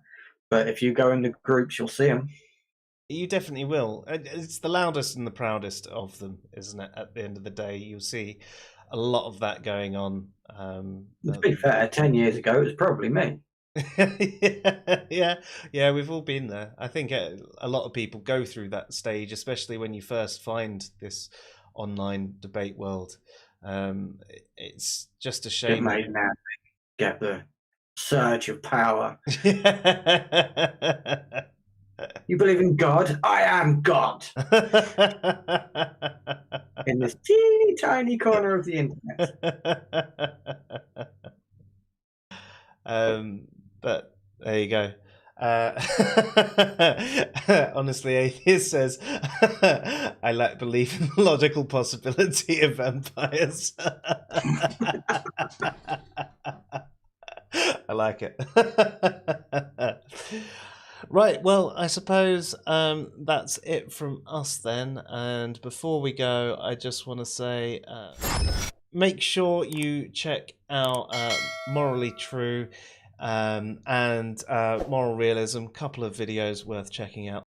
But if you go in the groups, you'll see them. You definitely will. It's the loudest and the proudest of them, isn't it? At the end of the day, you'll see a lot of that going on. To be fair, 10 years ago, it was probably me. yeah, we've all been there. I think a lot of people go through that stage, especially when you first find this online debate world. It's just a shame. It may now get the surge of power. You believe in God? I am God. In this teeny tiny corner of the internet. But there you go. Honestly, atheist says, I lack belief in the logical possibility of vampires. I like it. Right, well, I suppose that's it from us then. And before we go, I just want to say, make sure you check out Morally True and Moral Realism, couple of videos worth checking out.